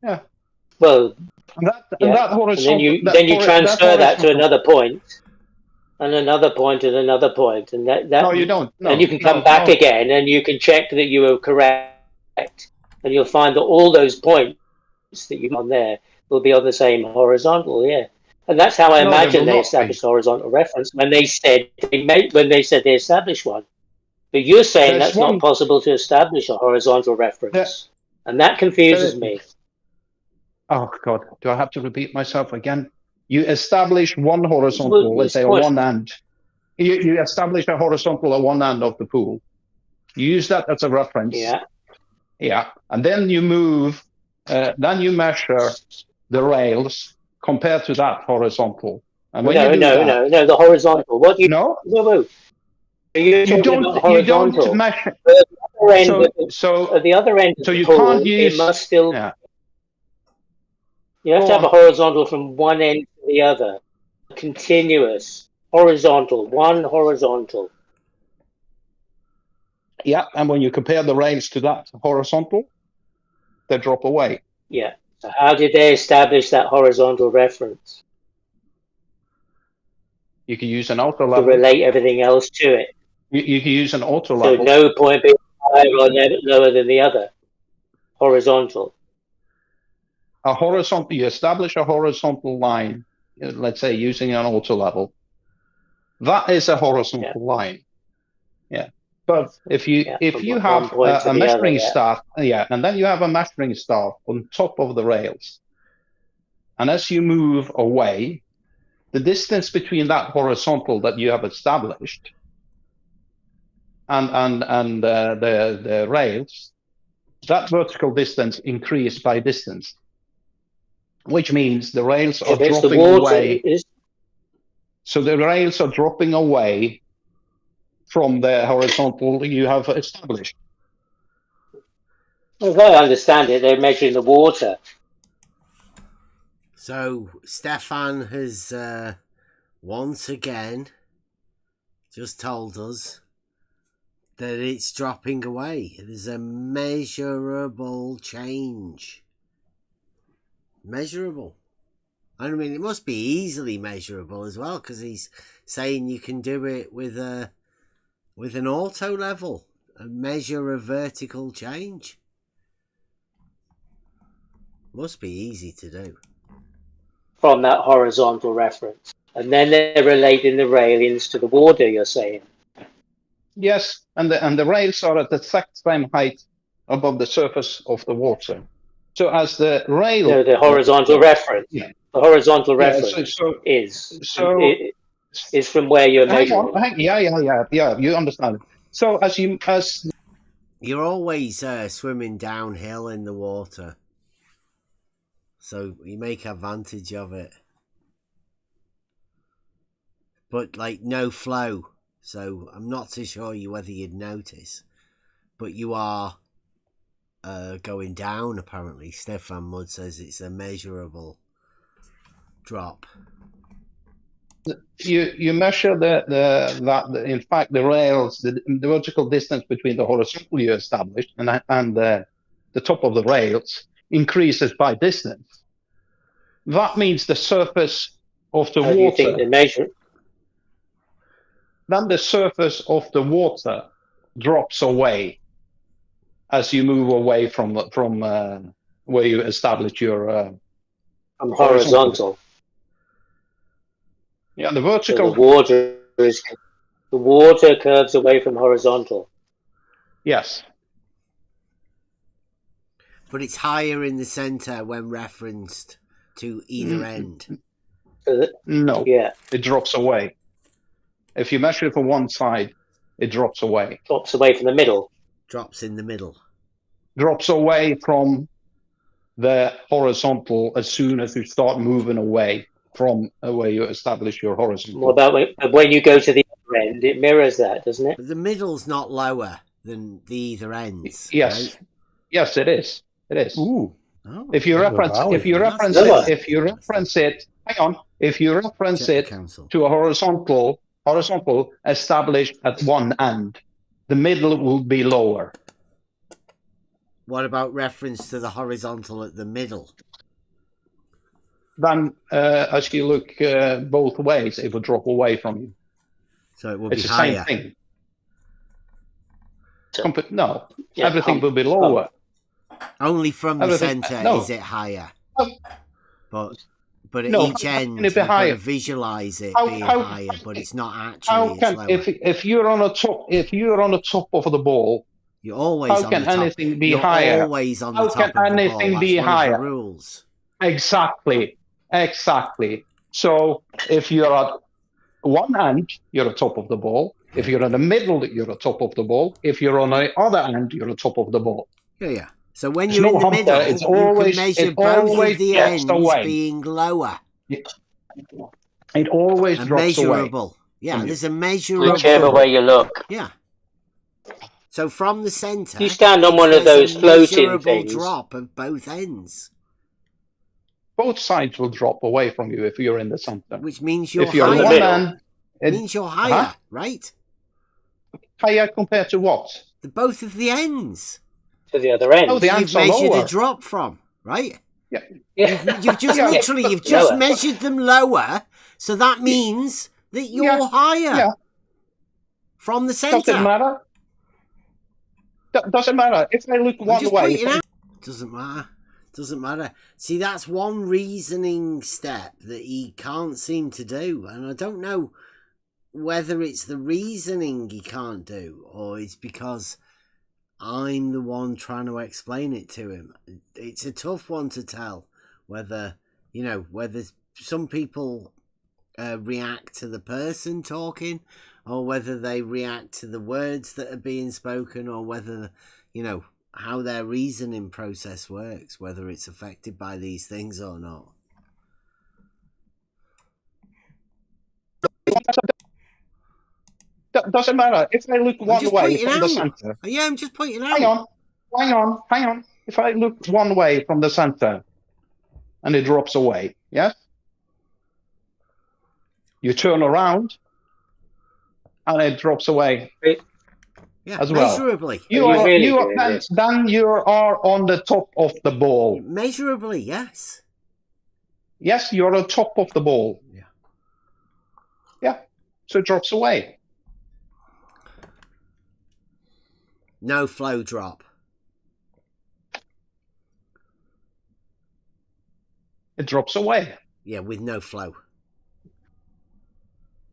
Yeah. Well, and that horizontal. And then you transfer that to another point, and another point, and another point, and that. No, you don't. No, and you can come back again, and you can check that you were correct, and you'll find that all those points that you've on there will be on the same horizontal. Yeah. And that's how I imagine they established horizontal reference when they said they established one. But you're saying that's not possible to establish a horizontal reference, and that confuses me. Oh God, do I have to repeat myself again? You establish one horizontal, let's say on one end. You establish a horizontal at one end of the pool. You use that as a reference. Yeah. Yeah, and then you move. Then you measure the rails compared to that horizontal. And when no, the horizontal. What do you? No. You don't measure. So at the other end of you the pool, can't use. It must still. Yeah. You have to have a horizontal from one end to the other, continuous, horizontal, one horizontal. Yeah, and when you compare the rails to that horizontal, they drop away. Yeah. So how did they establish that horizontal reference? You can use an auto level. To relate everything else to it. You can use an auto level. So no point being higher or lower than the other. Horizontal. A horizontal. You establish a horizontal line. Let's say using an auto level. That is a horizontal line. Yeah. But if you have a measuring staff, and then you have a measuring staff on top of the rails, and as you move away, the distance between that horizontal that you have established and the rails, that vertical distance increased by distance, which means the rails are dropping away. So the rails are dropping away from the horizontal you have established. Well, if I understand it, they're measuring the water. So Stefan has once again just told us that it's dropping away. There's a measurable change. Measurable. I mean, it must be easily measurable as well, because he's saying you can do it with an auto level, measure a vertical change. Must be easy to do. From that horizontal reference. And then they're relating the railings to the water, you're saying? Yes, and the rails are at the exact same height above the surface of the water. So as the rail... No, the horizontal reference. Yeah. The horizontal reference is from where you're measuring. Yeah, you understand. So as you're always swimming downhill in the water, so you make advantage of it. But like no flow, so I'm not too sure whether you'd notice, but you are going down. Apparently, Stefan Mudd says it's a measurable drop. You measure in fact the rails, the vertical distance between the horizontal you established and the top of the rails increases by distance. That means the surface of the How water. do you think they measure? Then the surface of the water drops away as you move away from where you establish your horizontal. Yeah, the vertical. So the water curves away from horizontal. Yes. But it's higher in the center when referenced to either end. No. Yeah. It drops away. If you measure it from one side, it drops away. Drops away from the middle. Drops in the middle. Drops away from the horizontal as soon as you start moving away from where you establish your horizontal. What about when you go to the other end? It mirrors that, doesn't it? But the middle's not lower than the either ends. Yes. Right? Yes, it is. It is. Ooh. Oh, if you reference it, hang on. If you reference it to a horizontal established at one end, the middle will be lower. What about reference to the horizontal at the middle? Then, as you look both ways, it will drop away from you. So it will be higher. It's the same thing. No, everything will be lower. Only from the center is it higher. But at each end, you've got to visualize it being higher, but it's not actually. If you're on the top of the ball, you're always how on can the top. anything be You're higher? Always on the how top can of the anything ball. be That's higher? One of the rules. Exactly. So if you're at one end, you're at top of the ball. If you're in the middle, you're at top of the ball. If you're on the other end, you're at top of the ball. Yeah. So when you're in the middle, you can measure both of the ends being lower. It always drops measurable. away. Yeah, there's a measurable. Whichever way you look. Yeah. So from the center, you stand on one of those floating things. Drop of both ends. Both sides will drop away from you if you're in the center. Which means you're higher. On the middle, it means you're higher, right? Higher compared to what? Both of the ends. To the other end. Oh, the ends you've measured lower. A drop from, right? Yeah. You've just you've just measured them lower, so that means that you're higher from the center. Doesn't matter. Doesn't matter. If I look one way. Doesn't matter. See, that's one reasoning step that he can't seem to do. And I don't know whether it's the reasoning he can't do or it's because I'm the one trying to explain it to him. It's a tough one to tell whether some people react to the person talking or whether they react to the words that are being spoken or whether, how their reasoning process works, whether it's affected by these things or not. doesn't matter. If I look one way from the center. Yeah, I'm just pointing out. Hang on. If I look one way from the center and it drops away, yes? You turn around and it drops away as well. Measurably. Then you are on the top of the ball. Measurably, yes. Yes, you're on top of the ball. Yeah. Yeah. So it drops away. No flow drop. It drops away. Yeah, with no flow.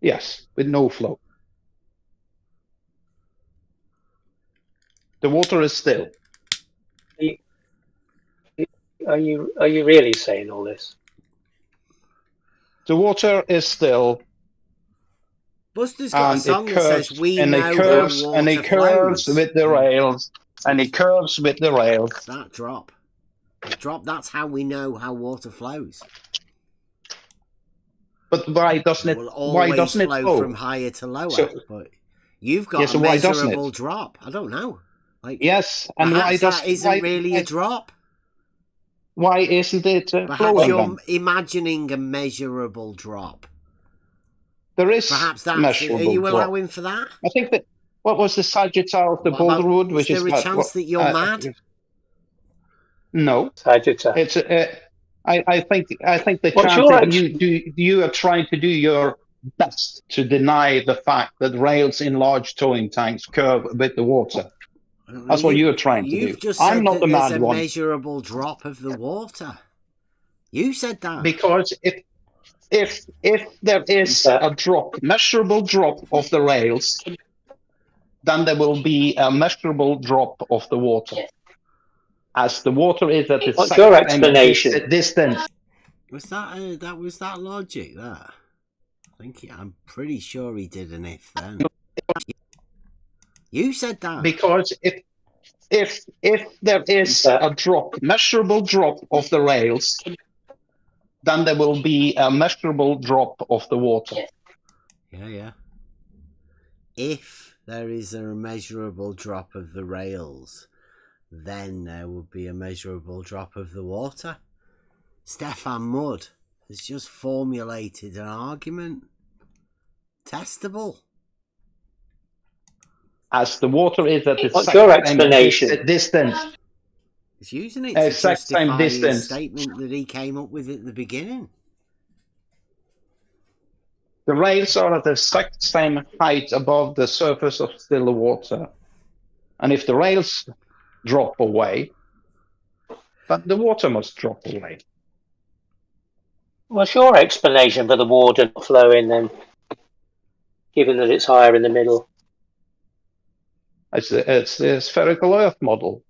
Yes, with no flow. The water is still. Are you really saying all this? The water is still. Buster's got a song that says, "We know how water flows." And it curves with the rails. And it curves with the rails. That drop. That's how we know how water flows. But why doesn't it? Why doesn't it flow from higher to lower? But you've got a measurable drop. I don't know. Like, yes, and why isn't really a drop? Why isn't it? Perhaps you're imagining a measurable drop. There is perhaps that's measurable. Are you allowing for that? I think that. What was the Sagittarius of the Boulderwood? Is there a chance that you're mad? No, Sagittarius. It's. I think the chance that you are trying to do your best to deny the fact that rails in large towing tanks curve with the water. That's what you're trying to do. You've just I'm said not that the there's mad a one. measurable drop of the water. You said that. Because if there is a measurable drop of the rails, then there will be a measurable drop of the water. As the water is at the What's your explanation? Distance. Was that logic? That I'm pretty sure he did an if then. You said that because if there is a measurable drop of the rails, then there will be a measurable drop of the water. Yeah. If there is a measurable drop of the rails, then there would be a measurable drop of the water. Stefan Mudd has just formulated an argument. Testable. As the water is at the What's your explanation? Distance. He's using it to justify his statement that he came up with at the beginning. The rails are at the exact same height above the surface of still water. And if the rails drop away, but the water must drop away. What's your explanation for the water not flowing then, given that it's higher in the middle? It's the spherical Earth model,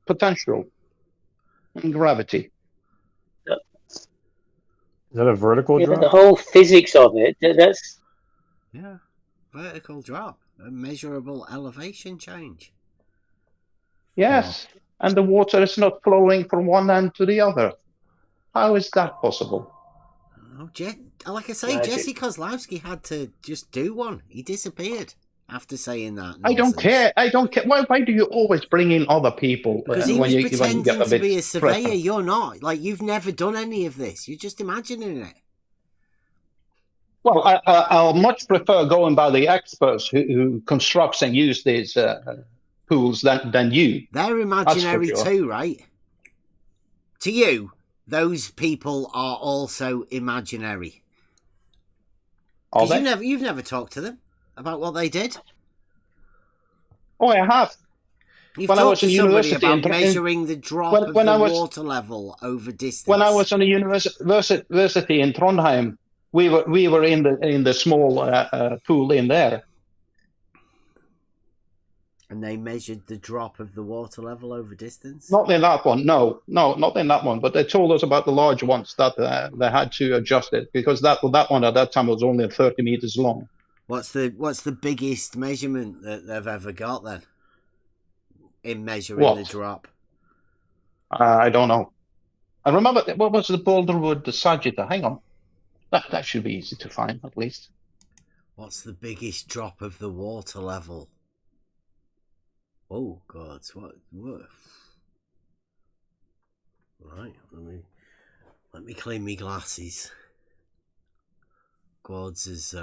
potential and gravity. Is that a vertical drop? But the whole physics of it, that's... Yeah, vertical drop, a measurable elevation change. Yes, and the water is not flowing from one end to the other. How is that possible? Oh, like I say, Jesse Kozlowski had to just do one. He disappeared after saying that. I don't care. Why do you always bring in other people? Because he was pretending to be a surveyor. You're not. Like, you've never done any of this. You're just imagining it. Well, I'll much prefer going by the experts who constructs and use these pools than you. They're imaginary too, right? To you, those people are also imaginary. Are they? You've never talked to them about what they did. Oh, I have. You've talked to somebody about measuring the drop of the water level over distance. When I was on a university in Trondheim, we were in the small pool in there. And they measured the drop of the water level over distance? Not in that one, no, not in that one. But they told us about the large ones that they had to adjust it because that one at that time was only 30 meters long. What's the biggest measurement that they've ever got then? In measuring the drop? I don't know. I remember what was the Boulderwood, the Sagittarius. Hang on, that should be easy to find at least. What's the biggest drop of the water level? Oh God, what? Right, let me clean me glasses. Gwards is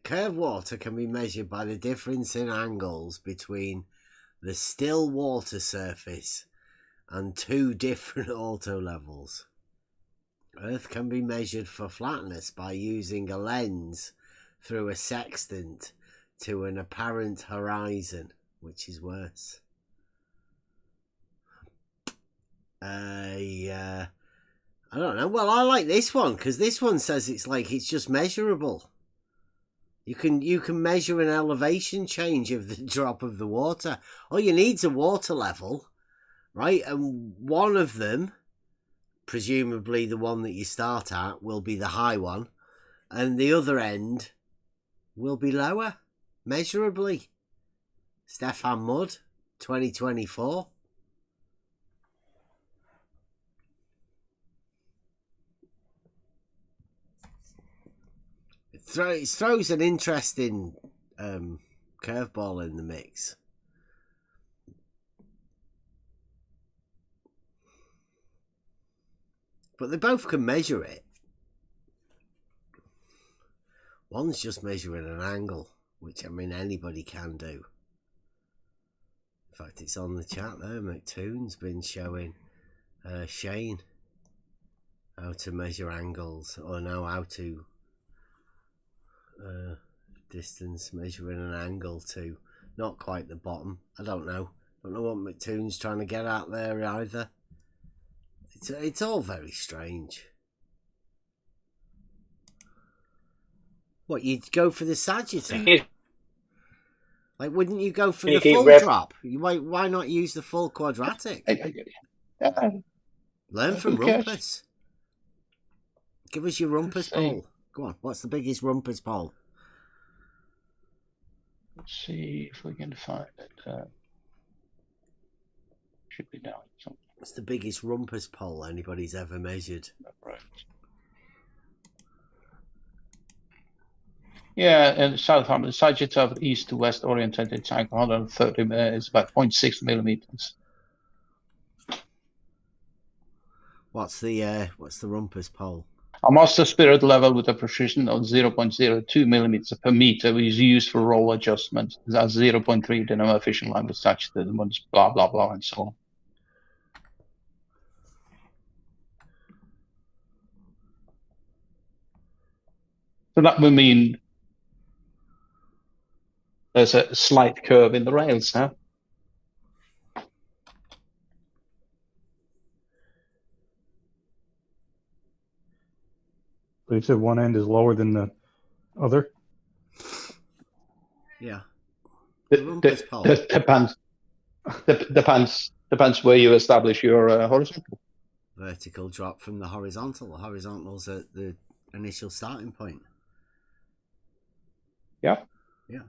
curved water can be measured by the difference in angles between the still water surface and two different auto levels. Earth can be measured for flatness by using a lens through a sextant to an apparent horizon, which is worse. I don't know. Well, I like this one because this one says it's just measurable. You can measure an elevation change of the drop of the water. All you need is a water level, right? And one of them, presumably the one that you start at, will be the high one, and the other end will be lower, measurably. Stefan Mudd, 2024. It throws an interesting curveball in the mix. But they both can measure it. One's just measuring an angle, which, I mean, anybody can do. In fact, it's on the chat there. McToon's been showing Shane how to measure angles, or no, how to distance measuring an angle to not quite the bottom. I don't know what McToon's trying to get out there either. It's all very strange. What, you'd go for the Sagittarius? Like, wouldn't you go for the full drop? Why not use the full quadratic? Learn from Rumpus. Give us your Rumpus poll. Go on, what's the biggest Rumpus poll? Let's see if we can find it. Should be down somewhere. What's the biggest Rumpus poll anybody's ever measured? Right. Yeah, and the Sagittarius east to west oriented, it's like 130. It's about 0.6 millimeters. What's the Rumpus poll? A master spirit level with a precision of 0.02 millimeters per meter is used for roll adjustment. That's 0.3 the no efficient line with such that blah blah blah and so on. So that would mean there's a slight curve in the rails, huh? So you said one end is lower than the other? Yeah. Depends where you establish your horizontal. Vertical drop from the horizontal. The horizontal's at the initial starting point. Yeah. Yeah.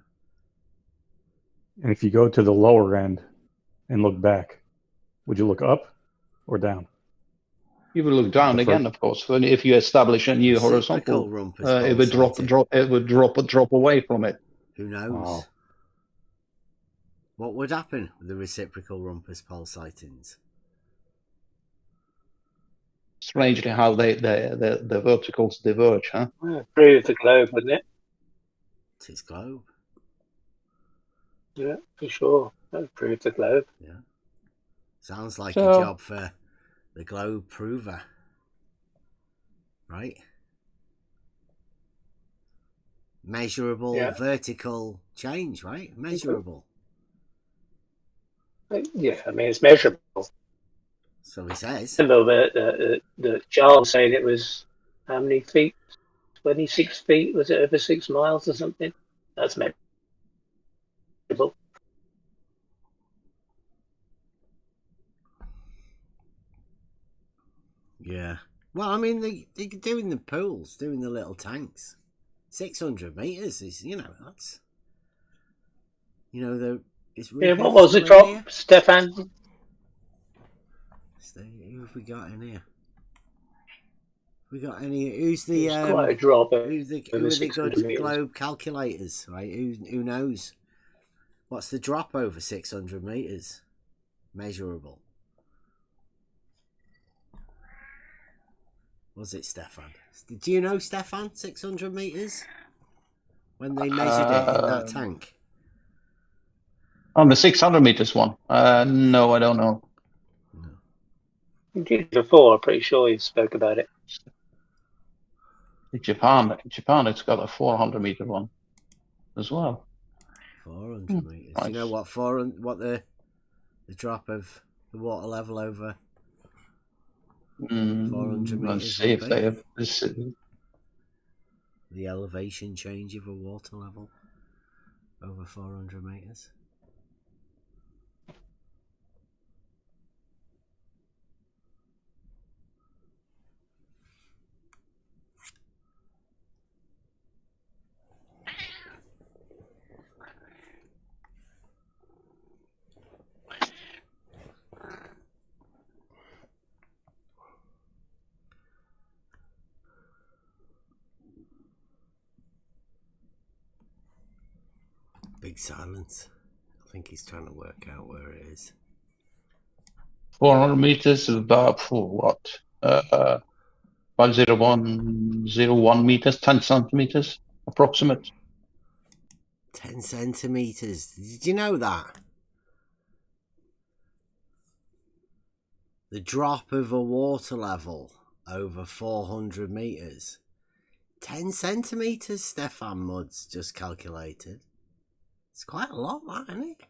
And if you go to the lower end and look back, would you look up or down? You would look down again, of course. If you establish a new horizontal, it would drop away from it. Who knows? What would happen with the reciprocal Rumpus pole sightings? Strangely, how the verticals diverge, huh? Prove the globe, wouldn't it? It's its globe. Yeah, for sure. That would prove the globe. Yeah. Sounds like a job for the globe prover. Right? Measurable vertical change, right? Measurable. Yeah, I mean, it's measurable. So he says. Remember the Charles saying it was how many feet? 26 feet? Was it over 6 miles or something? That's measurable. Yeah. Well, I mean, they're doing the pools, doing the little tanks. 600 meters is, that's. It's really what was the drop, Stefan? Who have we got in here? We got any? Who's the quite a drop. who Over are the 600 good meters. globe calculators? Right? Who knows? What's the drop over 600 meters? Measurable. Was it Stefan? Do you know, Stefan? 600 meters when they measured it in that tank. On the 600 meters one? No, I don't know. You did before. I'm pretty sure you spoke about it. In Japan, it's got a 400 meter one as well. 400 meters. Do you know what the drop of the water level over 400 meters? Let's see if they have this. The elevation change of a water level over 400 meters. Big silence. I think he's trying to work out where it is. 400 meters is about what? 501 meters, 10 centimeters approximate. 10 centimeters. Did you know that? The drop of a water level over 400 meters. 10 centimeters, Stefan Mudd's just calculated. It's quite a lot, that, isn't it?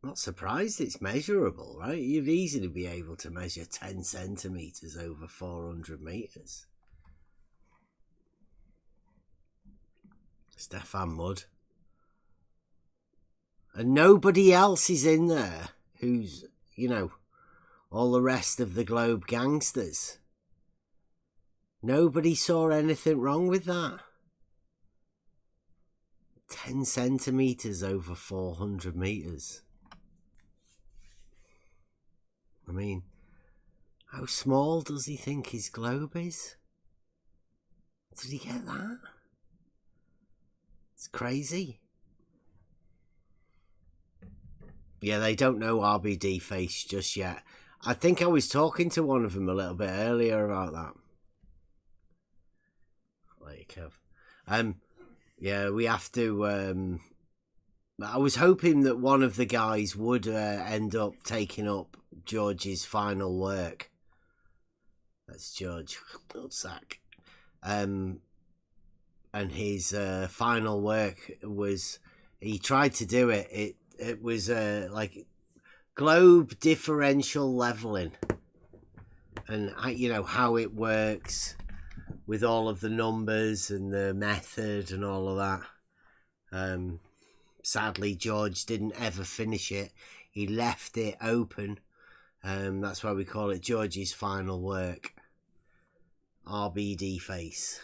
Not surprised it's measurable, right? You'd easily be able to measure 10 centimeters over 400 meters. Stefan Mudd. And nobody else is in there who's, you know, all the rest of the globe gangsters. Nobody saw anything wrong with that. 10 centimeters over 400 meters. I mean, how small does he think his globe is? Did he get that? It's crazy. Yeah, they don't know RBD face just yet. I think I was talking to one of them a little bit earlier about that. Like, yeah, we have to. I was hoping that one of the guys would end up taking up George's final work. That's George Sack. And his final work was, he tried to do it. It was like globe differential leveling, and you know how it works with all of the numbers and the method and all of that. Sadly, George didn't ever finish it. He left it open. That's why we call it George's final work. RBD face.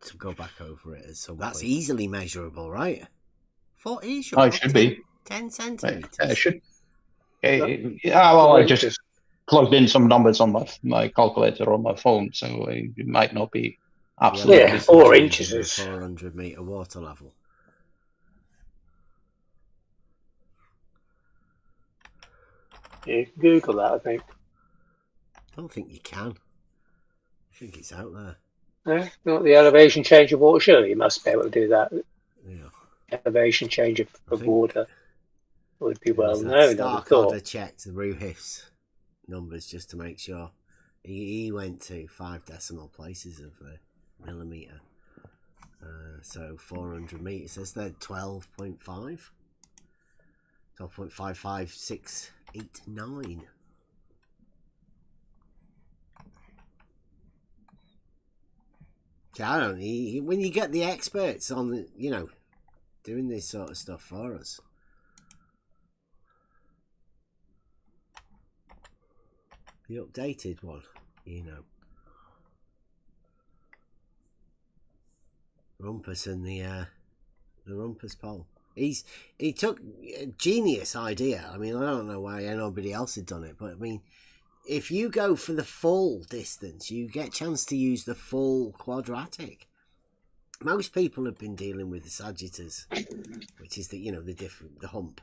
To go back over it as some. That's easily measurable, right? 40 sure. It should be 10 centimeters. It should. Yeah, well, I just plugged in some numbers on my calculator on my phone, so it might not be absolutely. Yeah, 4 inches is 400 meter water level. You can Google that, I think. I don't think you can. I think it's out there. Not the elevation change of water. Surely you must be able to do that. Yeah. Elevation change of water would be well known. I Stark thought. order checked the Ruhif's numbers just to make sure. He went to 5 decimal places of a millimeter. So 400 meters. Says they're 12.5. 12.55689. I don't know. When you get the experts on the, you know, doing this sort of stuff for us. The updated one, you know. Rumpus and the Rumpus poll. He took a genius idea. I mean, I don't know why nobody else had done it, but I mean, if you go for the full distance, you get a chance to use the full quadratic. Most people have been dealing with the sagitters, which is the hump.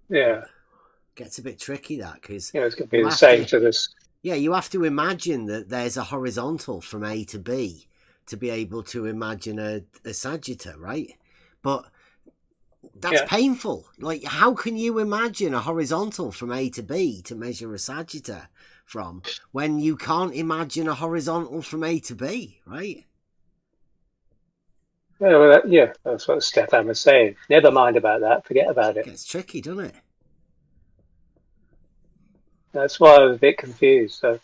Yeah. Gets a bit tricky, that, because it's going to be the same to this. Yeah, you have to imagine that there's a horizontal from A to B to be able to imagine a sagittar, right? But that's painful. Like, how can you imagine a horizontal from A to B to measure a sagittar from when you can't imagine a horizontal from A to B, right? Well, that's what Stefan was saying. Never mind about that. Forget about it. It's tricky, doesn't it? That's why I was a bit confused. So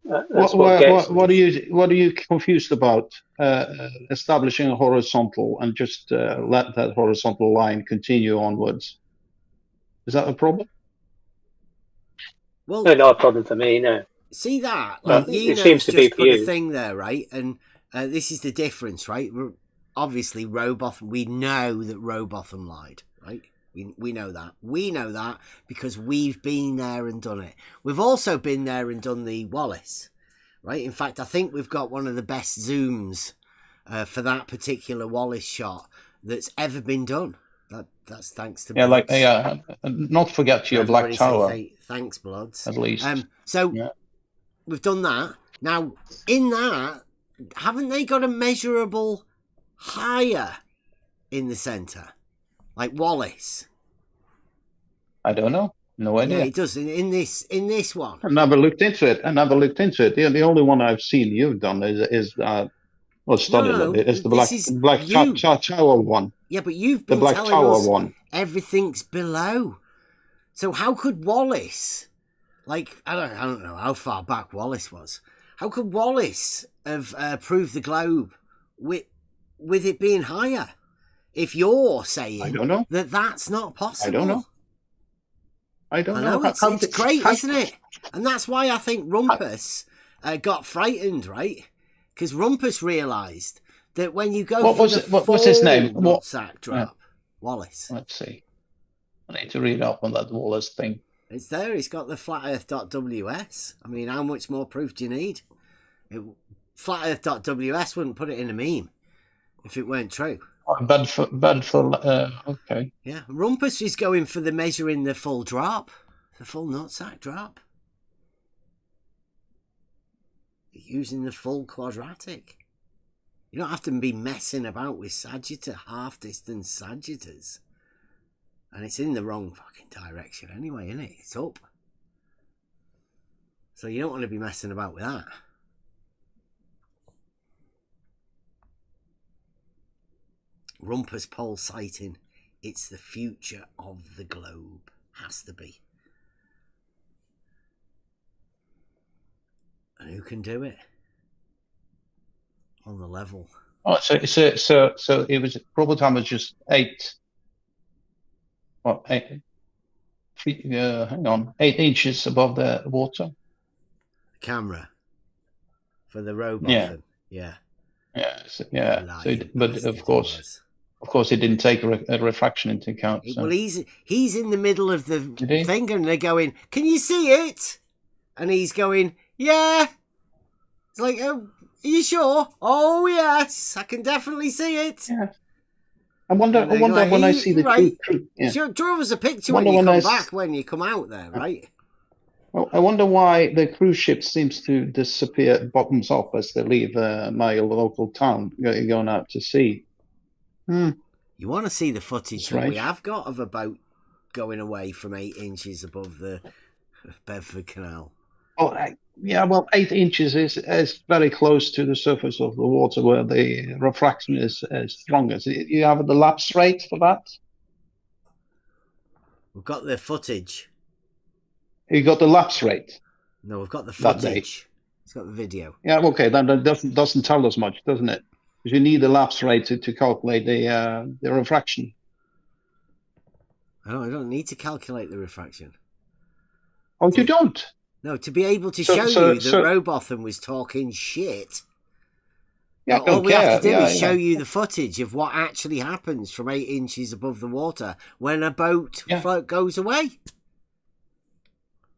what are you confused about? Establishing a horizontal and just let that horizontal line continue onwards. Is that a problem? Well, no, not a problem for me. No. See that? But it seems to be for put you. a thing there, right? And this is the difference, right? Obviously, Rowbotham. We know that Rowbotham lied, right? We know that. We know that because we've been there and done it. We've also been there and done the Wallace, right? In fact, I think we've got one of the best zooms for that particular Wallace shot that's ever been done. That's thanks to Bloods. Not forget your Black Tower. Thanks, Bloods. At least. We've done that. Now, in that, haven't they got a measurable higher in the centre? Like Wallace. I don't know. No idea. Yeah, it does. In this one. I never looked into it. The only one I've seen you've done is studied it. It's the Black Tower one. Yeah, but you've been telling us everything's below. So how could Wallace, like, I don't know how far back Wallace was. How could Wallace have proved the globe with it being higher? If you're saying I don't know. that's not possible. I don't know. It's great, isn't it? And that's why I think Rumpus got frightened, right? Because Rumpus realised that when you go what's his name? Sack drop, Wallace. Let's see. I need to read up on that Wallace thing. It's there. It's got the flatearth.ws. I mean, how much more proof do you need? Flatearth.ws wouldn't put it in a meme if it weren't true. Bad for okay. Yeah, Rumpus is going for the measuring the full drop, the full nutsack drop. Using the full quadratic. You don't have to be messing about with Sagittar, half-distance Sagittars. And it's in the wrong fucking direction anyway, isn't it? It's up. So you don't want to be messing about with that. Rumpus pole sighting. It's the future of the globe. Has to be. And who can do it? On the level. Oh, so it was probably time was just 8. What 8 feet? Hang on, 8 inches above the water. Camera for the robot. Yeah. So, but of course, it didn't take a refraction into account. So. Well, he's in the middle of the thing, and they're going, "Can you see it?" And he's going, "Yeah." It's like, "Oh, are you sure?" "Oh yes, I can definitely see it." Yeah. I wonder like, when I see the crew. Yeah. Draw us a picture when you come back, when you come out there, right? Well, I wonder why the cruise ship seems to disappear bottoms up as they leave my local town, going out to sea. You want to see the footage that we have got of a boat going away from 8 inches above the Bedford Canal? Oh, 8 inches is very close to the surface of the water where the refraction is strongest. You have the lapse rate for that? We've got the footage. You got the lapse rate? No, we've got the footage. It's got the video. Yeah, okay, that doesn't tell us much, doesn't it? Because you need the lapse rate to calculate the refraction. I don't need to calculate the refraction. Oh, you don't? No, to be able to show you that Rowbotham was talking shit. Yeah, all we have to do is show you the footage of what actually happens from 8 inches above the water when a boat float goes away.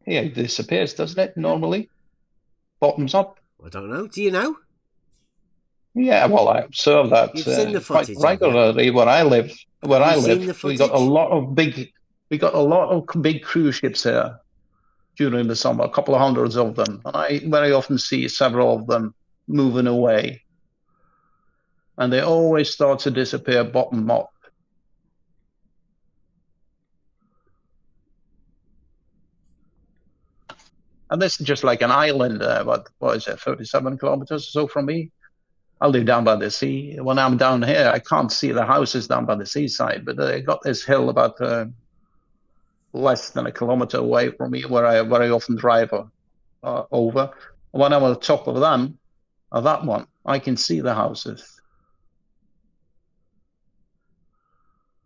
Yeah, it disappears, doesn't it? Normally, bottoms up. I don't know. Do you know? Yeah, well, I observe that You've seen the quite footage, regularly where I live. Where I seen live, the we got a lot of big cruise ships here during the summer, a couple of hundreds of them, and I very often see several of them moving away, and they always start to disappear bottom up. And this is just like an island, what is it, 37 kilometers or so from me? I live down by the sea. When I'm down here, I can't see the houses down by the seaside, but they got this hill about less than a kilometer away from me where I very often drive over. When I'm on the top of that one, I can see the houses.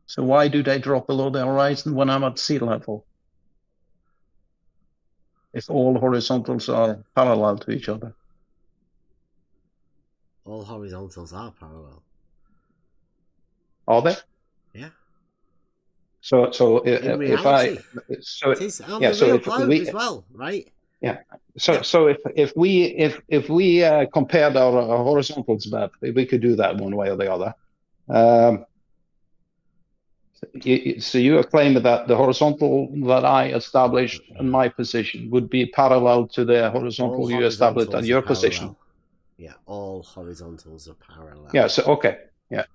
So why do they drop below the horizon when I'm at sea level? If all horizontals are parallel to each other. All horizontals are parallel. Are they? Yeah. So in reality, it is on the real globe as well, right? Yeah. So if we compared our horizontals map, we could do that one way or the other. So you are claiming that the horizontal that I established in my position would be parallel to the horizontal you established at your position. Yeah, all horizontals are parallel. Yeah. So okay. Yeah.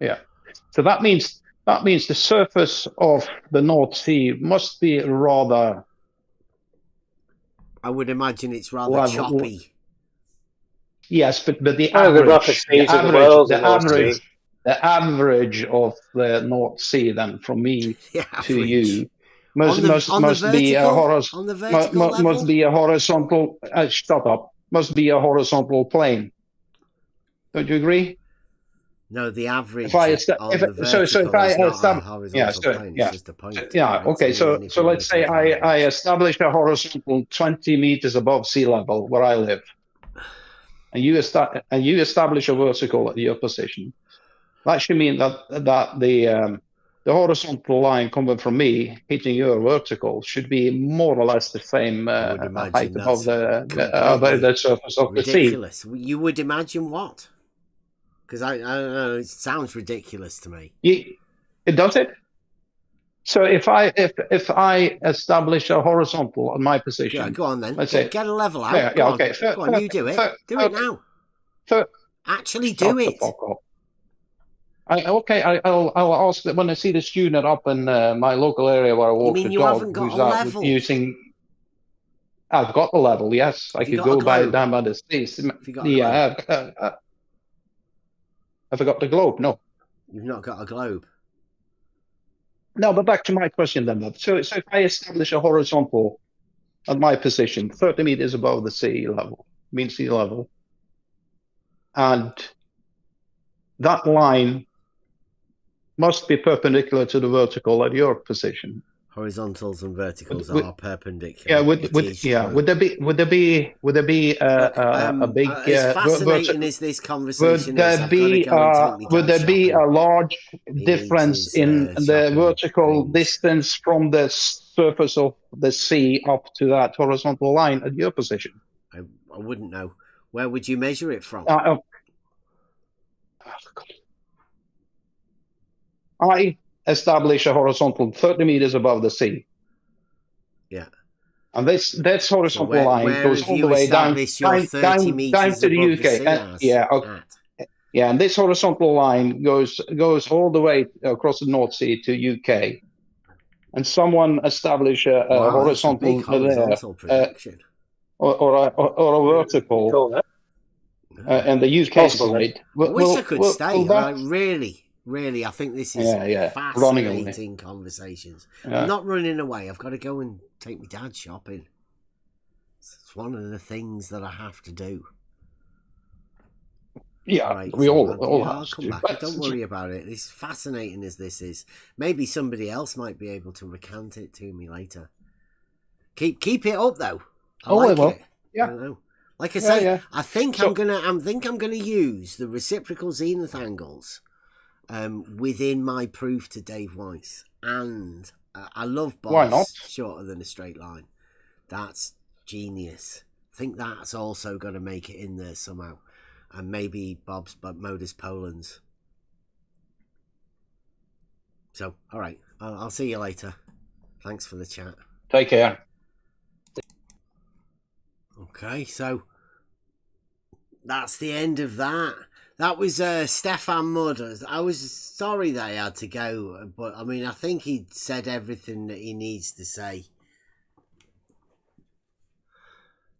So that means the surface of the North Sea must be rather. I would imagine it's rather choppy. Yes, but the average of the North Sea then from me to you must be a horizontal. Shut up. Must be a horizontal plane. Don't you agree? No, the average on the vertical is not a horizontal plane. It's just a point. Yeah. Okay. So let's say I establish a horizontal 20 meters above sea level where I live, and you establish a vertical at your position. That should mean that the horizontal line coming from me hitting your vertical should be more or less the same height above the surface of the sea. Ridiculous. You would imagine what? Because I don't know, it sounds ridiculous to me. It does it. So if I establish a horizontal on my position, yeah, go on then. Let's get a level out. Yeah, go on. Okay. Go on, you do it. Do it now. Actually, do it. I'll ask that when I see the student up in my local area where I walk the dog, who's out using. I've got the level. Yes, I could go down by the seas. Yeah. Have I got the globe? No. You've not got a globe. No, but back to my question then. So if I establish a horizontal at my position, 30 meters above the sea level, mean sea level, and that line must be perpendicular to the vertical at your position. Horizontals and verticals are perpendicular. Yeah, would there be a big? As fascinating as this conversation would there be a large difference in the vertical distance from the surface of the sea up to that horizontal line at your position? I wouldn't know. Where would you measure it from? I establish a horizontal 30 meters above the sea. Yeah. And that's horizontal line goes all the way down to the UK. Yeah, and this horizontal line goes all the way across the North Sea to UK. And someone establish a horizontal projection. or a vertical and the UK side. I wish I could stay. Really, I think this is fascinating conversations. I'm not running away. I've got to go and take my dad shopping. It's one of the things that I have to do. Yeah, right, we all I'll come back. Don't worry about it. As fascinating as this is, maybe somebody else might be able to recant it to me later. Keep it up though. I like it. Yeah. I don't know. Like I say, I think I'm gonna use the reciprocal zenith angles within my proof to Dave Weiss, and I love Why not? Bob's shorter than a straight line. That's genius. I think that's also got to make it in there somehow, and maybe Bob's modus Poland's. So, all right, I'll see you later. Thanks for the chat. Take care. Okay, so that's the end of that. That was Stefan Mudd. I was sorry that he had to go, but I mean, I think he said everything that he needs to say.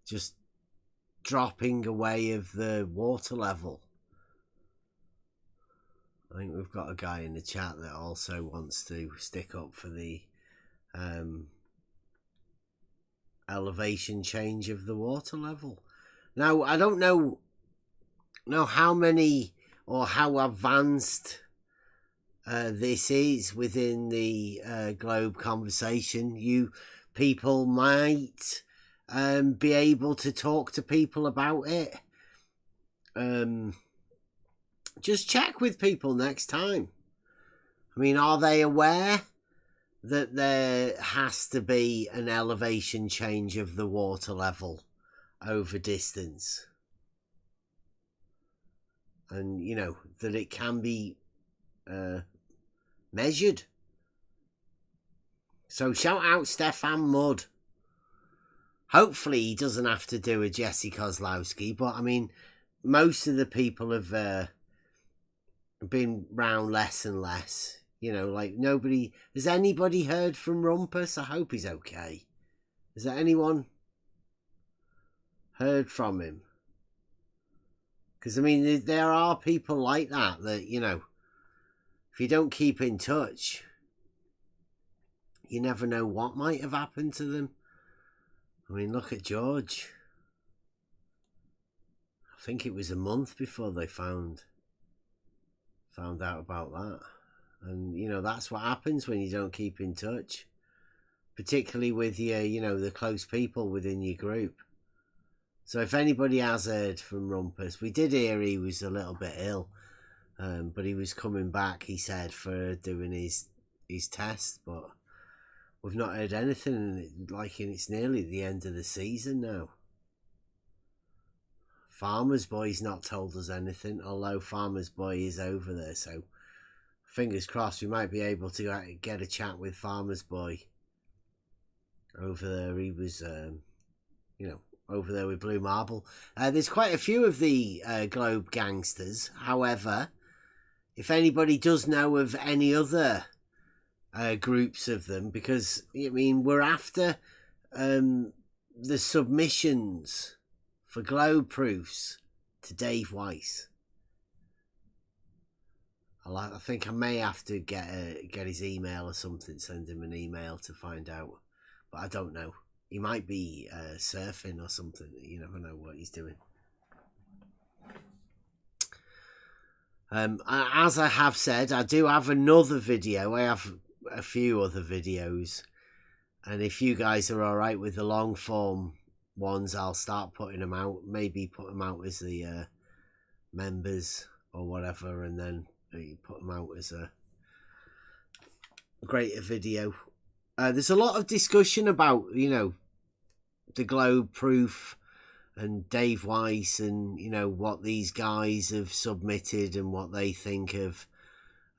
Just dropping away of the water level. I think we've got a guy in the chat that also wants to stick up for the elevation change of the water level. Now, I don't know how many or how advanced this is within the globe conversation. You people might be able to talk to people about it. Just check with people next time. I mean, are they aware that there has to be an elevation change of the water level over distance? And, you know, that it can be measured. So shout out Stefan Mudd. Hopefully he doesn't have to do a Jesse Kozlowski, but I mean, most of the people have been round less and less. You know, like nobody... Has anybody heard from Rumpus? I hope he's okay. Has anyone heard from him? Because, I mean, there are people like that, you know, if you don't keep in touch, you never know what might have happened to them. I mean, look at George. I think it was a month before they found out about that. And, you know, that's what happens when you don't keep in touch. Particularly with your, you know, the close people within your group. So if anybody has heard from Rumpus, we did hear he was a little bit ill. But he was coming back, he said, for doing his test. But we've not heard anything. Like, it's nearly the end of the season now. Farmer's Boy's not told us anything, although Farmer's Boy is over there, so fingers crossed we might be able to get a chat with Farmer's Boy over there. He was, you know, over there with Blue Marble. There's quite a few of the Globe gangsters. However, if anybody does know of any other groups of them, because, I mean, we're after the submissions for Globe proofs to Dave Weiss. I think I may have to get his email or something, send him an email to find out. But I don't know. He might be surfing or something. You never know what he's doing. As I have said, I do have another video. I have a few other videos. And if you guys are alright with the long form ones, I'll start putting them out. Maybe put them out as the members or whatever, and then put them out as a greater video. There's a lot of discussion about, you know, the Globe proof and Dave Weiss and, you know, what these guys have submitted and what they think of,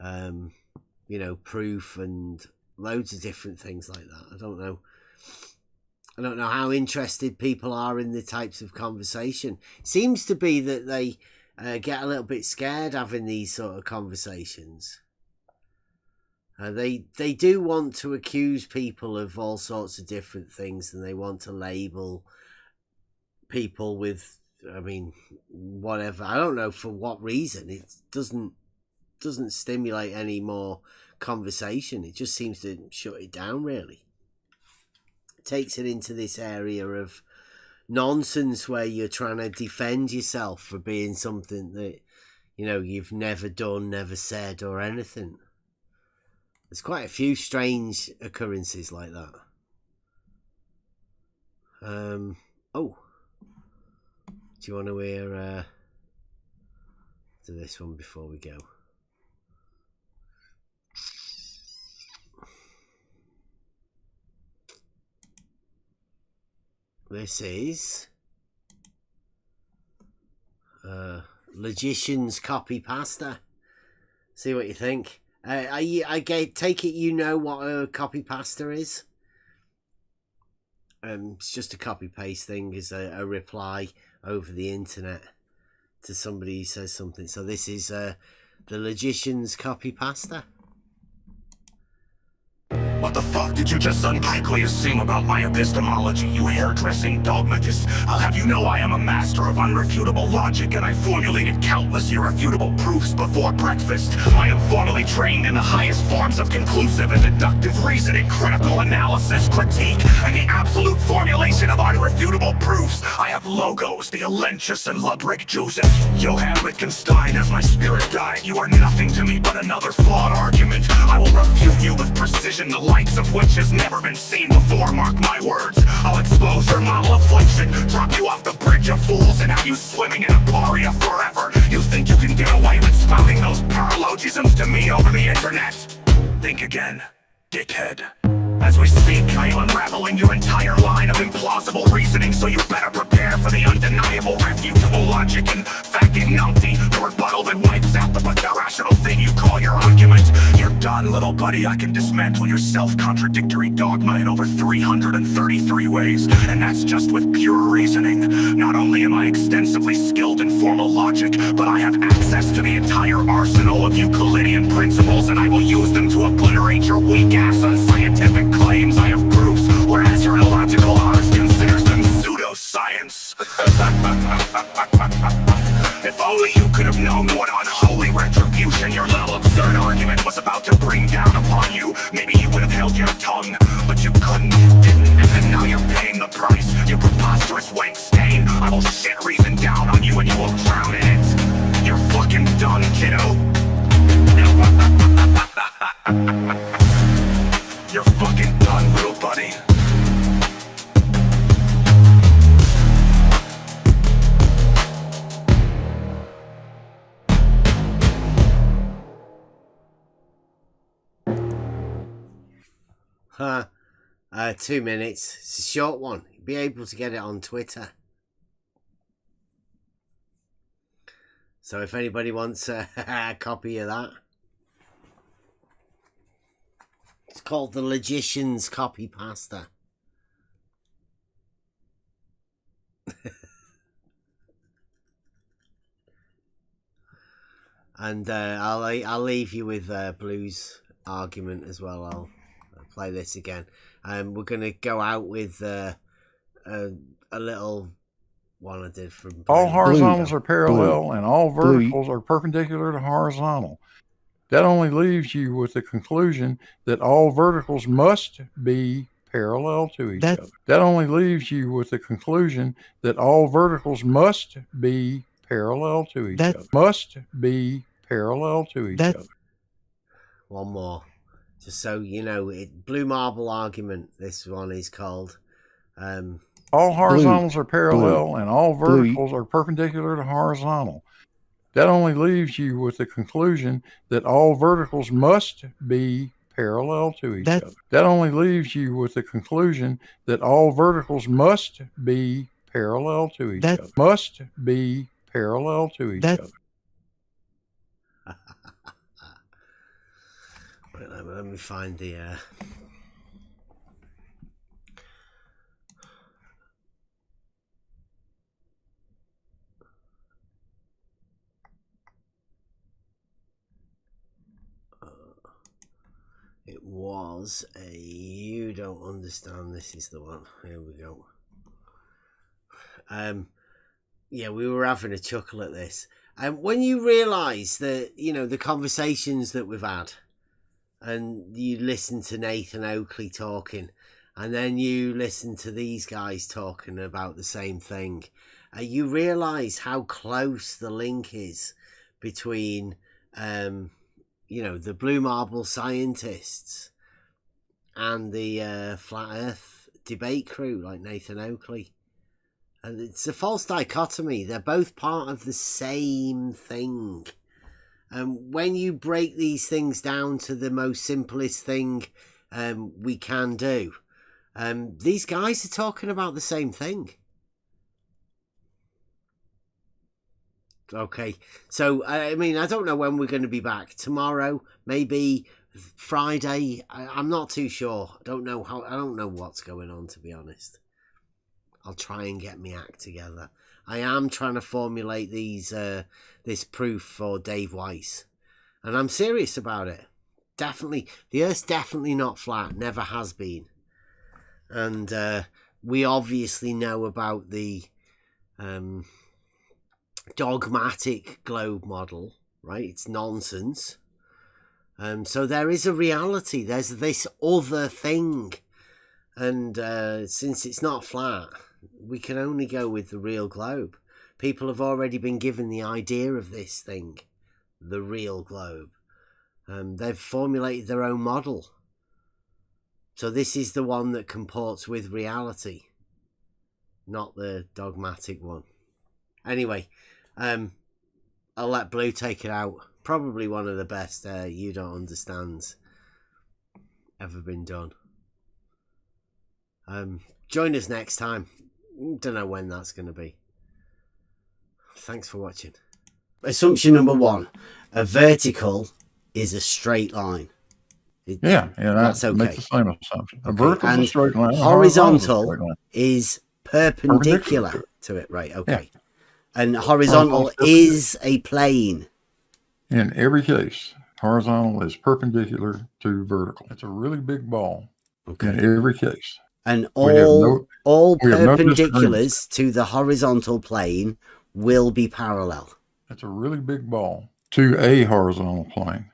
you know, proof and loads of different things like that. I don't know how interested people are in the types of conversation. Seems to be that they get a little bit scared having these sort of conversations. They do want to accuse people of all sorts of different things, and they want to label people with, I mean, whatever. I don't know for what reason. It doesn't stimulate any more conversation. It just seems to shut it down, really. It takes it into this area of nonsense where you're trying to defend yourself for being something that, you know, you've never done, never said, or anything. There's quite a few strange occurrences like that. Oh, Do you want to hear to this one before we go? This is Logician's copy pasta. See what you think. Take it you know what a copy pasta is. It's just a copy paste thing. Is a reply over the internet to somebody who says something. So this is the Logician's copy pasta. What the fuck did you just unlikely assume about my epistemology, you hairdressing dogmatist? I'll have you know I am a master of unrefutable logic, and I formulated countless irrefutable proofs before breakfast. I am formally trained in the highest forms of conclusive and deductive reasoning, critical analysis, critique, and the absolute formulation of unrefutable proofs. I have logos, the Elentius and Ludwig Joseph, Johann Wittgenstein as my spirit guide. You are nothing to me but another flawed argument. I will refute you with precision, the likes of which has never been seen before, mark my words. I'll expose your model affliction, drop you off the bridge of fools, and have you swimming in a paria forever. You think you can get away with spouting those paralogisms to me over the internet? Think again, dickhead. As we speak, I am unraveling your entire line of implausible reasoning, so you better prepare for the undeniable, refutable logic and fucking numpty, the rebuttal that wipes out the irrational thing you call your argument. You're done, little buddy. I can dismantle your self-contradictory dogma in over 333 ways, and that's just with pure reasoning. Not only am I extensively skilled in formal logic, but I have access to the entire arsenal of Euclidean principles, and I will use them to obliterate your weak-ass unscientific claims. I have proofs, whereas your illogical honest considers them pseudoscience. If only you could have known what unholy retribution your little absurd argument was about to bring down upon you, maybe you would have held your tongue, but you couldn't, didn't, and now you're paying the price. You preposterous wank stain. I will shit reason down on you and you will drown in it. You're fucking done, kiddo. You're fucking done, little buddy. Huh. 2 minutes. It's a short one. You'll be able to get it on Twitter. So if anybody wants a copy of that. It's called the Logician's Copy Pasta. And I'll leave you with Blue's argument as well. I'll play this again. We're going to go out with a little one I did from Blue. All horizontals are parallel and all verticals are perpendicular to horizontal. That only leaves you with the conclusion that all verticals must be parallel to each other. That only leaves you with the conclusion that all verticals must be parallel to each other. Must be parallel to each other. One more. Just so you know, Blue Marble argument, this one is called. All horizontals are parallel and all verticals are perpendicular to horizontal. That only leaves you with the conclusion that all verticals must be parallel to each other. That only leaves you with the conclusion that all verticals must be parallel to each other. Must be parallel to each other. Let me find the... It was a You Don't Understand. This is the one. Here we go. Yeah, we were having a chuckle at this. When you realise that, you know, the conversations that we've had, and you listen to Nathan Oakley talking, and then you listen to these guys talking about the same thing, you realise how close the link is between, you know, the Blue Marble scientists and the Flat Earth debate crew like Nathan Oakley. And it's a false dichotomy. They're both part of the same thing. And when you break these things down to the most simplest thing we can do, these guys are talking about the same thing. Okay, so I mean, I don't know when we're going to be back. Tomorrow, maybe Friday. I'm not too sure. I don't know what's going on, to be honest. I'll try and get my act together. I am trying to formulate this proof for Dave Weiss, and I'm serious about it. Definitely, the Earth's definitely not flat. Never has been. And we obviously know about the dogmatic globe model, right? It's nonsense. So there is a reality. There's this other thing. And since it's not flat, we can only go with the real globe. People have already been given the idea of this thing, the real globe. They've formulated their own model. So this is the one that comports with reality, not the dogmatic one. Anyway, I'll let Blue take it out. Probably one of the best You Don't Understands ever been done. Join us next time. Don't know when that's going to be. Thanks for watching. Assumption number 1. A vertical is a straight line. That's okay. Make the same assumption. A vertical is a straight line. Horizontal is perpendicular to it. Right, okay. Yeah. And horizontal is a plane. In every case, horizontal is perpendicular to vertical. It's a really big ball. Okay. In every case. And all perpendiculars to the horizontal plane will be parallel. It's a really big ball to a horizontal plane,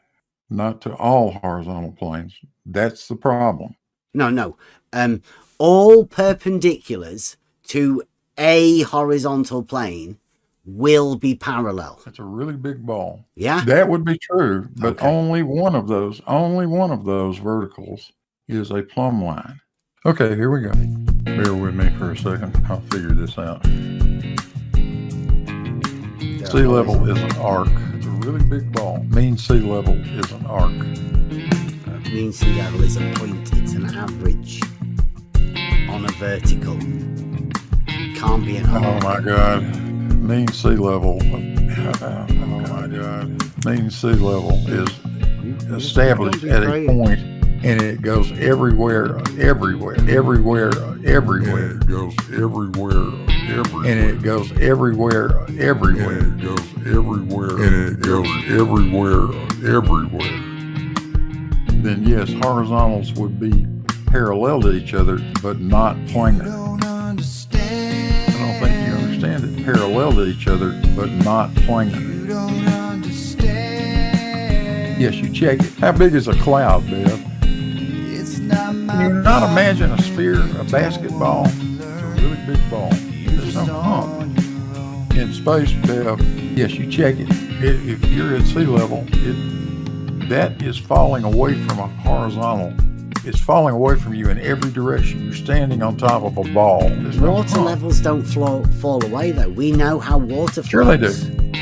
not to all horizontal planes. That's the problem. No. All perpendiculars to a horizontal plane will be parallel. That's a really big ball. Yeah. That would be true, but only one of those verticals is a plumb line. Okay, here we go. Bear with me for a second. I'll figure this out. Sea level is an arc. It's a really big ball. Mean sea level is an arc. Mean sea level is a point. It's an average on a vertical. It can't be an arc. Oh my God. Mean sea level. Oh my God. Mean sea level is established at a point, and it goes everywhere. And it goes everywhere. Then yes, horizontals would be parallel to each other, but not planar. I don't think you understand it. Parallel to each other, but not planar. Yes, you check it. How big is a cloud, Bev? Can you not imagine a sphere, a basketball? It's a really big ball. There's no hump. In space, Bev, yes, you check it. If you're at sea level, that is falling away from a horizontal. It's falling away from you in every direction. You're standing on top of a ball. Water levels don't fall away, though. We know how water flows. Sure they do.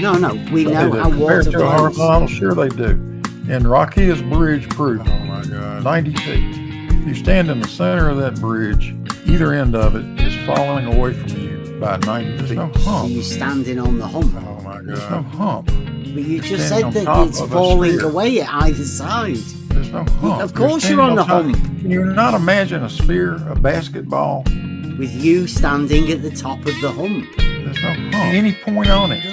No, we know how water flows. Horizontal, sure they do. And Rockia's bridge proved 90 feet. You stand in the center of that bridge, either end of it is falling away from you by 90 feet. There's no hump. So you're standing on the hump. Oh my God. There's no hump. But you just said that it's falling away at either side. There's no hump. Of course you're on the hump. Can you not imagine a sphere, a basketball? With you standing at the top of the hump. There's no hump. Any point on it.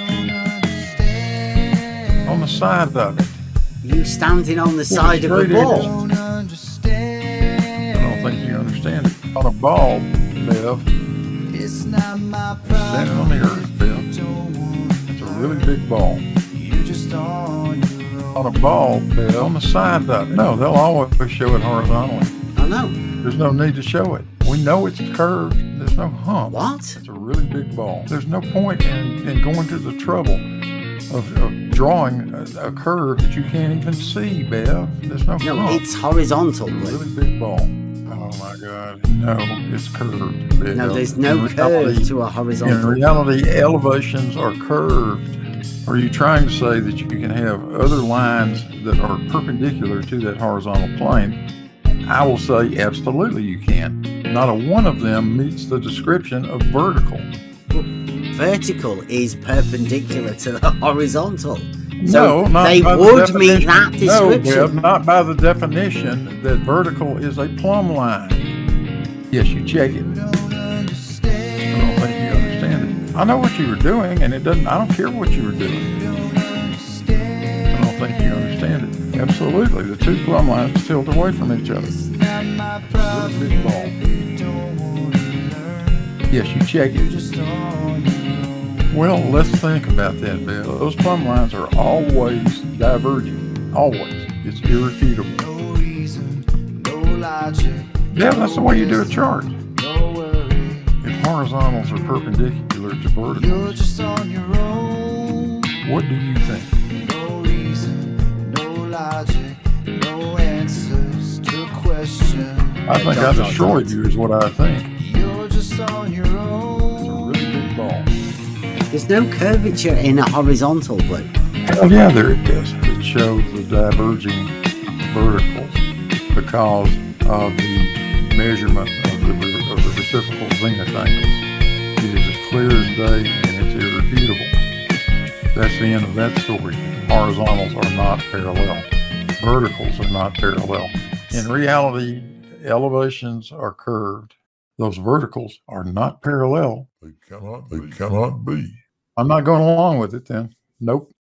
On the side of it. You standing on the side of a ball. I don't think you understand it. On a ball, Bev. Standing on the earth, Bev. It's a really big ball. On a ball, Bev, on the side of it. No, they'll always show it horizontally. I know. There's no need to show it. We know it's curved. There's no hump. What? It's a really big ball. There's no point in going to the trouble of drawing a curve that you can't even see, Bev. There's no hump. It's horizontal. It's a really big ball. Oh Oh my God! No, it's curved. No, there's no curve to a horizontal. In reality, elevations are curved. Are you trying to say that you can have other lines that are perpendicular to that horizontal plane? I will say absolutely you can. Not a one of them meets the description of vertical. Vertical is perpendicular to the horizontal. So no, not they would meet that description. No, Bill, not by the definition that vertical is a plumb line. Yes, you check it. I don't think you understand it. I know what you were doing, and it doesn't. I don't care what you were doing. I don't think you understand it. Absolutely, the two plumb lines tilt away from each other. Really big ball. Yes, you check it. Well, let's think about that, Bill. Those plumb lines are always diverging. Always. It's irrefutable. No reason, no logic. Yeah, that's the way you do a chart. No worry. If horizontals are perpendicular to verticals, you're just on your own. What do you think? No reason, no logic, no answers to question. I think I destroyed you is what I think. You're just on your own. It's a really big ball. There's no curvature in a horizontal blue. Oh yeah, there it is. It shows the diverging verticals because of the measurement of the reciprocal zenith angles. It is as clear as day and it's irrefutable. That's the end of that story. Horizontals are not parallel. Verticals are not parallel. In reality, elevations are curved. Those verticals are not parallel. They cannot be. I'm not going along with it then. Nope.